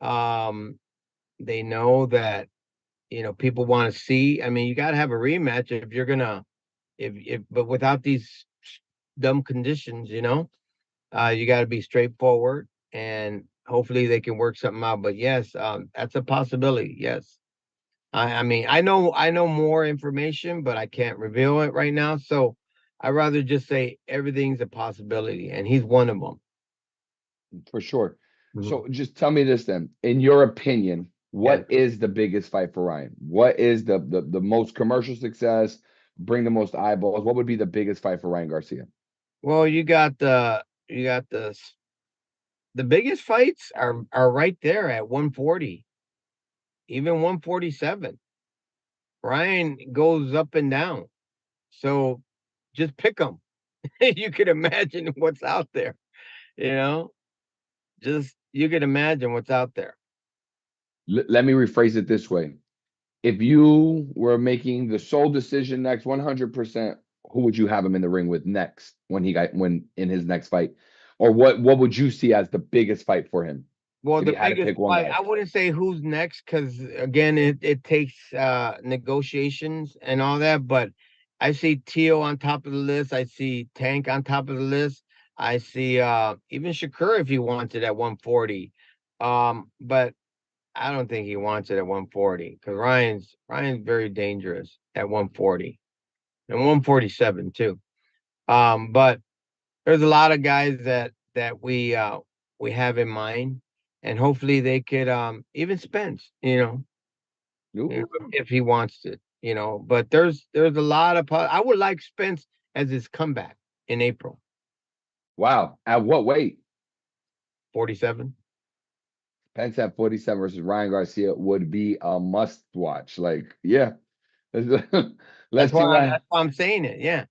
They know that people want to see. I mean, you got to have a rematch if you're gonna, if but without these dumb conditions, you got to be straightforward, and hopefully they can work something out. But yes, that's a possibility. Yes, I mean, I know more information, but I can't reveal it right now. So I'd rather just say everything's a possibility, and he's one of them. For sure. Mhm. So just tell me this then. In your opinion, what is the biggest fight for Ryan? What is the most commercial success, bring the most eyeballs? What would be the biggest fight for Ryan Garcia? Well, the biggest fights are right there at 140, even 147. Ryan goes up and down. So just pick them. You can imagine what's out there, you know? Just you can imagine what's out there. Let me rephrase it this way. If you were making the sole decision next 100%, who would you have him in the ring with next when in his next fight? Or what would you see as the biggest fight for him? Well, If the you had to biggest pick one fight, guy. I wouldn't say who's next because again, it takes negotiations and all that. But I see Teo on top of the list. I see Tank on top of the list. I see even Shakur if he wants it at 140. But I don't think he wants it at 140 because Ryan's very dangerous at 140 and 147 too. But there's a lot of guys that we have in mind, and hopefully they could even Spence, Ooh. if he wants it, But there's a lot of I would like Spence as his comeback in April. Wow. At what weight? 47. Pence at 47 versus Ryan Garcia would be a must watch. Like, yeah. Let's That's see why what. that's why I'm saying it. Yeah.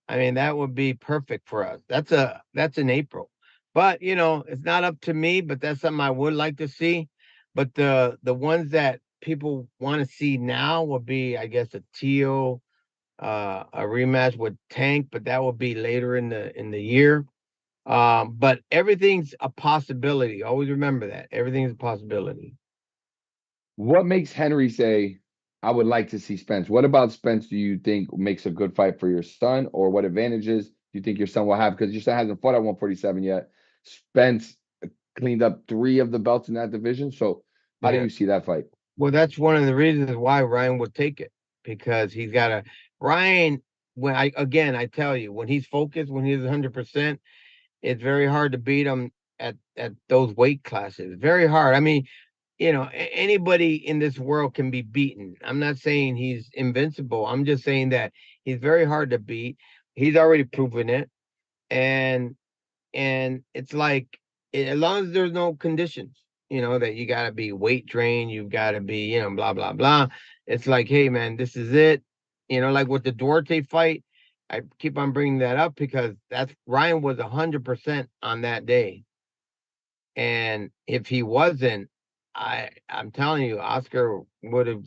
I mean, that would be perfect for us. That's in April. But it's not up to me, but that's something I would like to see. But the ones that people want to see now would be, I guess, a Teal, a rematch with Tank, but that will be later in the year. But everything's a possibility. Always remember that. Everything's a possibility. What makes Henry say, I would like to see Spence? What about Spence do you think makes a good fight for your son, or what advantages do you think your son will have? Because your son hasn't fought at 147 yet. Spence cleaned up 3 of the belts in that division. So, how do Yeah. you see that fight? Well, that's one of the reasons why Ryan would take it, because he's got a Ryan. When I tell you, when he's focused, when he's 100%, it's very hard to beat him at those weight classes. Very hard. I mean, anybody in this world can be beaten. I'm not saying he's invincible. I'm just saying that he's very hard to beat. He's already proven it, and it's like, as long as there's no conditions, that you got to be weight trained, you've got to be, blah blah blah. It's like, hey man, this is it. Like with the Duarte fight, I keep on bringing that up because that's Ryan was 100% on that day, and if he wasn't, I'm telling you, Oscar would have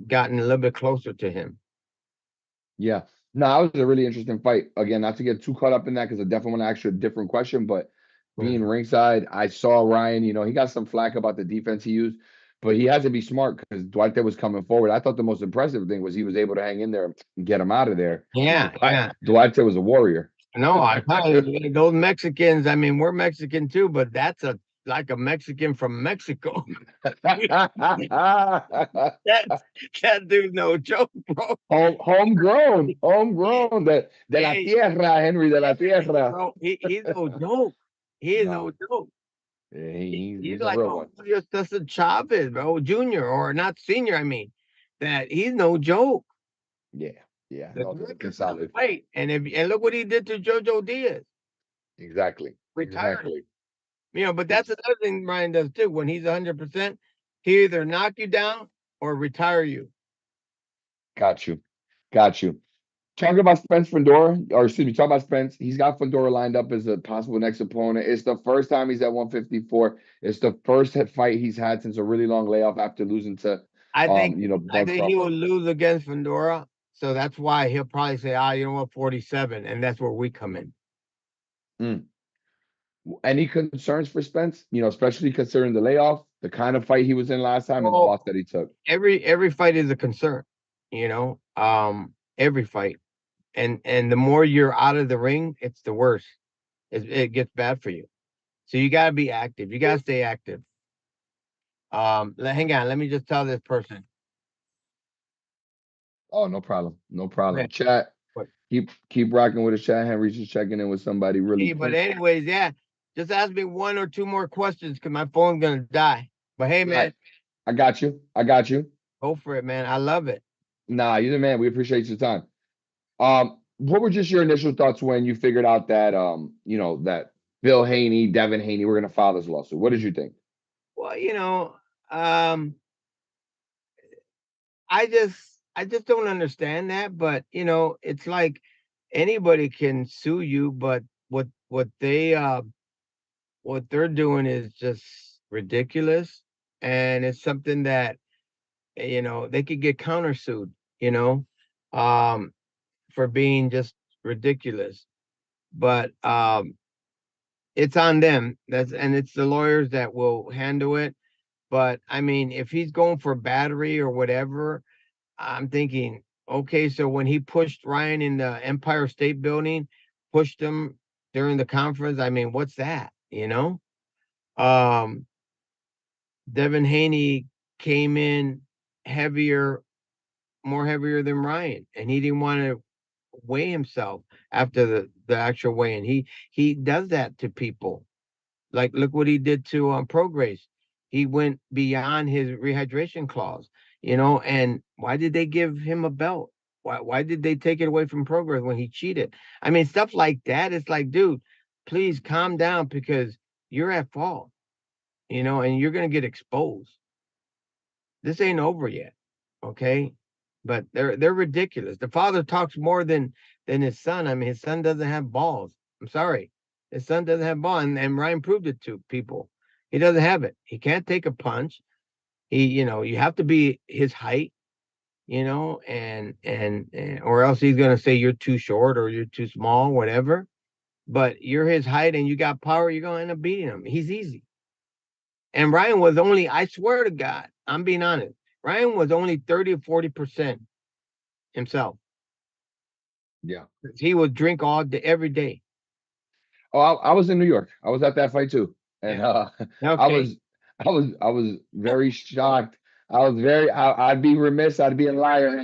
gotten a little bit closer to him. Yeah. No, that was a really interesting fight. Again, not to get too caught up in that because I definitely want to ask you a different question. But being ringside, I saw Ryan, he got some flack about the defense he used, but he had to be smart because Duarte was coming forward. I thought the most impressive thing was he was able to hang in there and get him out of there. Yeah, yeah. Duarte was a warrior. No, I tell you, those Mexicans, I mean, we're Mexican too, but that's like a Mexican from Mexico. that that dude's no joke, bro. Homegrown, de la Hey, tierra, Henry, de la tierra. bro, he's no joke. He is no No, joke. yeah, He's he's a like real a one. Julio Cesar Chavez, bro, junior or not senior. I mean, that he's no joke. Yeah, yeah, The no, record for the solid. fight, and look what he did to Jojo Diaz, Exactly, retired him. exactly. But that's another thing Ryan does too. When he's 100%, he either knock you down or retire you. Got you. Got you. Talking about Spence Fedora, or excuse me, talking about Spence, he's got Fedora lined up as a possible next opponent. It's the first time he's at 154. It's the first fight he's had since a really long layoff after losing to, I think I Bud think he will Crawford. lose against Fedora, so that's why he'll probably say, you know what, 47, and that's where we come in. Mm. Any concerns for Spence? Especially considering the layoff, the kind of fight he was in last time, and the Well, loss that he took. every fight is a concern, every fight, and the more you're out of the ring, it's the worse. It gets bad for you. So you got to be active. You got to stay active. Hang on. Let me just tell this person. Oh, no problem. No problem. Okay. Chat. What? Keep rocking with the chat. Henry's just checking in with somebody really Hey, but quick. anyways, yeah. Just ask me 1 or 2 more questions because my phone's gonna die. But hey, man, I got you. I got you. go for it, man. I love it. Nah, you're the man. We appreciate your time. What were just your initial thoughts when you figured out that that Bill Haney, Devin Haney were gonna file this lawsuit? What did you think? Well, I just don't understand that, but it's like anybody can sue you, but what they're doing is just ridiculous, and it's something that they could get countersued, you know, um, for being just ridiculous. But it's on them. And it's the lawyers that will handle it. But I mean, if he's going for battery or whatever, I'm thinking, okay, so when he pushed Ryan in the Empire State Building, pushed him during the conference, I mean, what's that? Um, Devin Haney came in heavier, more heavier than Ryan, and he didn't want to weigh himself after the actual weigh-in. He does that to people. Like, look what he did to Prograis. He went beyond his rehydration clause, and why did they give him a belt? Why did they take it away from Prograis when he cheated? I mean, stuff like that. It's like, dude, please calm down because you're at fault. you know, and you're gonna get exposed. This ain't over yet, okay? But they're ridiculous. The father talks more than his son. I mean, his son doesn't have balls. I'm sorry, his son doesn't have balls, and Ryan proved it to people. He doesn't have it. He can't take a punch. He, you know, you have to be his height, you know, and or else he's gonna say you're too short or you're too small, whatever. But you're his height and you got power, you're gonna end up beating him. He's easy. And Ryan was only, I swear to God, I'm being honest. Ryan was only 30 or 40% himself. Yeah. He would drink all day, every day. Oh, I was in New York. I was at that fight too, and Yeah. I Okay. was, I was very shocked. I was very. I'd be remiss. I'd be a liar.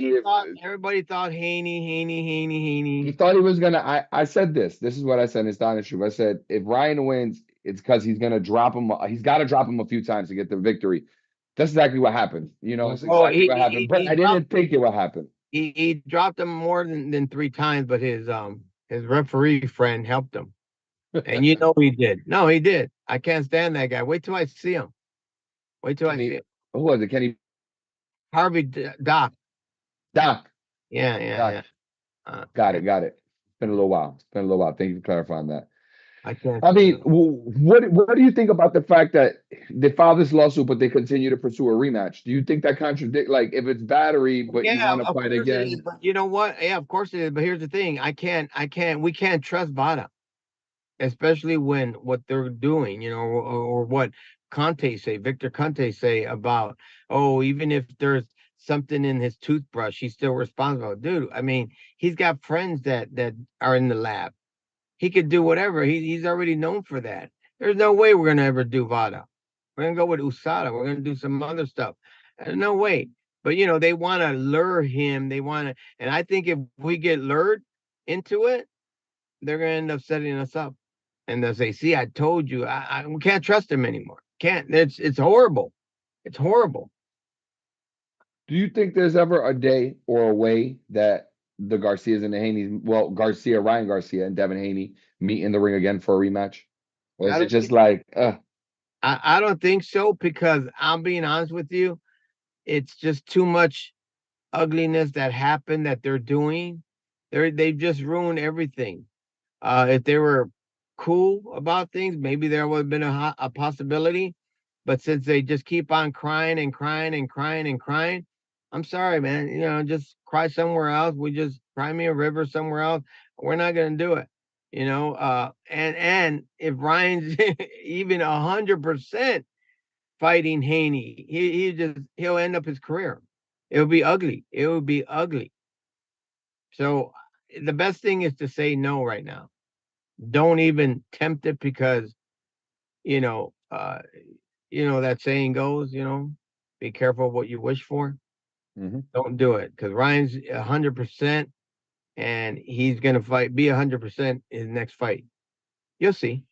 Everybody thought He Haney. thought he was gonna. I said this. This is what I said. It's not true. I said if Ryan wins, it's because he's gonna drop him. He's got to drop him a few times to get the victory. That's exactly what happened. You know, it's Oh, exactly what happened. But I didn't think it would happen. he dropped him more than 3 times, but his referee friend helped him. And you know he did. No, he did. I can't stand that guy. Wait till I see him. Wait till I see him. Who was it? Kenny Harvey Doc. Doc. Yeah. Doc. Got it. It's been a little while. Thank you for clarifying that. I can't. I mean, what do you think about the fact that they filed this lawsuit, but they continue to pursue a rematch? Do you think that contradict, like, if it's battery, but you Yeah, want to of fight course it is, again? but you know what? Yeah, of course it is. But here's the thing: we can't trust Vada, especially when what they're doing, you know, or what Victor Conte say about, oh, even if there's something in his toothbrush, he's still responsible. Dude, I mean, he's got friends that are in the lab. He could do whatever. He's already known for that. There's no way we're gonna ever do Vada. We're gonna go with USADA. We're gonna do some other stuff. No way. But you know, they want to lure him. They want to, and I think if we get lured into it, they're gonna end up setting us up. And they'll say, "See, I told you. We can't trust him anymore. Can't. It's horrible. It's horrible." Do you think there's ever a day or a way that the Garcias and the Haneys, well, Ryan Garcia and Devin Haney meet in the ring again for a rematch? Or I is it don't just think, like, I don't think so, because I'm being honest with you. It's just too much ugliness that happened that they're doing. They've just ruined everything. If they were cool about things, maybe there would have been a possibility. But since they just keep on crying and crying and crying and crying, I'm sorry, man. You know, just cry somewhere else. We just cry me a river somewhere else. We're not gonna do it. You know, and if Ryan's even 100% fighting Haney, he'll end up his career. It'll be ugly. It will be ugly. So the best thing is to say no right now. Don't even tempt it, because you know, that saying goes, be careful what you wish for. mhm, Don't do it, because Ryan's 100%, and he's gonna be 100% his next fight. You'll see.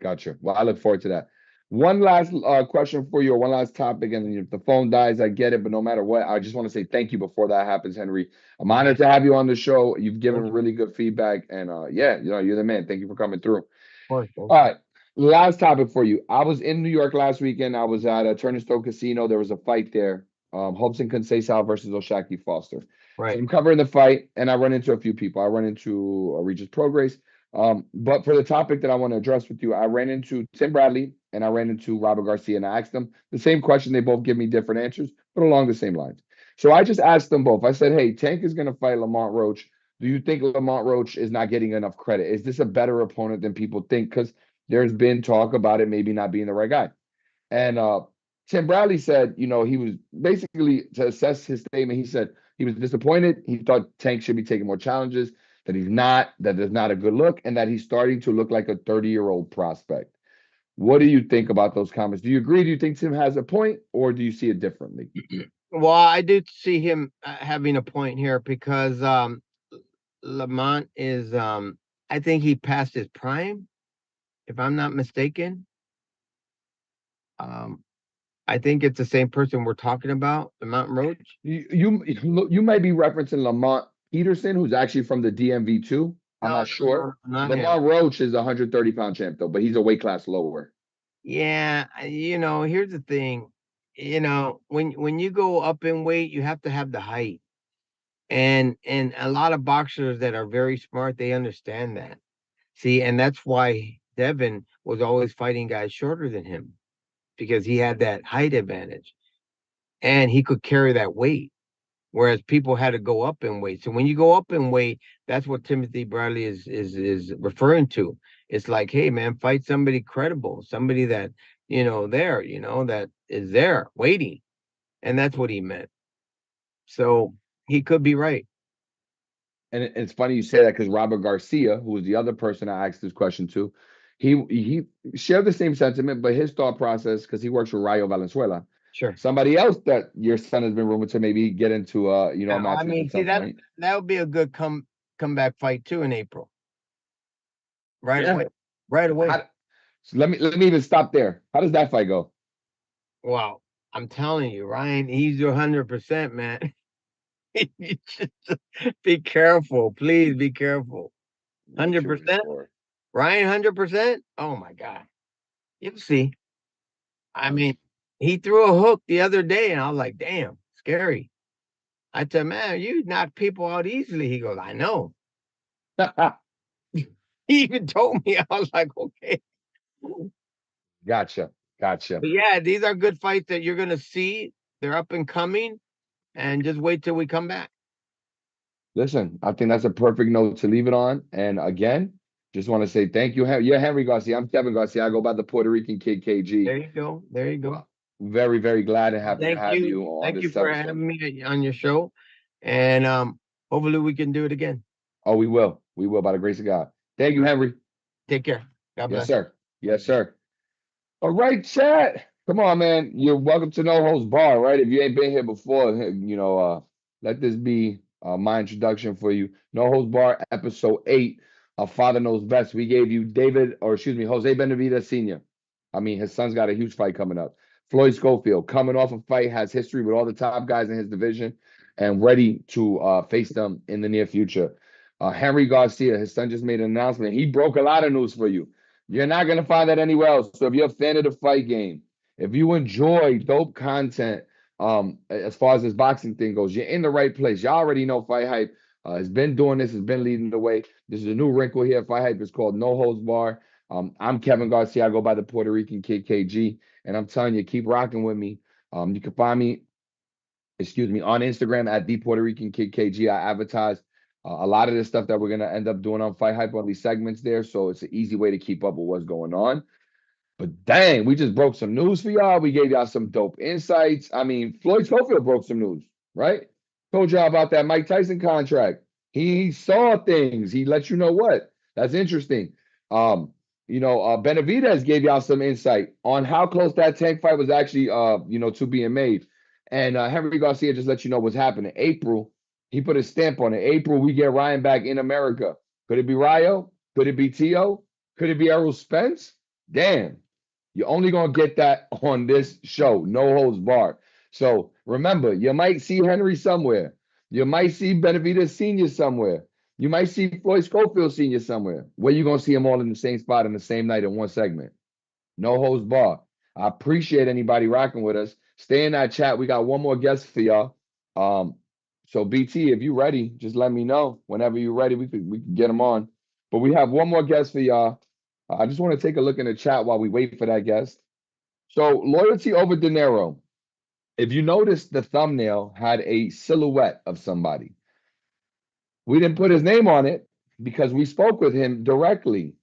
gotcha. Well, I look forward to that. One last question for you, or one last topic, and if the phone dies, I get it. But no matter what, I just want to say thank you before that happens, Henry. I'm honored to have you on the show. You've given really good feedback, and yeah, you're the man. Thank you for coming through. Of course. All right, last topic for you. I was in New York last weekend. I was at a Turner Stone Casino. There was a fight there. Hobson Conceição versus Oshaki Foster. So Right. I'm covering the fight, and I run into a few people. I run into Regis Prograis. But for the topic that I want to address with you, I ran into Tim Bradley and I ran into Robert Garcia, and I asked them the same question. They both give me different answers, but along the same lines. So I just asked them both. I said, hey, Tank is going to fight Lamont Roach. Do you think Lamont Roach is not getting enough credit? Is this a better opponent than people think? Because there's been talk about it maybe not being the right guy. And Tim Bradley said, he was basically, to assess his statement, he said he was disappointed. He thought Tank should be taking more challenges, that he's not, that there's not a good look, and that he's starting to look like a 30-year-old prospect. What do you think about those comments? Do you agree? Do you think Tim has a point, or do you see it differently? Well, I do see him having a point here, because Lamont is, I think he passed his prime, if I'm not mistaken. Um, I think it's the same person we're talking about, Lamont Roach. You might be referencing Lamont Peterson, who's actually from the DMV too. I'm not sure. Not him. Lamont Roach is a 130-pound champ though, but he's a weight class lower. Yeah, here's the thing. When you go up in weight, you have to have the height. And a lot of boxers that are very smart, they understand that. See, and that's why Devin was always fighting guys shorter than him because he had that height advantage and he could carry that weight. Whereas people had to go up in weight. So when you go up in weight, that's what Timothy Bradley is referring to. It's like, hey man, fight somebody credible, somebody that that is there waiting, and that's what he meant. So he could be right. And it's funny you say that because Robert Garcia, who was the other person I asked this question to, he shared the same sentiment, but his thought process, because he works with Rayo Valenzuela, Sure. somebody else that your son has been rumored to maybe get into a Yeah, match I mean, at see some point. that would be a good comeback fight too in April. Right Yeah. away. Right away. So let me even stop there. How does that fight go? Wow. I'm telling you, Ryan, he's 100%, man. You just be careful. Please be careful. 100%. Ryan, 100%. Oh my God. You'll see. I mean, he threw a hook the other day, and I was like, damn, scary. I said, man, you knock people out easily. He goes, I know. He even told me, I was like, okay. Gotcha. But yeah, these are good fights that you're gonna see. They're up and coming, and just wait till we come back. Listen, I think that's a perfect note to leave it on. And again, just want to say thank you. You're Henry Garcia. I'm Kevin Garcia. I go by the Puerto Rican Kid KG. There you go. There you go. Very, very glad and happy to have you on Thank you this for episode. having me on your show. And hopefully we can do it again. Oh, we will. We will by the grace of God. Thank you, Henry. Take care. God bless. Yes, sir. Yes, sir. All right, chat. Come on, man. You're welcome to No Host Bar, right? If you ain't been here before, let this be my introduction for you. No Host Bar, episode 8 of Father Knows Best. We gave you Jose Benavidez Sr. I mean, his son's got a huge fight coming up. Floyd Schofield, coming off a fight, has history with all the top guys in his division and ready to face them in the near future. Henry Garcia, his son just made an announcement. He broke a lot of news for you. You're not going to find that anywhere else. So if you're a fan of the fight game, if you enjoy dope content, as far as this boxing thing goes, you're in the right place. You already know FightHype has been doing this, has been leading the way. This is a new wrinkle here. FightHype is called No Holds Bar. I'm Kevin Garcia. I go by the Puerto Rican Kid KG, and I'm telling you, keep rocking with me. You can find me, on Instagram at the Puerto Rican Kid KG. I advertise a lot of the stuff that we're gonna end up doing on FightHype on these segments there, so it's an easy way to keep up with what's going on. But dang, we just broke some news for y'all. We gave y'all some dope insights. I mean, Floyd Schofield broke some news, right? Told y'all about that Mike Tyson contract. He saw things. He let you know what. That's interesting. Benavidez gave y'all some insight on how close that tank fight was actually, to being made. And Henry Garcia just let you know what's happening. April, he put a stamp on it. April, we get Ryan back in America. Could it be Rayo? Could it be Tio? Could it be Errol Spence? Damn. You're only going to get that on this show, No Holds Barred. So remember, you might see Henry somewhere. You might see Benavidez Sr. somewhere. You might see Floyd Schofield Sr. somewhere. Where you going to see them all in the same spot in the same night in one segment. No Holds Barred. I appreciate anybody rocking with us. Stay in that chat. We got one more guest for y'all. So BT, if you ready, just let me know. Whenever you're ready, we could get them on. But we have one more guest for y'all. I just want to take a look in the chat while we wait for that guest. So, loyalty over dinero. If you notice, the thumbnail had a silhouette of somebody. We didn't put his name on it because we spoke with him directly.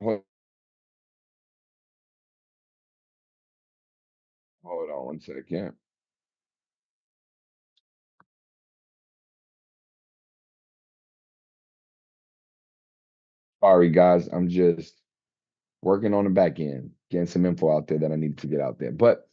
Hold on one second. Sorry, guys. I'm just working on the back end, getting some info out there that I need to get out there. But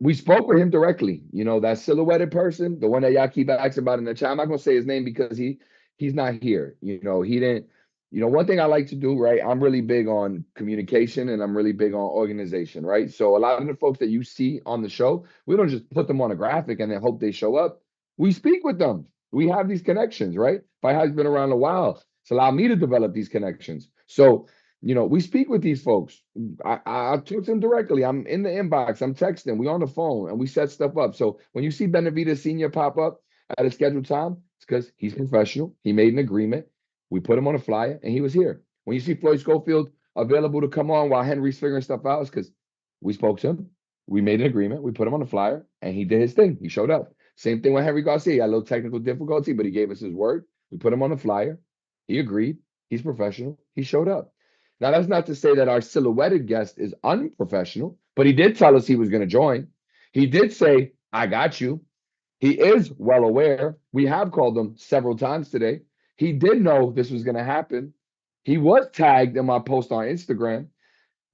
we spoke with him directly. That silhouetted person, the one that y'all keep asking about in the chat. I'm not gonna say his name because he's not here. He didn't. One thing I like to do, right? I'm really big on communication and I'm really big on organization, right? So a lot of the folks that you see on the show, we don't just put them on a graphic and then hope they show up. We speak with them. We have these connections, right? FightHype's been around a while. It's allowed me to develop these connections. So, we speak with these folks. I talk to them directly. I'm in the inbox. I'm texting. We on the phone and we set stuff up. So when you see Benavidez Sr. pop up at a scheduled time, it's because he's professional. He made an agreement. We put him on a flyer and he was here. When you see Floyd Schofield available to come on while Henry's figuring stuff out, it's because we spoke to him. We made an agreement. We put him on the flyer and he did his thing. He showed up. Same thing with Henry Garcia. He had a little technical difficulty, but he gave us his word. We put him on the flyer. He agreed. He's professional. He showed up. Now, that's not to say that our silhouetted guest is unprofessional, but he did tell us he was going to join. He did say, I got you. He is well aware. We have called him several times today. He did know this was going to happen. He was tagged in my post on Instagram.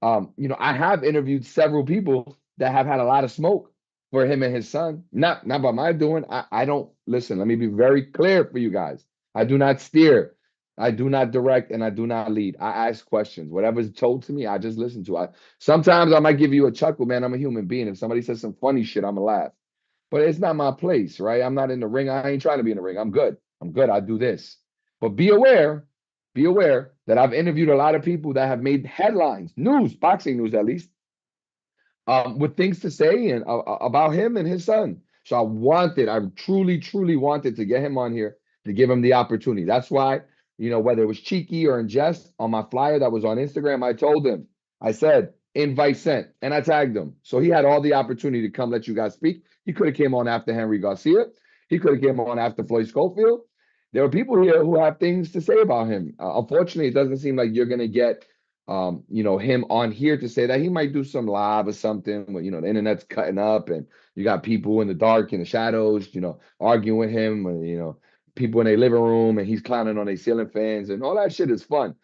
I have interviewed several people that have had a lot of smoke for him and his son. Not by my doing. I don't listen. Let me be very clear for you guys. I do not steer. I do not direct, and I do not lead. I ask questions. Whatever's told to me, I just listen to. Sometimes I might give you a chuckle, man. I'm a human being. If somebody says some funny shit, I'm gonna laugh. But it's not my place, right? I'm not in the ring. I ain't trying to be in the ring. I'm good. I'm good. I do this. But be aware that I've interviewed a lot of people that have made headlines, news, boxing news at least, with things to say and about him and his son. So I truly, truly wanted to get him on here to give him the opportunity. That's why, whether it was cheeky or in jest, on my flyer that was on Instagram, I told him, I said, invite sent, and I tagged him. So he had all the opportunity to come let you guys speak. He could have came on after Henry Garcia. He could have came on after Floyd Schofield. There are people here who have things to say about him. Unfortunately, it doesn't seem like you're going to get him on here to say that. He might do some live or something when, the internet's cutting up and you got people in the dark, in the shadows, arguing with him, and, people in their living room and he's clowning on their ceiling fans and all that shit is fun.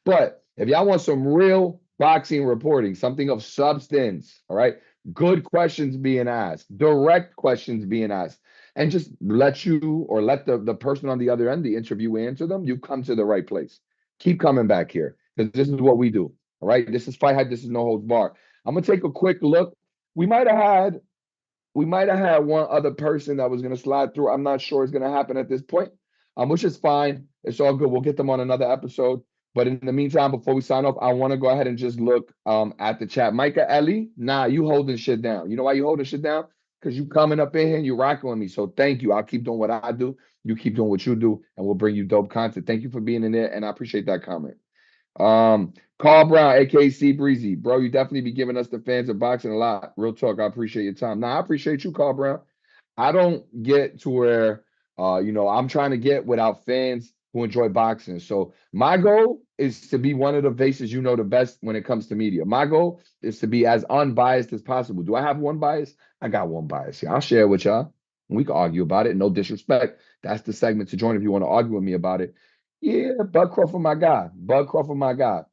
But if y'all want some real boxing reporting, something of substance, all right, good questions being asked, direct questions being asked, and just let the person on the other end, the interview, answer them, you come to the right place. Keep coming back here because this is what we do. All right. This is FightHype. This is No Holds Barred. I'm gonna take a quick look. We might have had one other person that was gonna slide through. I'm not sure it's gonna happen at this point, which is fine. It's all good. We'll get them on another episode. But in the meantime, before we sign off, I want to go ahead and just look at the chat. Micah Ellie, nah, you holding shit down. You know why you holding shit down? Because you coming up in here and you rocking with me. So thank you. I'll keep doing what I do. You keep doing what you do, and we'll bring you dope content. Thank you for being in there, and I appreciate that comment. Carl Brown, aka C Breezy, bro, you definitely be giving us the fans of boxing a lot. Real talk, I appreciate your time. Nah, I appreciate you, Carl Brown. I don't get to where I'm trying to get without fans who enjoy boxing. So my goal is to be one of the faces the best when it comes to media. My goal is to be as unbiased as possible. Do I have one bias? I got one bias here. I'll share it with y'all. We can argue about it. No disrespect. That's the segment to join if you want to argue with me about it. Yeah, Bud Crawford, my guy. Bud Crawford, my guy.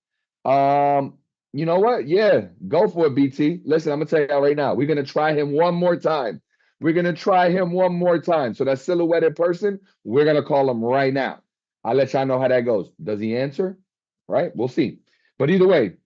You know what? Yeah, go for it, BT. Listen, I'm gonna tell you right now. We're gonna try him one more time. We're gonna try him one more time. So that silhouetted person, we're gonna call him right now. I'll let y'all know how that goes. Does he answer? Right? We'll see. But either way,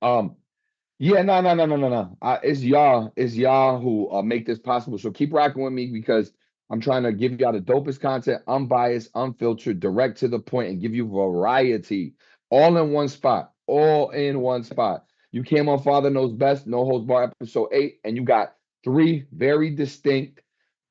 yeah, no. It's y'all who make this possible. So keep rocking with me because I'm trying to give y'all the dopest content, unbiased, unfiltered, direct to the point, and give you variety, all in one spot, all in one spot. You came on Father Knows Best, No Holds Bar, episode 8, and you got 3 very distinct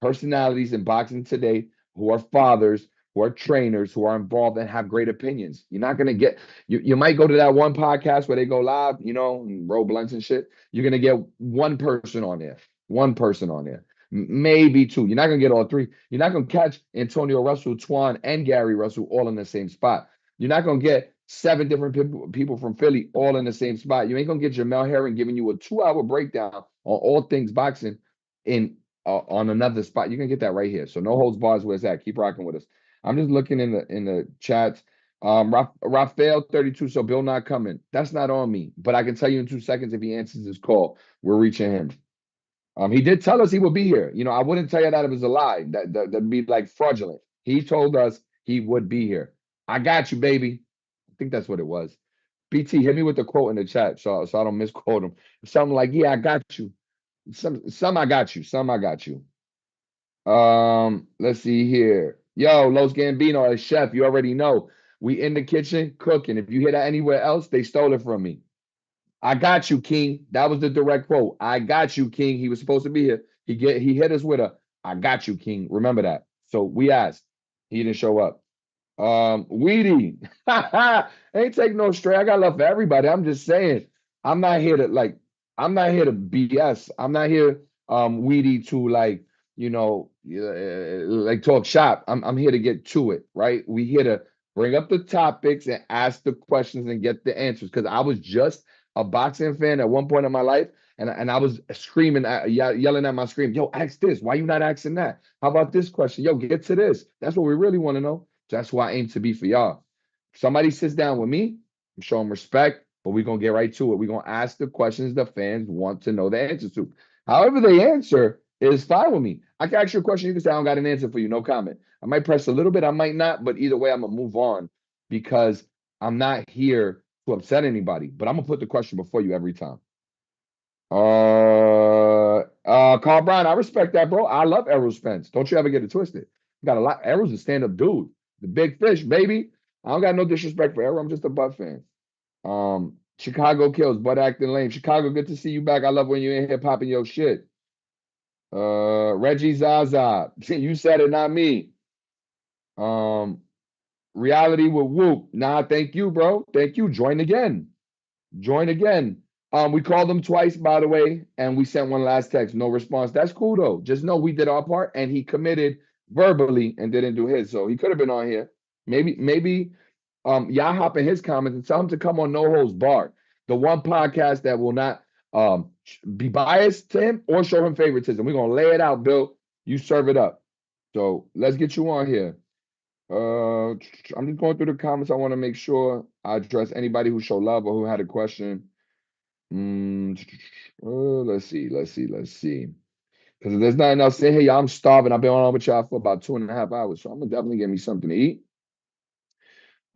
personalities in boxing today who are fathers, who are trainers, who are involved and have great opinions. You're not gonna get you might go to that one podcast where they go live, and roll blunts and shit. You're gonna get one person on there, maybe 2. You're not gonna get all 3. You're not gonna catch Antonio Russell, Twan, and Gary Russell all in the same spot. You're not gonna get 7 different people from Philly all in the same spot. You ain't gonna get Jamel Herring giving you a 2-hour breakdown on all things boxing on another spot. You're gonna get that right here. So No Holds Bars where it's at. Keep rocking with us. I'm just looking in the chats. Raphael 32. So Bill not coming. That's not on me, but I can tell you in 2 seconds if he answers his call, we're reaching him. He did tell us he would be here. I wouldn't tell you that it was a lie. That'd be like fraudulent. He told us he would be here. I got you, baby. I think that's what it was. BT, hit me with the quote in the chat so I don't misquote him. Something like, yeah, I got you. Some I got you. Some I got you. Let's see here. Yo, Los Gambino, as chef, you already know. We in the kitchen cooking. If you hear that anywhere else, they stole it from me. I got you, King. That was the direct quote. I got you, King. He was supposed to be here. He hit us with a I got you, King. Remember that. So we asked. He didn't show up. Weedy. Ain't take no stray. I got love for everybody. I'm just saying, I'm not here to I'm not here to BS. I'm not here, Weedy, to like talk shop. I'm here to get to it, right? We here to bring up the topics and ask the questions and get the answers. Because I was just a boxing fan at one point in my life, and I was screaming, yelling at my screen, yo, ask this. Why you not asking that? How about this question? Yo, get to this. That's what we really want to know. That's who I aim to be for y'all. If somebody sits down with me, I'm showing respect, but we're going to get right to it. We're going to ask the questions the fans want to know the answers to. However they answer is fine with me. I can ask you a question. You can say, I don't got an answer for you. No comment. I might press a little bit. I might not. But either way, I'm going to move on because I'm not here to upset anybody. But I'm going to put the question before you every time. Carl Brown, I respect that, bro. I love Errol Spence. Don't you ever get it twisted. You got a lot. Errol's a stand-up dude. The big fish, baby. I don't got no disrespect for Errol. I'm just a Butt fan. Chicago kills, Butt acting lame. Chicago, good to see you back. I love when you're in here popping your shit. Reggie Zaza, you said it, not me. Reality with Whoop. Nah, thank you, bro. Thank you. Join again. Join again. We called him twice, by the way, and we sent one last text. No response. That's cool though. Just know we did our part, and he committed verbally and didn't do his. So he could have been on here. Maybe y'all hop in his comments and tell him to come on No Holds Barred, the one podcast that will not be biased to him or show him favoritism. We're gonna lay it out, Bill. You serve it up. So let's get you on here. I'm just going through the comments. I want to make sure I address anybody who showed love or who had a question. Let's see. Because if there's nothing else in here, y'all, I'm starving. I've been on with y'all for about 2.5 hours, so I'm gonna definitely get me something to eat.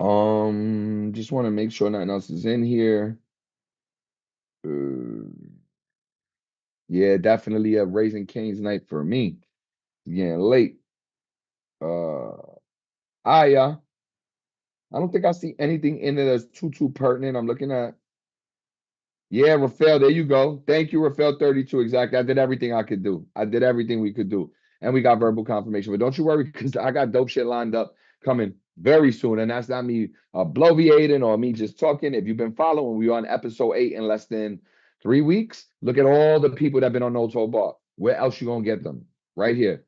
Just want to make sure nothing else is in here. Yeah, definitely a Raising Cane's night for me. Getting late. Yeah. I don't think I see anything in there that's too pertinent. I'm looking at. Yeah, Rafael, there you go. Thank you, Rafael 32. Exactly. I did everything I could do. I did everything we could do. And we got verbal confirmation. But don't you worry, because I got dope shit lined up coming very soon. And that's not me bloviating or me just talking. If you've been following, we're on episode 8 in less than 3 weeks. Look at all the people that have been on No Toe Bar. Where else you gonna get them? Right here.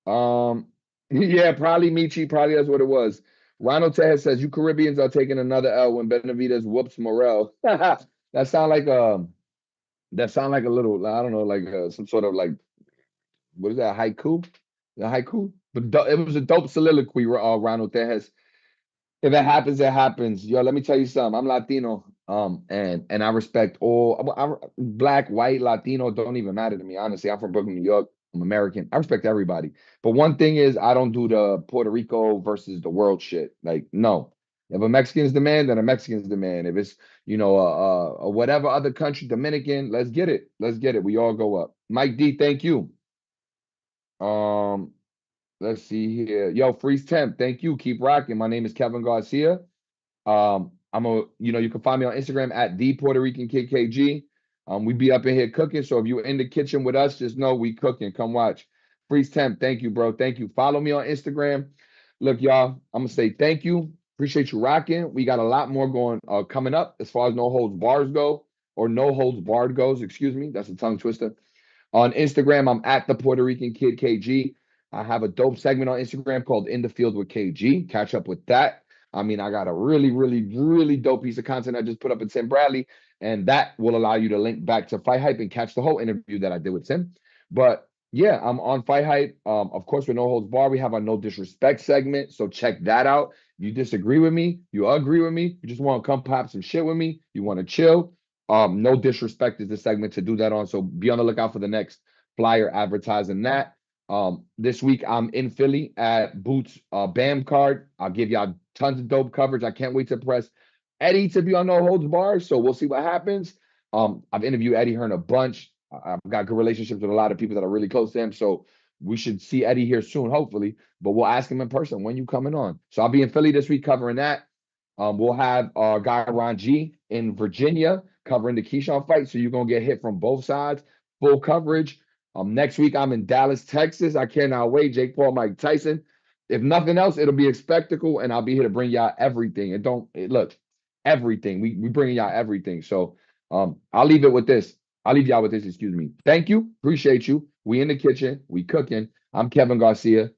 Yeah, probably Michi. Probably that's what it was. Ronald Tejas says, you Caribbeans are taking another L when Benavidez whoops Morel. That sound like a little, I don't know, like some sort of like, what is that, haiku? The haiku? But it was a dope soliloquy, Ronald Tejas. If it happens, it happens. Yo, let me tell you something. I'm Latino, and I respect all black, white, Latino, don't even matter to me. Honestly, I'm from Brooklyn, New York. I'm American. I respect everybody. But one thing is, I don't do the Puerto Rico versus the world shit. Like, no. If a Mexican's the man, then a Mexican's the man. If it's, whatever other country, Dominican, let's get it. Let's get it. We all go up. Mike D, thank you. Let's see here. Yo, Freeze Temp, thank you. Keep rocking. My name is Kevin Garcia. You can find me on Instagram at the Puerto Rican Kid KG. We be up in here cooking. So if you're in the kitchen with us, just know we cooking. Come watch. Freeze Temp, thank you, bro. Thank you. Follow me on Instagram. Look, y'all, I'm gonna say thank you. Appreciate you rocking. We got a lot more going coming up as far as No Holds Bars go, or No Holds Barred goes. Excuse me. That's a tongue twister. On Instagram, I'm at the Puerto Rican Kid KG. I have a dope segment on Instagram called In the Field with KG. Catch up with that. I mean, I got a really, really, really dope piece of content I just put up in Tim Bradley, and that will allow you to link back to FightHype and catch the whole interview that I did with Tim. But yeah, I'm on FightHype. Of course, with No Holds Bar, we have our No Disrespect segment, so check that out. You disagree with me, you agree with me, you just want to come pop some shit with me, you want to chill. No Disrespect is the segment to do that on, so be on the lookout for the next flyer advertising that. This week I'm in Philly at Boots BAM card. I'll give y'all tons of dope coverage. I can't wait to press Eddie to be on No Holds Bar, so we'll see what happens. I've interviewed Eddie Hearn a bunch. I've got good relationships with a lot of people that are really close to him, so we should see Eddie here soon, hopefully. But we'll ask him in person when you coming on. So I'll be in Philly this week covering that. We'll have our guy Ron G in Virginia covering the Keyshawn fight. So you're gonna get hit from both sides, full coverage. Next week I'm in Dallas, Texas. I cannot wait. Jake Paul, Mike Tyson. If nothing else, it'll be a spectacle, and I'll be here to bring y'all everything. And look, everything. We bringing y'all everything. So I'll leave it with this. I'll leave y'all with this. Excuse me. Thank you. Appreciate you. We in the kitchen. We cooking. I'm Kevin Garcia.